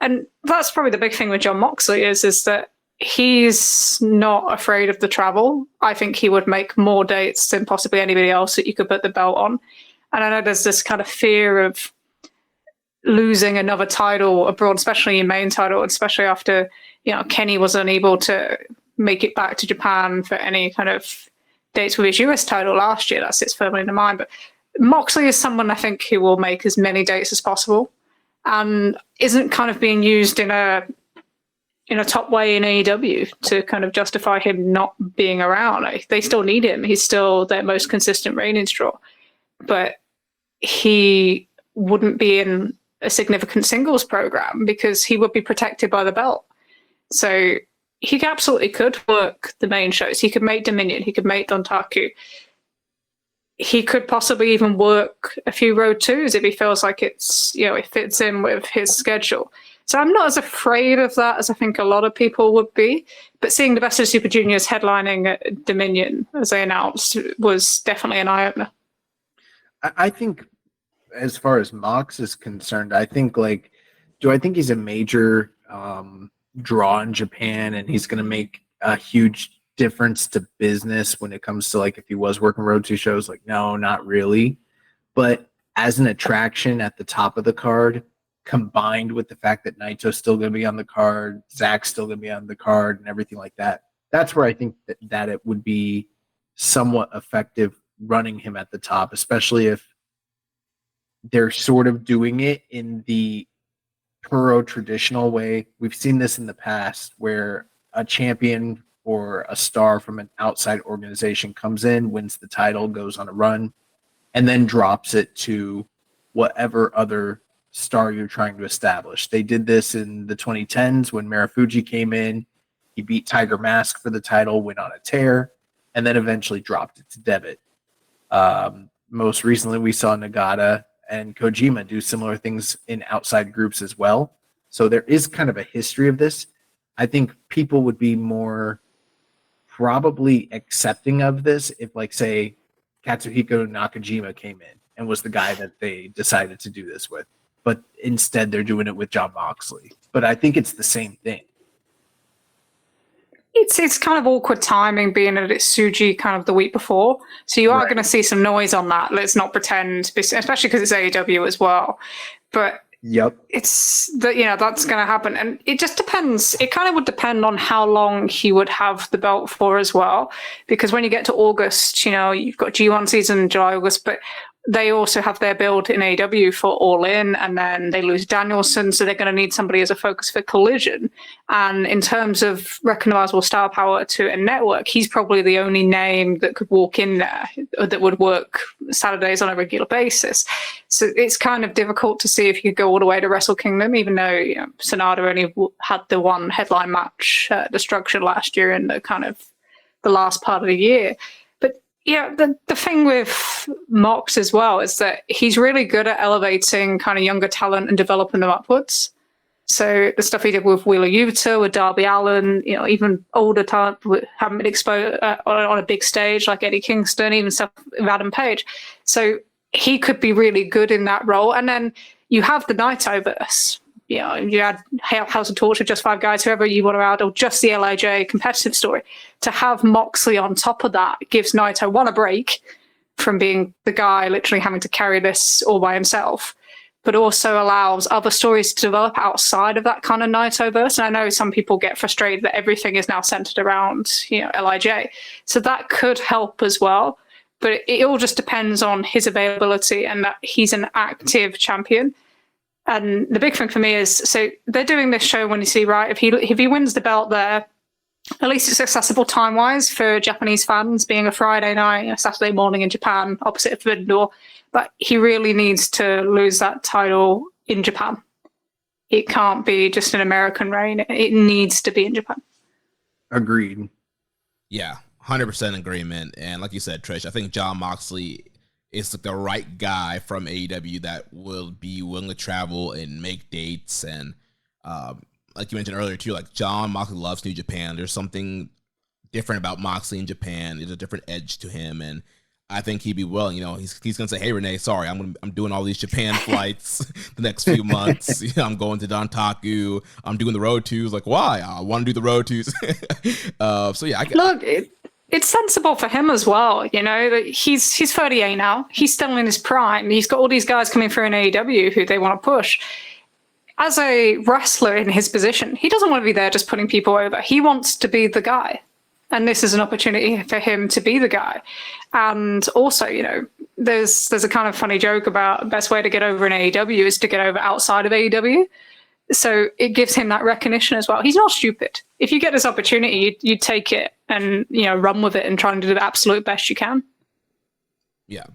And that's probably the big thing with Jon Moxley is that he's not afraid of the travel. I think he would make more dates than possibly anybody else that you could put the belt on. And I know there's this kind of fear of losing another title abroad, especially a main title, especially after, Kenny was unable to make it back to Japan for any kind of dates with his US title last year. That sits firmly in the mind. But Moxley is someone I think who will make as many dates as possible and isn't kind of being used in a top way in AEW to kind of justify him not being around. They still need him. He's still their most consistent ratings draw. But he wouldn't be in a significant singles program because he would be protected by the belt. So he absolutely could work the main shows. He could make Dominion. He could make Dontaku. He could possibly even work a few Road 2s if he feels like it fits in with his schedule. So I'm not as afraid of that as I think a lot of people would be. But seeing the Best of Super Juniors headlining at Dominion, as they announced, was definitely an eye-opener. I think as far as Mox is concerned, I think do I think he's a major draw in Japan and he's going to make a huge difference to business when it comes to if he was working Road 2 shows? No, not really. But as an attraction at the top of the card, combined with the fact that Naito's still going to be on the card, Zach's still going to be on the card and everything like that, that's where I think that it would be somewhat effective running him at the top, especially if they're sort of doing it in the Puro traditional way. We've seen this in the past where a champion or a star from an outside organization comes in, wins the title, goes on a run, and then drops it to whatever other star you're trying to establish. They did this in the 2010s when Marufuji came in. He beat Tiger Mask for the title, went on a tear, and then eventually dropped it to debit. Most recently, we saw Nagata and Kojima do similar things in outside groups as well. So there is kind of a history of this. I think people would be more probably accepting of this if, like, say, Katsuhiko Nakajima came in and was the guy that they decided to do this with. But instead, they're doing it with Jon Moxley. But I think it's the same thing. It's kind of awkward timing being that it's Tsuji kind of the week before. So you are going to see some noise on that. Let's not pretend, especially because it's AEW as well. But yep, it's that, that's going to happen. And it just depends. It kind of would depend on how long he would have the belt for as well. Because when you get to August, you've got G1 season, July, August, but they also have their build in AEW for All In, and then they lose Danielson, so they're going to need somebody as a focus for Collision. And in terms of recognizable star power to a network, he's probably the only name that could walk in there that would work Saturdays on a regular basis. So it's kind of difficult to see if you could go all the way to Wrestle Kingdom, even though Sonata only had the one headline match, Destruction, last year in the kind of the last part of the year. Yeah, the thing with Mox as well is that he's really good at elevating kind of younger talent and developing them upwards. So the stuff he did with Wheeler Yuta, with Darby Allin, even older talent haven't been exposed on a big stage like Eddie Kingston, even stuff with Adam Page. So he could be really good in that role. And then you have the Naito-verse. You had House of Torture, Just Five Guys, whoever you want to add, or just the LIJ competitive story. To have Moxley on top of that gives Naito a break from being the guy literally having to carry this all by himself, but also allows other stories to develop outside of that kind of Naito-verse. And I know some people get frustrated that everything is now centered around, LIJ. So that could help as well. But it all just depends on his availability and that he's an active champion. And the big thing for me is, so they're doing this show when you see, right, if he wins the belt there, at least it's accessible time-wise for Japanese fans, being a Friday night, a Saturday morning in Japan, opposite of Forbidden Door. But he really needs to lose that title in Japan. It can't be just an American reign. It needs to be in Japan. Agreed. Yeah, 100% agreement. And like you said, Trish, I think Jon Moxley is the right guy from AEW that will be willing to travel and make dates. And like you mentioned earlier too, like Jon Moxley loves New Japan. There's something different about Moxley in Japan. There's a different edge to him, and I think he'd be willing. He's gonna say, "Hey Renee, sorry, I'm doing all these Japan flights the next few months. I'm going to Dontaku. I'm doing the road twos. Like, why? I want to do the road twos." So yeah, It's sensible for him as well, that he's 38 now. He's still in his prime. He's got all these guys coming through in AEW who they want to push. As a wrestler in his position, he doesn't want to be there just putting people over. He wants to be the guy. And this is an opportunity for him to be the guy. And also, there's a kind of funny joke about the best way to get over in AEW is to get over outside of AEW. So it gives him that recognition as well. He's not stupid. If you get this opportunity, you take it and run with it and try and do the absolute best you can. Yeah.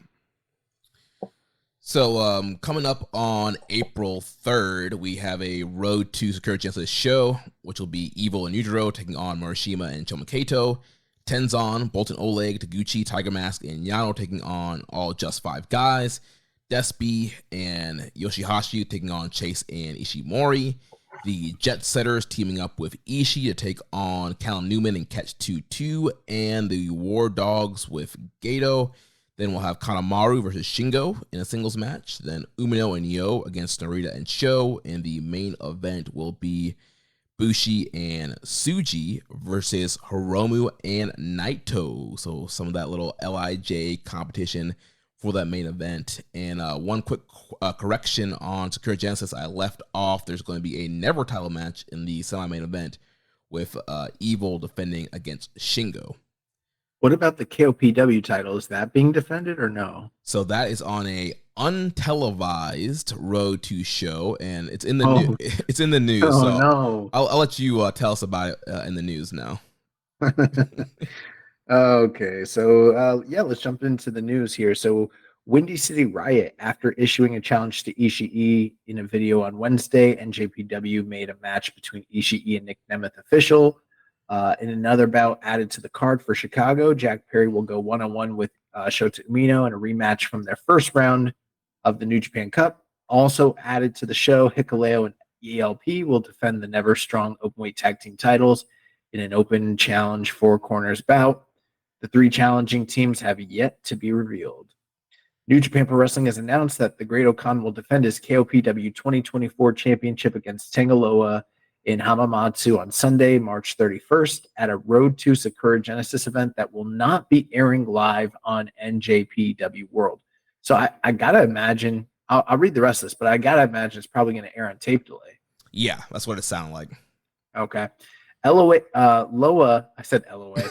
So coming up on April 3rd, we have a Road to Sakura Genesis show, which will be Evil and Yujiro taking on Morishima and Shoma Kato. Tenzan, Bolton Oleg, Taguchi, Tiger Mask, and Yano taking on all Just Five Guys. Despy and Yoshihashi taking on Chase and Ishimori. The Jet Setters teaming up with Ishii to take on Callum Newman and Catch 2-2. And the War Dogs with Gato. Then we'll have Kanemaru versus Shingo in a singles match. Then Umino and Yo against Narita and Sho. And the main event will be Bushi and Tsuji versus Hiromu and Naito. So some of that little LIJ competition for that main event. And one quick correction on Sakura Genesis, I left off. There's going to be a never title match in the semi-main event with Evil defending against Shingo. What about the KOPW title? Is that being defended or no? So that is on a untelevised Road to show, and it's in the it's in the news. Oh so no! I'll let you tell us about it in the news now. Okay, so yeah, let's jump into the news here. So, Windy City Riot, after issuing a challenge to Ishii in a video on Wednesday, NJPW made a match between Ishii and Nick Nemeth official. In another bout added to the card for Chicago, Jack Perry will go one-on-one with Shota Umino in a rematch from their first round of the New Japan Cup. Also added to the show, Hikuleo and ELP will defend the Never Strong Openweight Tag Team titles in an open challenge 4 corners bout. The 3 challenging teams have yet to be revealed. New Japan Pro Wrestling has announced that the Great Okan will defend his KOPW 2024 championship against Tangaloa in Hamamatsu on Sunday, March 31st, at a Road to Sakura Genesis event that will not be airing live on NJPW World. So I gotta imagine, I'll read the rest of this, but I gotta imagine it's probably going to air on tape delay. Yeah, that's what it sounded like. Okay. Loa, I said LOA.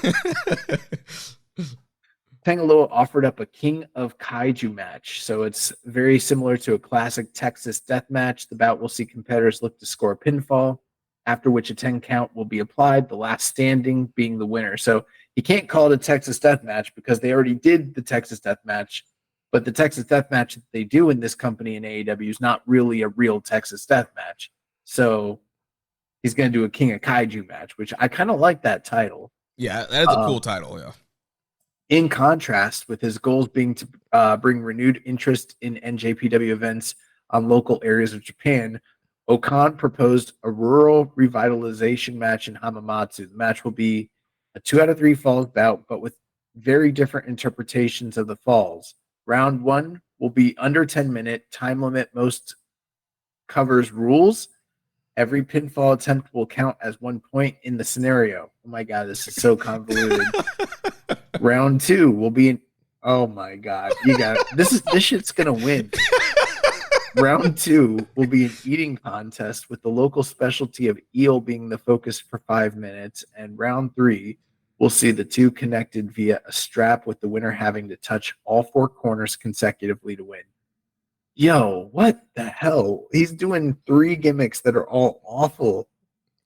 Tangaloa offered up a King of Kaiju match, so it's very similar to a classic Texas death match. The bout will see competitors look to score a pinfall, after which a 10 count will be applied, the last standing being the winner. So you can't call it a Texas death match because they already did the Texas death match, but the Texas death match that they do in this company in AEW is not really a real Texas death match. So he's going to do a King of Kaiju match, which I kind of like that title. Yeah, that is a cool title, yeah. In contrast, with his goals being to bring renewed interest in NJPW events on local areas of Japan, Okan proposed a rural revitalization match in Hamamatsu. The match will be a 2 out of 3 falls bout, but with very different interpretations of the falls. Round 1 will be under 10-minute time limit. Most covers rules. Every pinfall attempt will count as 1 point in the scenario. Oh my God, this is so convoluted. Round 2 will be oh my God, you got this shit's gonna win. Round 2 will be an eating contest with the local specialty of eel being the focus for 5 minutes, and round 3 will see the 2 connected via a strap, with the winner having to touch all 4 corners consecutively to win. Yo, what the hell? He's doing 3 gimmicks that are all awful,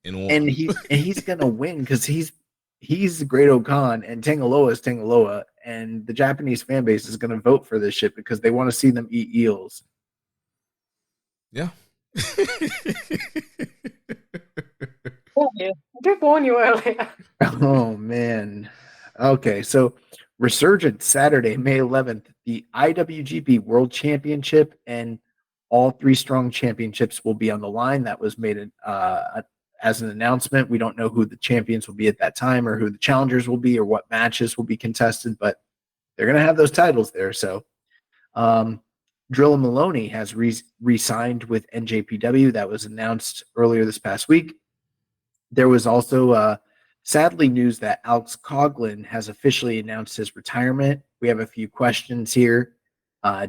and he's gonna win because he's the Great Okan and Tangaloa is Tangaloa, and the Japanese fan base is gonna vote for this shit because they want to see them eat eels. Yeah. I did warn you earlier. Oh man. Okay, so Resurgent Saturday, May 11th, the IWGP World Championship and all 3 strong championships will be on the line. That was made as an announcement. We don't know who the champions will be at that time or who the challengers will be or what matches will be contested, but they're going to have those titles there. So Drilla Maloney has re-signed with NJPW. That was announced earlier this past week. There was also sadly news that Alex Coughlin has officially announced his retirement. We have a few questions here.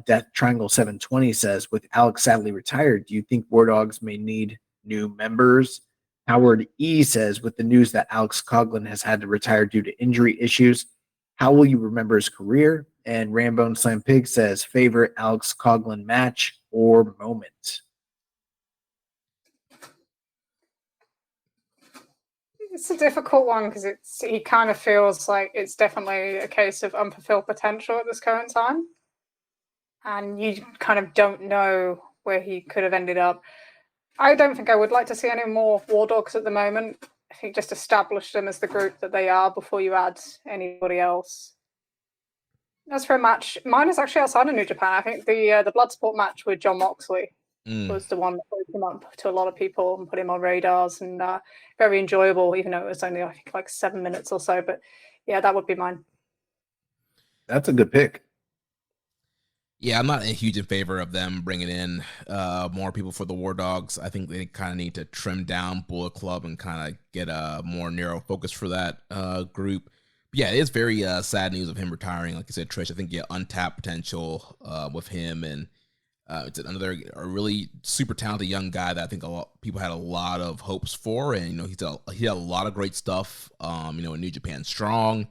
Death Triangle 720 says, with Alex sadly retired, do you think War Dogs may need new members? Howard E says, with the news that Alex Coughlin has had to retire due to injury issues, how will you remember his career? And Rambone Slam Pig says, favorite Alex Coughlin match or moment? It's a difficult one because he kind of feels like it's definitely a case of unfulfilled potential at this current time. And you kind of don't know where he could have ended up. I don't think I would like to see any more War Dogs at the moment. I think just establish them as the group that they are before you add anybody else. As for a match, mine is actually outside of New Japan. I think the Bloodsport match with John Moxley was the one that put him up to a lot of people and put him on radars, and very enjoyable, even though it was only, I think, like 7 minutes or so. But yeah, that would be mine. That's a good pick. Yeah, I'm not huge in favor of them bringing in more people for the War Dogs. I think they kind of need to trim down Bullet Club and kind of get a more narrow focus for that group. But yeah, it is very sad news of him retiring. Like I said, Trish, I think untapped potential with him, and it's another really super talented young guy that I think people had a lot of hopes for, and he had a lot of great stuff. In New Japan Strong.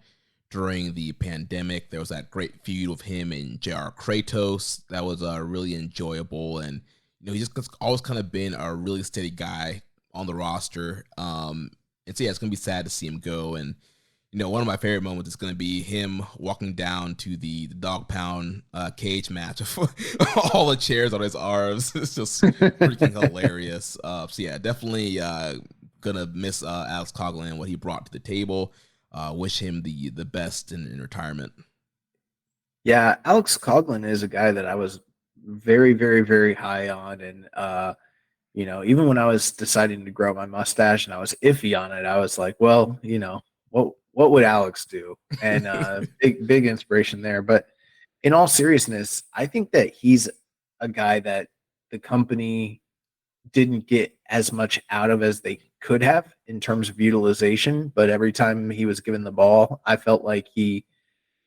During the pandemic, there was that great feud with him and JR Kratos that was really enjoyable, and he's just always kind of been a really steady guy on the roster. And so yeah, it's gonna be sad to see him go, and one of my favorite moments is going to be him walking down to the dog pound cage match. All the chairs on his arms. It's just freaking hilarious. So yeah, definitely gonna miss Alex Coughlin and what he brought to the table. Wish him the best in retirement. Yeah, Alex Coughlin is a guy that I was very, very, very high on, and even when I was deciding to grow my mustache and I was iffy on it, I was like, well, what would Alex do? And big inspiration there. But in all seriousness, I think that he's a guy that the company didn't get as much out of as they could have in terms of utilization. But every time he was given the ball, I felt like he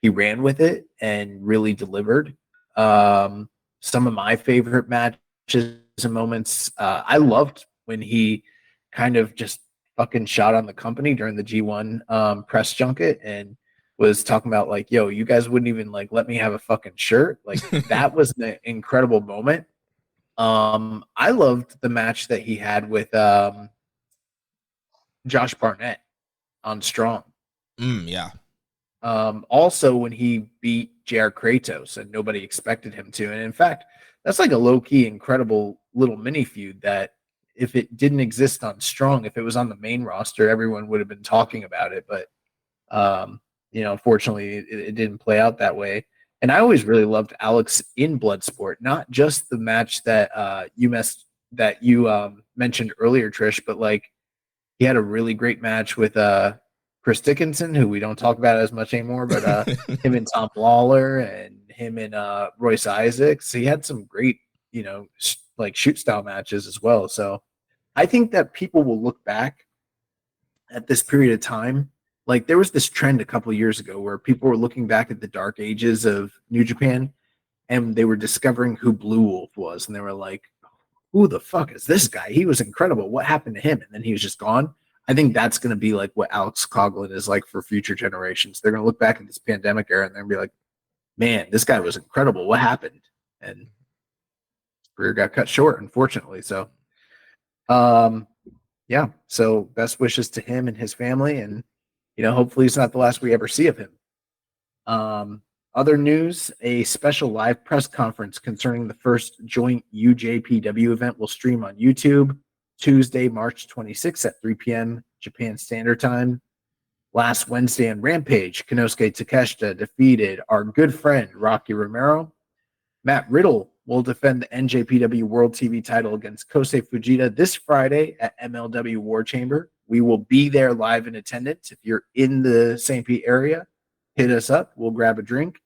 ran with it and really delivered. Some of my favorite matches and moments, I loved when he kind of just fucking shot on the company during the G1 press junket and was talking about like, yo, you guys wouldn't even like let me have a fucking shirt. Like that was an incredible moment. I loved the match that he had with Josh Barnett on Strong. Yeah. Also when he beat JR Kratos and nobody expected him to. And in fact, that's like a low-key incredible little mini feud that if it didn't exist on Strong, if it was on the main roster, everyone would have been talking about it. But unfortunately it didn't play out that way. And I always really loved Alex in Bloodsport, not just the match that you mentioned earlier, Trish, but like he had a really great match with Chris Dickinson, who we don't talk about as much anymore, but him and Tom Lawler and him and Royce Isaacs. He had some great, like shoot style matches as well. So I think that people will look back at this period of time. Like there was this trend a couple of years ago where people were looking back at the dark ages of New Japan and they were discovering who Blue Wolf was. And they were like, who the fuck is this guy? He was incredible. What happened to him? And then he was just gone. I think that's going to be like what Alex Coughlin is like for future generations. They're going to look back at this pandemic era and they're going to be like, man, this guy was incredible. What happened? And his career got cut short, unfortunately. So, yeah. So best wishes to him and his family. And, hopefully it's not the last we ever see of him. Other news, a special live press conference concerning the first joint UJPW event will stream on YouTube Tuesday, March 26th at 3 p.m. Japan Standard Time. Last Wednesday on Rampage, Konosuke Takeshita defeated our good friend Rocky Romero. Matt Riddle will defend the NJPW World TV title against Kosei Fujita this Friday at MLW War Chamber. We will be there live in attendance. If you're in the St. Pete area, hit us up. We'll grab a drink.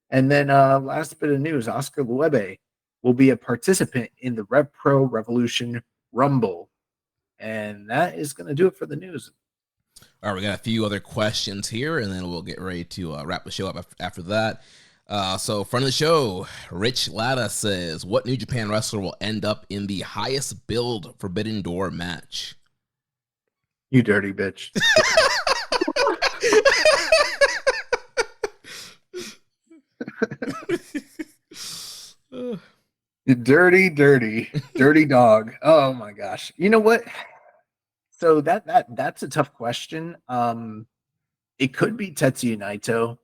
And then last bit of news, Oscar Luebe will be a participant in the Rev Pro Revolution Rumble. And that is going to do it for the news. All right, we got a few other questions here, and then we'll get ready to wrap the show up after that. So, friend of the show, Rich Latta says, what New Japan wrestler will end up in the highest billed Forbidden Door match? You dirty bitch. dirty dog. Oh my gosh. You know what? So that's a tough question. It could be Tetsuya Naito.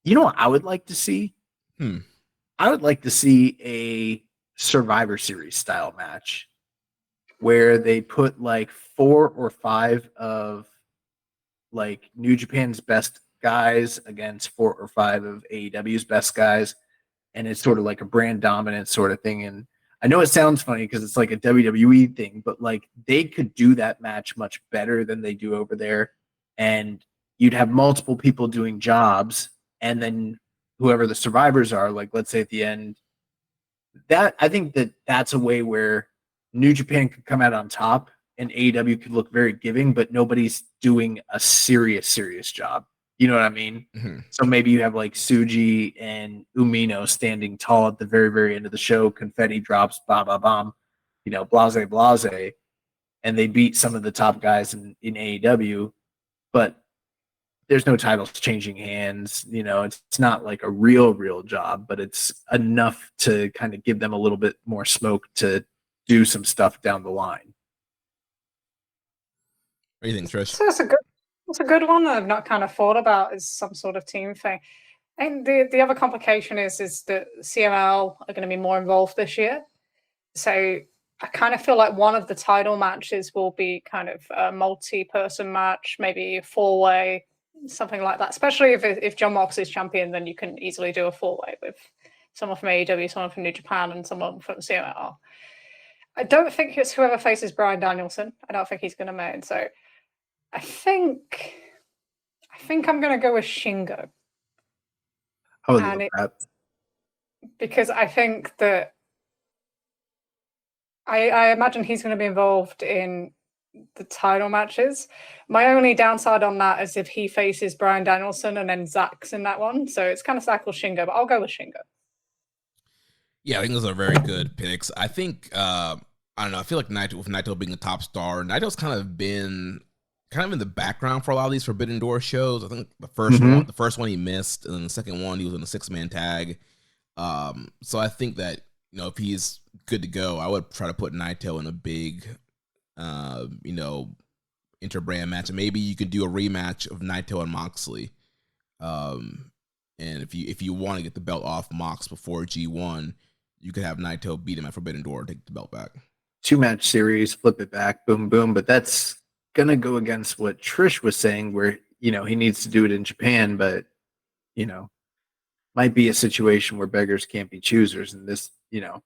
What I would like to see? I would like to see a Survivor Series style match where they put like 4 or 5 of like New Japan's best guys against 4 or 5 of AEW's best guys. And it's sort of like a brand dominant sort of thing. And I know it sounds funny because it's like a WWE thing, but like they could do that match much better than they do over there. And you'd have multiple people doing jobs. And then whoever the survivors are, like, let's say at the end, that I think that's a way where New Japan could come out on top and AEW could look very giving, but nobody's doing a serious job. You know what I mean? Mm-hmm. So maybe you have like Suji and Umino standing tall at the very, very end of the show. Confetti drops, ba ba bam, blase, and they beat some of the top guys in AEW, but there's no titles changing hands. It's not like a real job, but it's enough to kind of give them a little bit more smoke to do some stuff down the line. What do you think, Trish? So that's a good one that I've not kind of thought about as some sort of team thing. And the other complication is that CML are going to be more involved this year. So I kind of feel like one of the title matches will be kind of a multi-person match, maybe a four-way, something like that. Especially if John Mox is champion, then you can easily do a four-way with someone from AEW, someone from New Japan, and someone from CML. I don't think it's whoever faces Bryan Danielson. I don't think he's going to main. So I think I'm going to go with Shingo. I would love that. Because I think that I imagine he's going to be involved in the title matches. My only downside on that is if he faces Bryan Danielson and then Zach's in that one. So it's kind of Zach or Shingo, but I'll go with Shingo. Yeah, I think those are very good picks. I think, I don't know, I feel like Naito being a top star, Naito's kind of been in the background for a lot of these Forbidden Door shows. I think the first one he missed, and then the second one he was in a 6-man tag. So I think that, if he's good to go, I would try to put Naito in a big, interbrand match. And maybe you could do a rematch of Naito and Moxley. And if you want to get the belt off Mox before G1, you could have Naito beat him at Forbidden Door and take the belt back. 2-match series, flip it back, boom, boom. But that's gonna go against what Trish was saying, where he needs to do it in Japan, but might be a situation where beggars can't be choosers, and this, Yeah.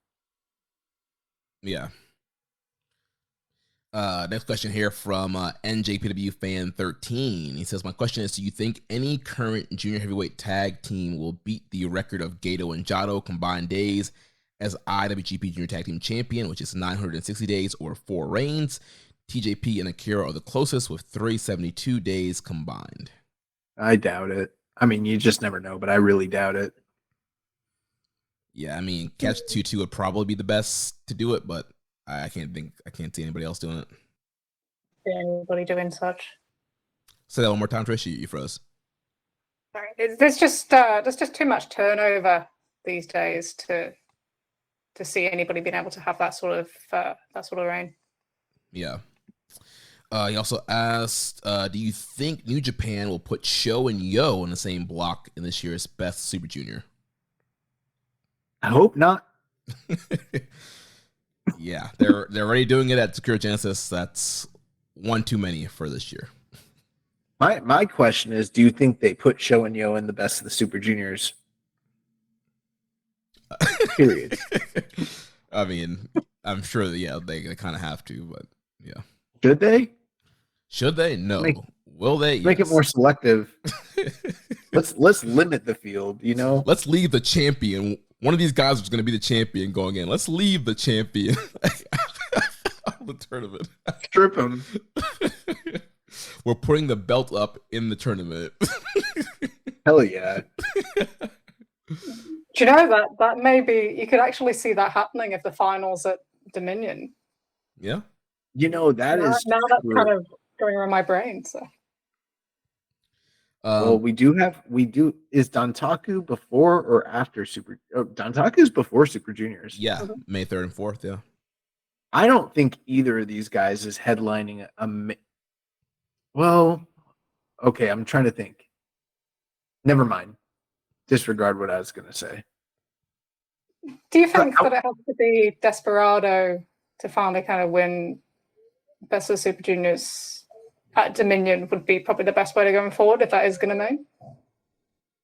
Next question here from NJPW fan 13. He says, my question is, do you think any current junior heavyweight tag team will beat the record of Gato and Jado combined days as IWGP Junior Tag Team Champion, which is 960 days or 4 reigns? TJP and Akira are the closest with 372 days combined. I doubt it. I mean, you just never know, but I really doubt it. Yeah, I mean, Catch 2-2 would probably be the best to do it, but I can't see anybody else doing it. Anybody doing such? Say that one more time, Trish. You froze. Sorry. There's just too much turnover these days to see anybody being able to have that sort of reign. Yeah. He also asked, do you think New Japan will put Sho and Yo in the same block in this year's Best Super Junior? I hope not. Yeah, they're already doing it at Sakura Genesis. That's one too many for this year. My question is, do you think they put Sho and Yo in the Best of the Super Juniors? Period. I mean, I'm sure that, they kind of have to, but yeah. Should they? Should they? No. Will they? Make it more selective. Let's limit the field, Let's leave the champion. One of these guys is going to be the champion going in. Let's leave the champion of the tournament. Strip him. We're putting the belt up in the tournament. Hell yeah. Do you know that maybe you could actually see that happening if the finals at Dominion? Yeah. That is now that's kind of going around my brain. So. Well, we do. Is Dantaku before or after Super? Oh, Dantaku's before Super Juniors. Yeah, May 3rd and 4th. Yeah. I don't think either of these guys is headlining well, okay. I'm trying to think. Never mind. Disregard what I was going to say. Do you think that it has to be Desperado to finally kind of win Best of Super Juniors at Dominion would be probably the best way to going forward if that is going to mean?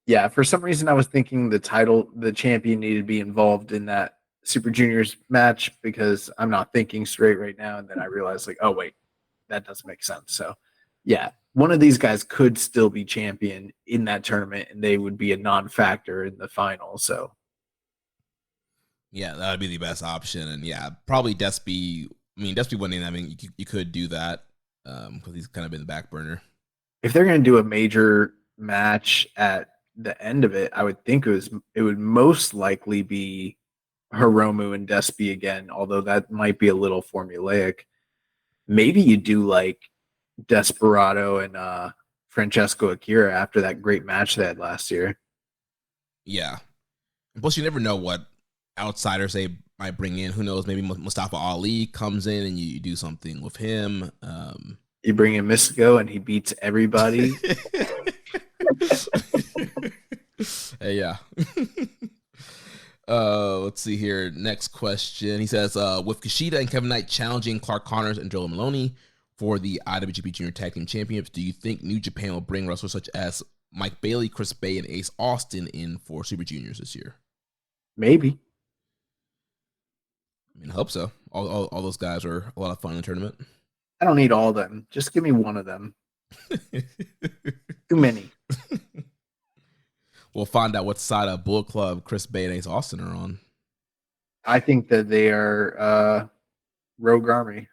Yeah, for some reason I was thinking the champion needed to be involved in that Super Juniors match because I'm not thinking straight right now, and then I realized oh wait, that doesn't make sense. So yeah, one of these guys could still be champion in that tournament, and they would be a non-factor in the final. So yeah, that would be the best option, and yeah, probably Despy. I mean, Despy winning. I mean, you could do that. Because he's kind of been the back burner. If they're going to do a major match at the end of it, I would think it would most likely be Hiromu and Despy again, although that might be a little formulaic. Maybe you do like Desperado and Francesco Akira after that great match they had last year. Yeah. And plus, you never know what outsiders they might bring in. Who knows? Maybe Mustafa Ali comes in and you do something with him. You bring in Mystico and he beats everybody. Hey, yeah. Let's see here. Next question. He says, with Kushida and Kevin Knight challenging Clark Connors and Joe Maloney for the IWGP Junior Tag Team Championships, do you think New Japan will bring wrestlers such as Mike Bailey, Chris Bay, and Ace Austin in for Super Juniors this year? Maybe. I mean, I hope so. All those guys are a lot of fun in the tournament. I don't need all of them. Just give me one of them. Too many. We'll find out what side of Bullet Club Chris Bay and Ace Austin are on. I think that they are Rogue Army.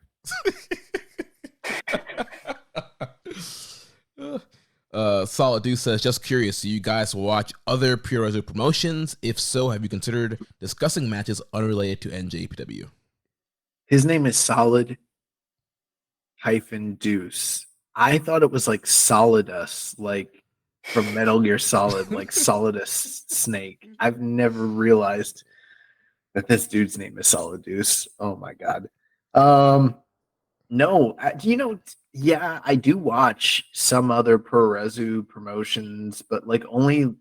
Solid Dude says, just curious, do you guys watch other Pure Resu promotions? If so, have you considered discussing matches unrelated to NJPW? His name is Solid Deuce. I thought it was like Solidus, like from Metal Gear Solid, like Solidus Snake. I've never realized that this dude's name is Solid Deuce. Oh my god. No, yeah, I do watch some other Pro Resu promotions, but like only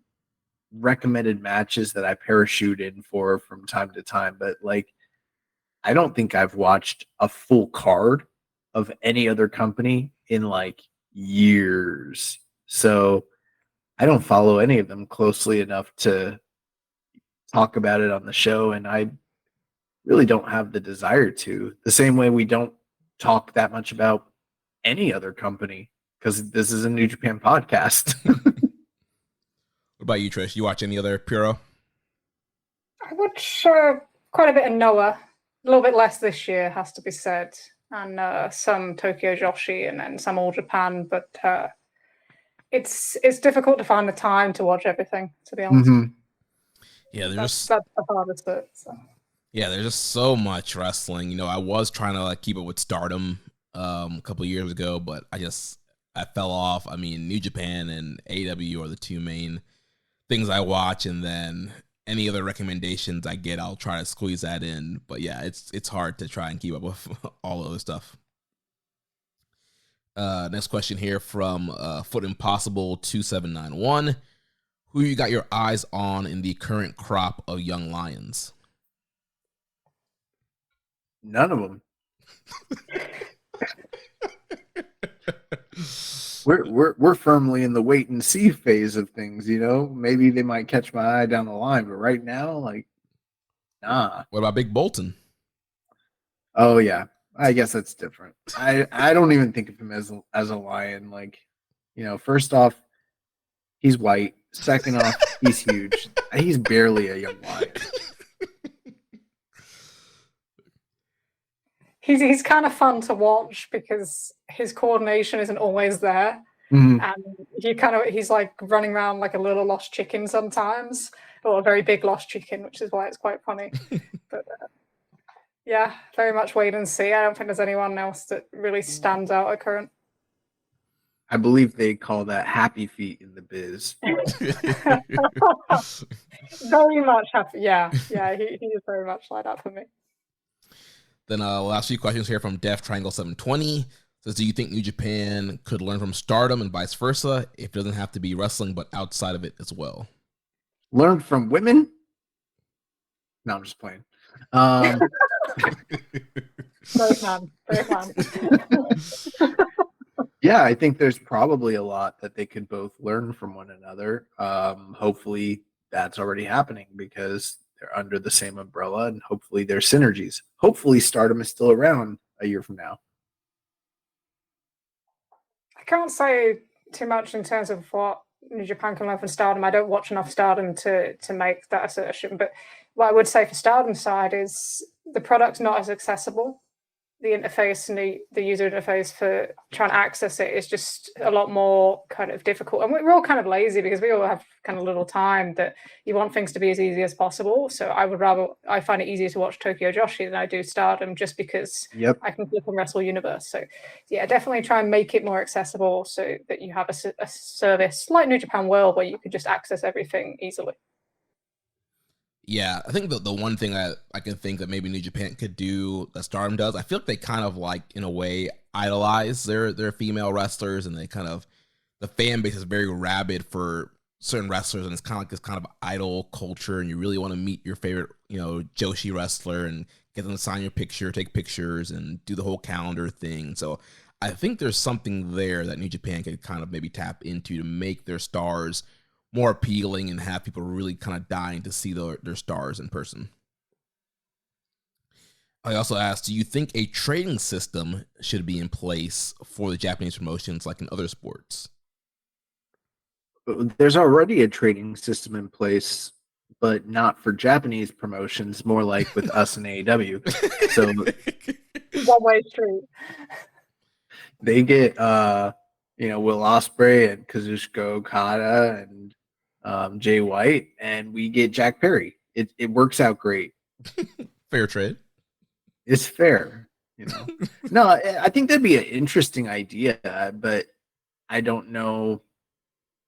recommended matches that I parachute in for from time to time. But like, I don't think I've watched a full card of any other company in like years. So I don't follow any of them closely enough to talk about it on the show. And I really don't have the desire to, the same way we don't talk that much about any other company because this is a New Japan podcast. What about you, Trish? You watch any other Puro? I watch quite a bit of Noah. A little bit less this year, has to be said. And some Tokyo Joshi and then some All Japan. But it's difficult to find the time to watch everything, to be honest. Mm-hmm. Yeah, that's the hardest bit. So. Yeah, there's just so much wrestling. You know, I was trying to like keep it with Stardom a couple of years ago, but I fell off. I mean, New Japan and AEW are the two main things I watch, and then any other recommendations I get, I'll try to squeeze that in. But yeah, it's hard to try and keep up with all the other stuff. Next question here from Foot Impossible 2791. Who you got your eyes on in the current crop of young lions? None of them. We're firmly in the wait and see phase of things, you know. Maybe they might catch my eye down the line, but right now, like, nah. What about Big Bolton? Oh yeah, I guess that's different. I don't even think of him as a lion. Like, you know, first off, he's white. Second off, he's huge. He's barely a young lion. He's kind of fun to watch because his coordination isn't always there, mm-hmm. and he's like running around like a little lost chicken sometimes, or a very big lost chicken, which is why it's quite funny. But yeah, very much wait and see. I don't think there's anyone else that really stands out at current. I believe they call that happy feet in the biz. Very much happy. Yeah, he is very much like that for me. Then last few questions here from Def Triangle 720 says, do you think New Japan could learn from Stardom and vice versa if it doesn't have to be wrestling but outside of it as well? Learn from women? No, I'm just playing. Very fun. Yeah, I think there's probably a lot that they could both learn from one another. Hopefully that's already happening because they're under the same umbrella, and hopefully there's synergies. Hopefully Stardom is still around a year from now. I can't say too much in terms of what New Japan can learn from Stardom. I don't watch enough Stardom to make that assertion. But what I would say for Stardom's side is the product's not as accessible. The interface and the user interface for trying to access it is just a lot more kind of difficult. And we're all kind of lazy because we all have kind of little time that you want things to be as easy as possible. So I find it easier to watch Tokyo Joshi than I do Stardom just because I can click on Wrestle Universe. So yeah, definitely try and make it more accessible so that you have a service like New Japan World where you can just access everything easily. Yeah, I think the one thing that I can think that maybe New Japan could do that Stardom does, I feel like they kind of like, in a way, idolize their female wrestlers, and they kind of, the fan base is very rabid for certain wrestlers, and it's kind of like this kind of idol culture, and you really want to meet your favorite, Joshi wrestler and get them to sign your picture, take pictures, and do the whole calendar thing. So I think there's something there that New Japan could kind of maybe tap into to make their stars more appealing and have people really kind of dying to see their stars in person. I also asked, do you think a trading system should be in place for the Japanese promotions like in other sports? There's already a trading system in place, but not for Japanese promotions, more like with us and AEW. So One-way street. they get Will Ospreay and Kazuchika Okada and Jay White, and we get Jack Perry. It works out great. Fair trade. It's fair, No, I think that'd be an interesting idea, but I don't know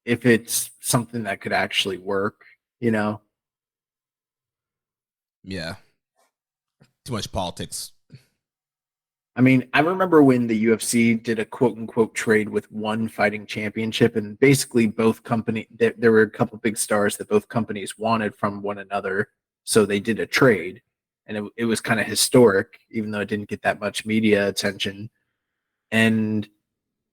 if it's something that could actually work, Yeah. Too much politics. I mean, I remember when the UFC did a quote-unquote trade with one fighting championship, and basically both companies, there were a couple big stars that both companies wanted from one another, so they did a trade, and it was kind of historic, even though it didn't get that much media attention. And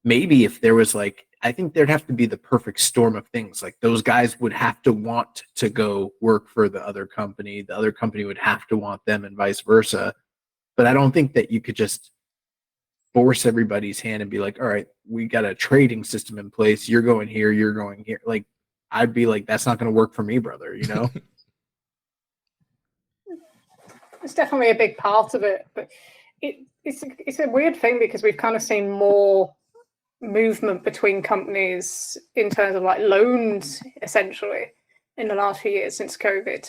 maybe if there was I think there'd have to be the perfect storm of things. Like those guys would have to want to go work for the other company would have to want them, and vice versa. But I don't think that you could just force everybody's hand and be like, all right, we got a trading system in place. You're going here, you're going here. Like, I'd be like, that's not going to work for me, brother, It's definitely a big part of it, but it's a weird thing because we've kind of seen more movement between companies in terms of loans, essentially, in the last few years since COVID.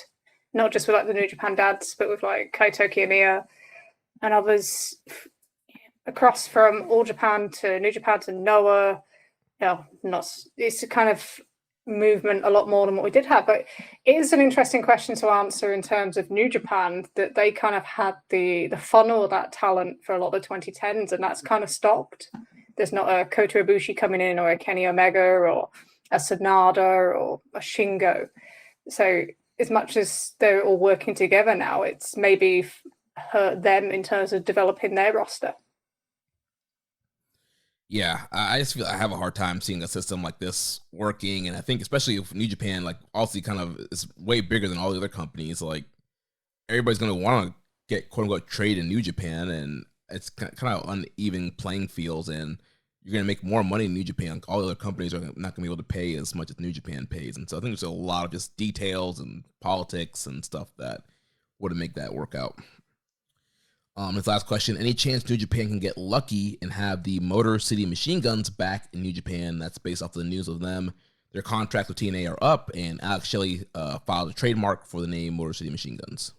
Not just with the New Japan dads, but with Kaito Kiyomiya and others across from All Japan to New Japan to Noah. It's a kind of movement a lot more than what we did have, but it is an interesting question to answer in terms of New Japan, that they kind of had the funnel of that talent for a lot of the 2010s, and that's kind of stopped. There's not a Kota Ibushi coming in, or a Kenny Omega, or a Sonada, or a Shingo. So as much as they're all working together now, it's maybe hurt them in terms of developing their roster. Yeah, I just feel I have a hard time seeing a system like this working, and I think especially if New Japan, obviously kind of is way bigger than all the other companies, everybody's going to want to get quote-unquote trade in New Japan, and it's kind of uneven playing fields, and you're going to make more money in New Japan. All the other companies are not going to be able to pay as much as New Japan pays, and so I think there's a lot of just details and politics and stuff that would make that work out. This last question, any chance New Japan can get lucky and have the Motor City Machine Guns back in New Japan? That's based off the news of them. Their contracts with TNA are up, and Alex Shelley filed a trademark for the name Motor City Machine Guns.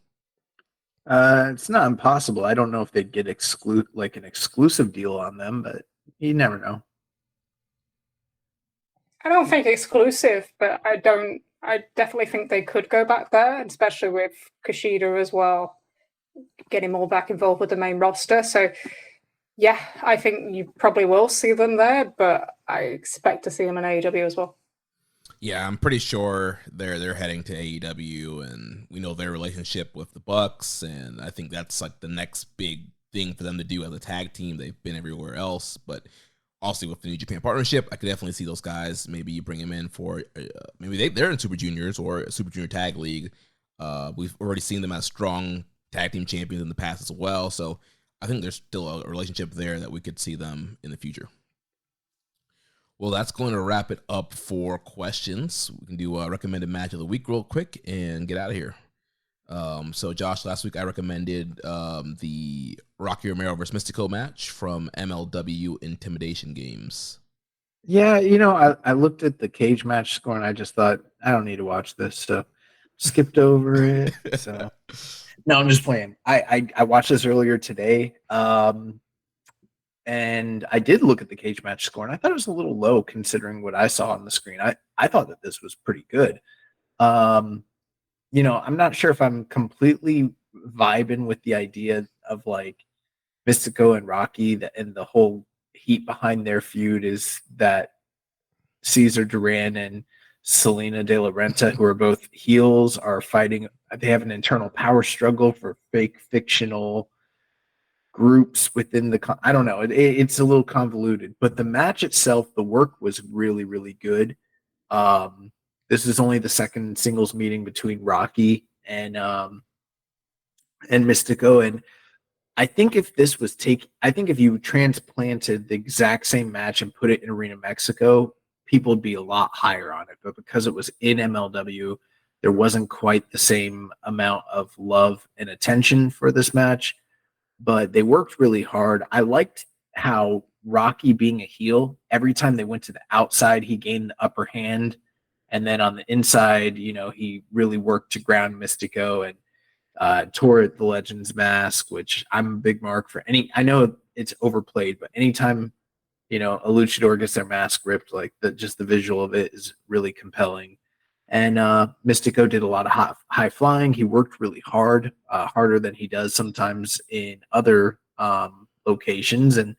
It's not impossible. I don't know if they'd get an exclusive deal on them, but you never know. I don't think exclusive, but I definitely think they could go back there, especially with Kushida as well, getting more back involved with the main roster. So yeah, I think you probably will see them there, but I expect to see them in AEW as well. Yeah, I'm pretty sure they're heading to AEW, and we know their relationship with the Bucks, and I think that's the next big thing for them to do as a tag team. They've been everywhere else, but also with the New Japan partnership, I could definitely see those guys. Maybe you bring them in for maybe they're in Super Juniors or a Super Junior Tag League. We've already seen them as strong tag team champions in the past as well, so I think there's still a relationship there that we could see them in the future. Well, that's going to wrap it up for questions. We can do a recommended match of the week real quick and get out of here. So Josh, last week I recommended the Rocky Romero versus Mystico match from MLW Intimidation Games. Yeah, I looked at the cage match score and I just thought, I don't need to watch this, so skipped over it. So no, I'm just playing. I watched this earlier today, and I did look at the cage match score, and I thought it was a little low considering what I saw on the screen. I thought that this was pretty good. I'm not sure if I'm completely vibing with the idea of Mystico and Rocky, and the whole heat behind their feud is that Cesar Duran and Selena De La Renta, who are both heels, are fighting. They have an internal power struggle for fake fictional groups within the. I don't know. It's a little convoluted, but the match itself, the work was really, really good. This is only the second singles meeting between Rocky and Mystico, and I think if you transplanted the exact same match and put it in Arena Mexico, people would be a lot higher on it. But because it was in MLW, there wasn't quite the same amount of love and attention for this match. But they worked really hard. I liked how Rocky, being a heel, every time they went to the outside, he gained the upper hand. And then on the inside, he really worked to ground Mystico and tore the Legend's mask, which I'm a big mark for. I know it's overplayed, but anytime a luchador gets their mask ripped, like just the visual of it is really compelling. And Mystico did a lot of high flying. He worked really hard, harder than he does sometimes in other locations. And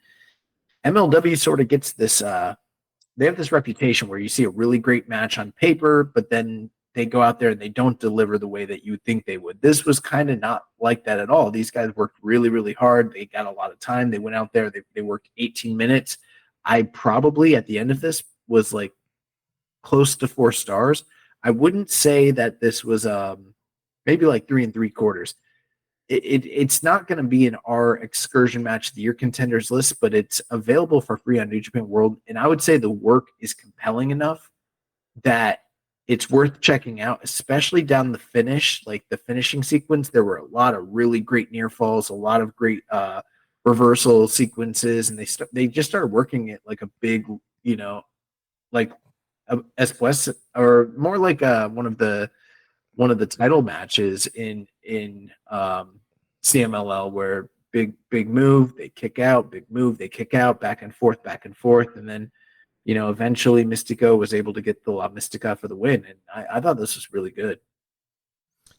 MLW sort of gets this. They have this reputation where you see a really great match on paper, but then they go out there and they don't deliver the way that you would think they would. This was kind of not like that at all. These guys worked really, really hard. They got a lot of time. They went out there. They worked 18 minutes. I probably, at the end of this, was like close to 4 stars. I wouldn't say that this was maybe like 3 3/4. It's not going to be in our excursion match of the year contenders list, but it's available for free on New Japan World. And I would say the work is compelling enough that it's worth checking out, especially down the finish, like the finishing sequence. There were a lot of really great near falls, a lot of great reversal sequences, and they just started working it like a big, like Espues, or more like one of the title matches in CMLL, where big move, they kick out, big move, they kick out, back and forth, and then eventually Mystico was able to get the La Mystica for the win, and I thought this was really good.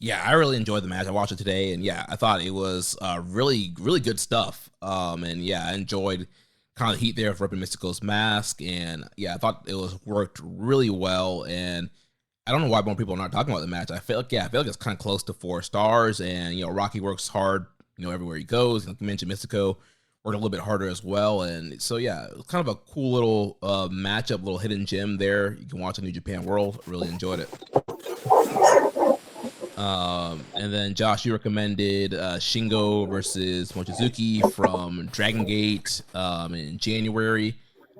Yeah, I really enjoyed the match. I watched it today, and yeah, I thought it was really, really good stuff. And yeah, I enjoyed kind of the heat there of ripping Mystico's mask, and yeah, I thought it was worked really well. And I don't know why more people are not talking about the match. I feel like it's kind of close to 4 stars, and Rocky works hard, everywhere he goes. Like you mentioned, Mystico worked a little bit harder as well, and so yeah, it was kind of a cool little matchup, little hidden gem there. You can watch on New Japan World. Really enjoyed it. And then Josh, you recommended Shingo versus Mochizuki from Dragon Gate in January.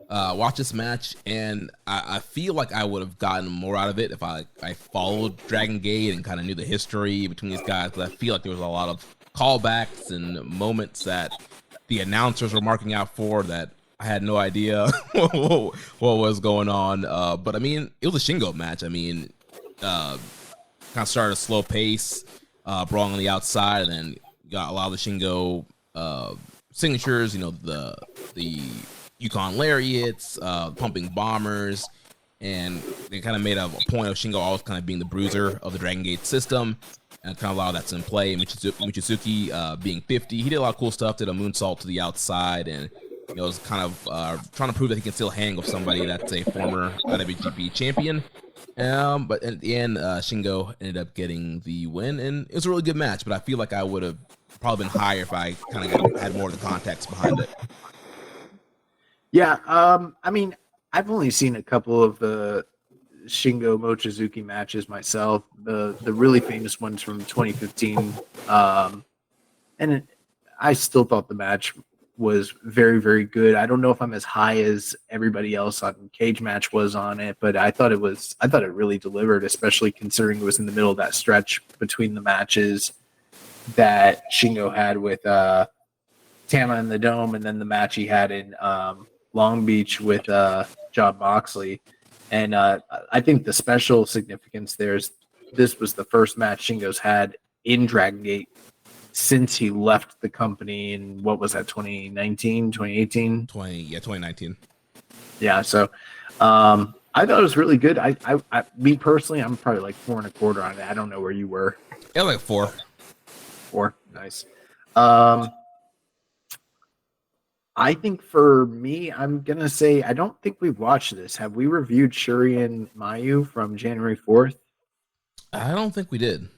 Watch this match, and I feel like I would have gotten more out of it if I followed Dragon Gate and kind of knew the history between these guys. But I feel like there was a lot of callbacks and moments that the announcers were marking out for that I had no idea what was going on. But I mean, it was a Shingo match. I mean, kind of started a slow pace, brawling on the outside, and then got a lot of the Shingo signatures. The Yukon lariats, pumping bombers, and they kind of made a point of Shingo always kind of being the bruiser of the Dragon Gate system, and kind of a lot of that's in play. Michizuki being 50, he did a lot of cool stuff, did a moonsault to the outside, and was kind of trying to prove that he can still hang with somebody that's a former IWGP champion. But at the end, Shingo ended up getting the win, and it was a really good match, but I feel like I would have probably been higher if I kind of had more of the context behind it. Yeah, I mean, I've only seen a couple of the Shingo Mochizuki matches myself. The really famous ones from 2015, and I still thought the match was very, very good. I don't know if I'm as high as everybody else on Cage Match was on it, but I thought it really delivered, especially considering it was in the middle of that stretch between the matches that Shingo had with Tama in the Dome, and then the match he had in Long Beach with Jon Moxley. And I think the special significance there is this was the first match Shingo's had in Dragon Gate since he left the company in, what was that, 2019, 2018? 2019. Yeah, so I thought it was really good. I me personally, I'm probably like 4 1/4 on it. I don't know where you were. Yeah, like 4. 4, nice. I think for me, I'm going to say I don't think we've watched this. Have we reviewed Shuri and Mayu from January 4th? I don't think we did.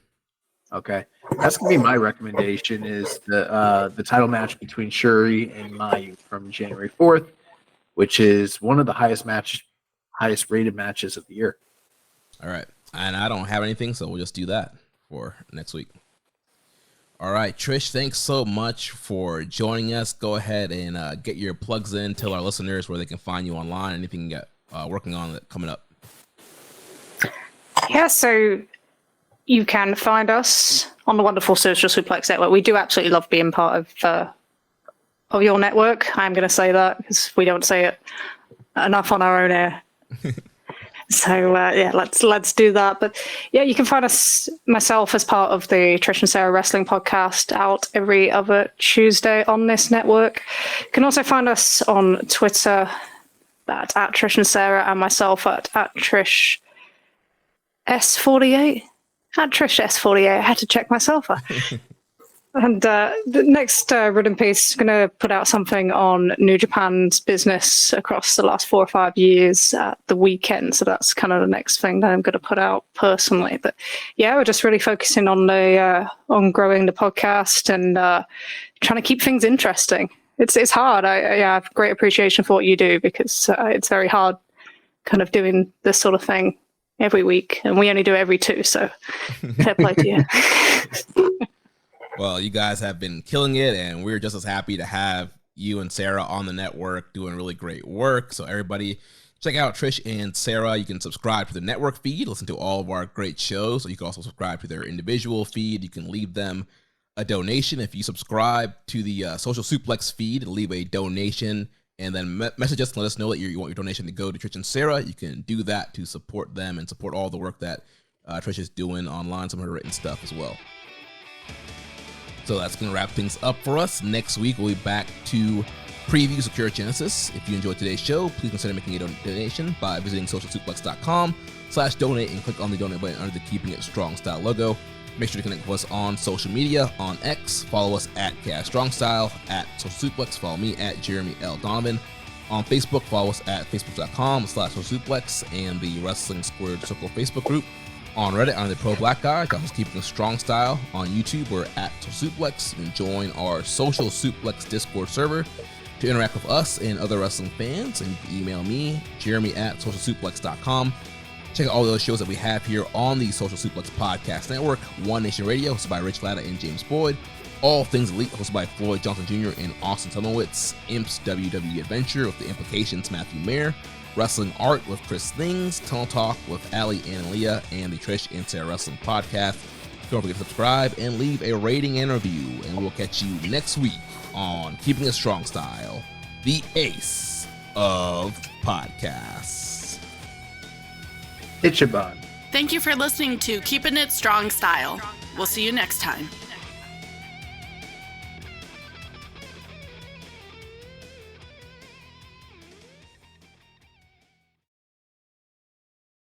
Okay. That's going to be my recommendation is the title match between Shuri and Mayu from January 4th, which is one of the highest rated matches of the year. All right. And I don't have anything, so we'll just do that for next week. All right, Trish, thanks so much for joining us. Go ahead and get your plugs in. Tell our listeners where they can find you online, anything you got working on coming up. Yeah, so you can find us on the wonderful Social Suplex Network. We do absolutely love being part of your network. I'm going to say that because we don't say it enough on our own air. So yeah, let's do that. But yeah, you can find myself as part of the Trish and Sarah Wrestling Podcast out every other Tuesday on this network. You can also find us on Twitter at Trish and Sarah, and myself at Trish S48. At Trish S48. I had to check myself. And the next Rhythm Piece is going to put out something on New Japan's business across the last 4 or 5 years at the weekend. So that's kind of the next thing that I'm going to put out personally. But yeah, we're just really focusing on on growing the podcast and trying to keep things interesting. It's hard. I have great appreciation for what you do because it's very hard kind of doing this sort of thing every week. And we only do it every 2. So fair play to you. Well, you guys have been killing it, and we're just as happy to have you and Sarah on the network doing really great work. So everybody, check out Trish and Sarah. You can subscribe to the network feed, listen to all of our great shows. So you can also subscribe to their individual feed. You can leave them a donation. If you subscribe to the Social Suplex feed, leave a donation, and then message us and let us know that you want your donation to go to Trish and Sarah. You can do that to support them and support all the work that Trish is doing online, some of her written stuff as well. So that's going to wrap things up for us. Next week, we'll be back to preview Sakura Genesis. If you enjoyed today's show, please consider making a donation by visiting socialsuplex.com/donate and click on the donate button under the Keeping It Strong Style logo. Make sure to connect with us on social media. On X, follow us at Chaos Strong Style, at Social Suplex. Follow me at Jeremy L. Donovan. On Facebook, follow us at facebook.com/socialsuplex and the Wrestling Squared Circle Facebook group. On Reddit, I'm the Pro Black Guy. Just Keeping a Strong Style. On YouTube, we're at Social Suplex. You can join our Social Suplex Discord server to interact with us and other wrestling fans. And you can email me, Jeremy at socialsuplex.com. Check out all those shows that we have here on the Social Suplex Podcast Network. One Nation Radio, hosted by Rich Latta and James Boyd. All Things Elite, hosted by Floyd Johnson Jr. and Austin Tumowitz. Imps WWE Adventure with The Implications, Matthew Mayer. Wrestling Art with Chris Things, Tunnel Talk with Ali and Leah, and the Trish and Sarah Wrestling Podcast. Don't forget to subscribe and leave a rating and review, and we'll catch you next week on Keeping It Strong Style, the ace of podcasts. Ichiban. Thank you for listening to Keepin' It Strong Style. We'll see you next time.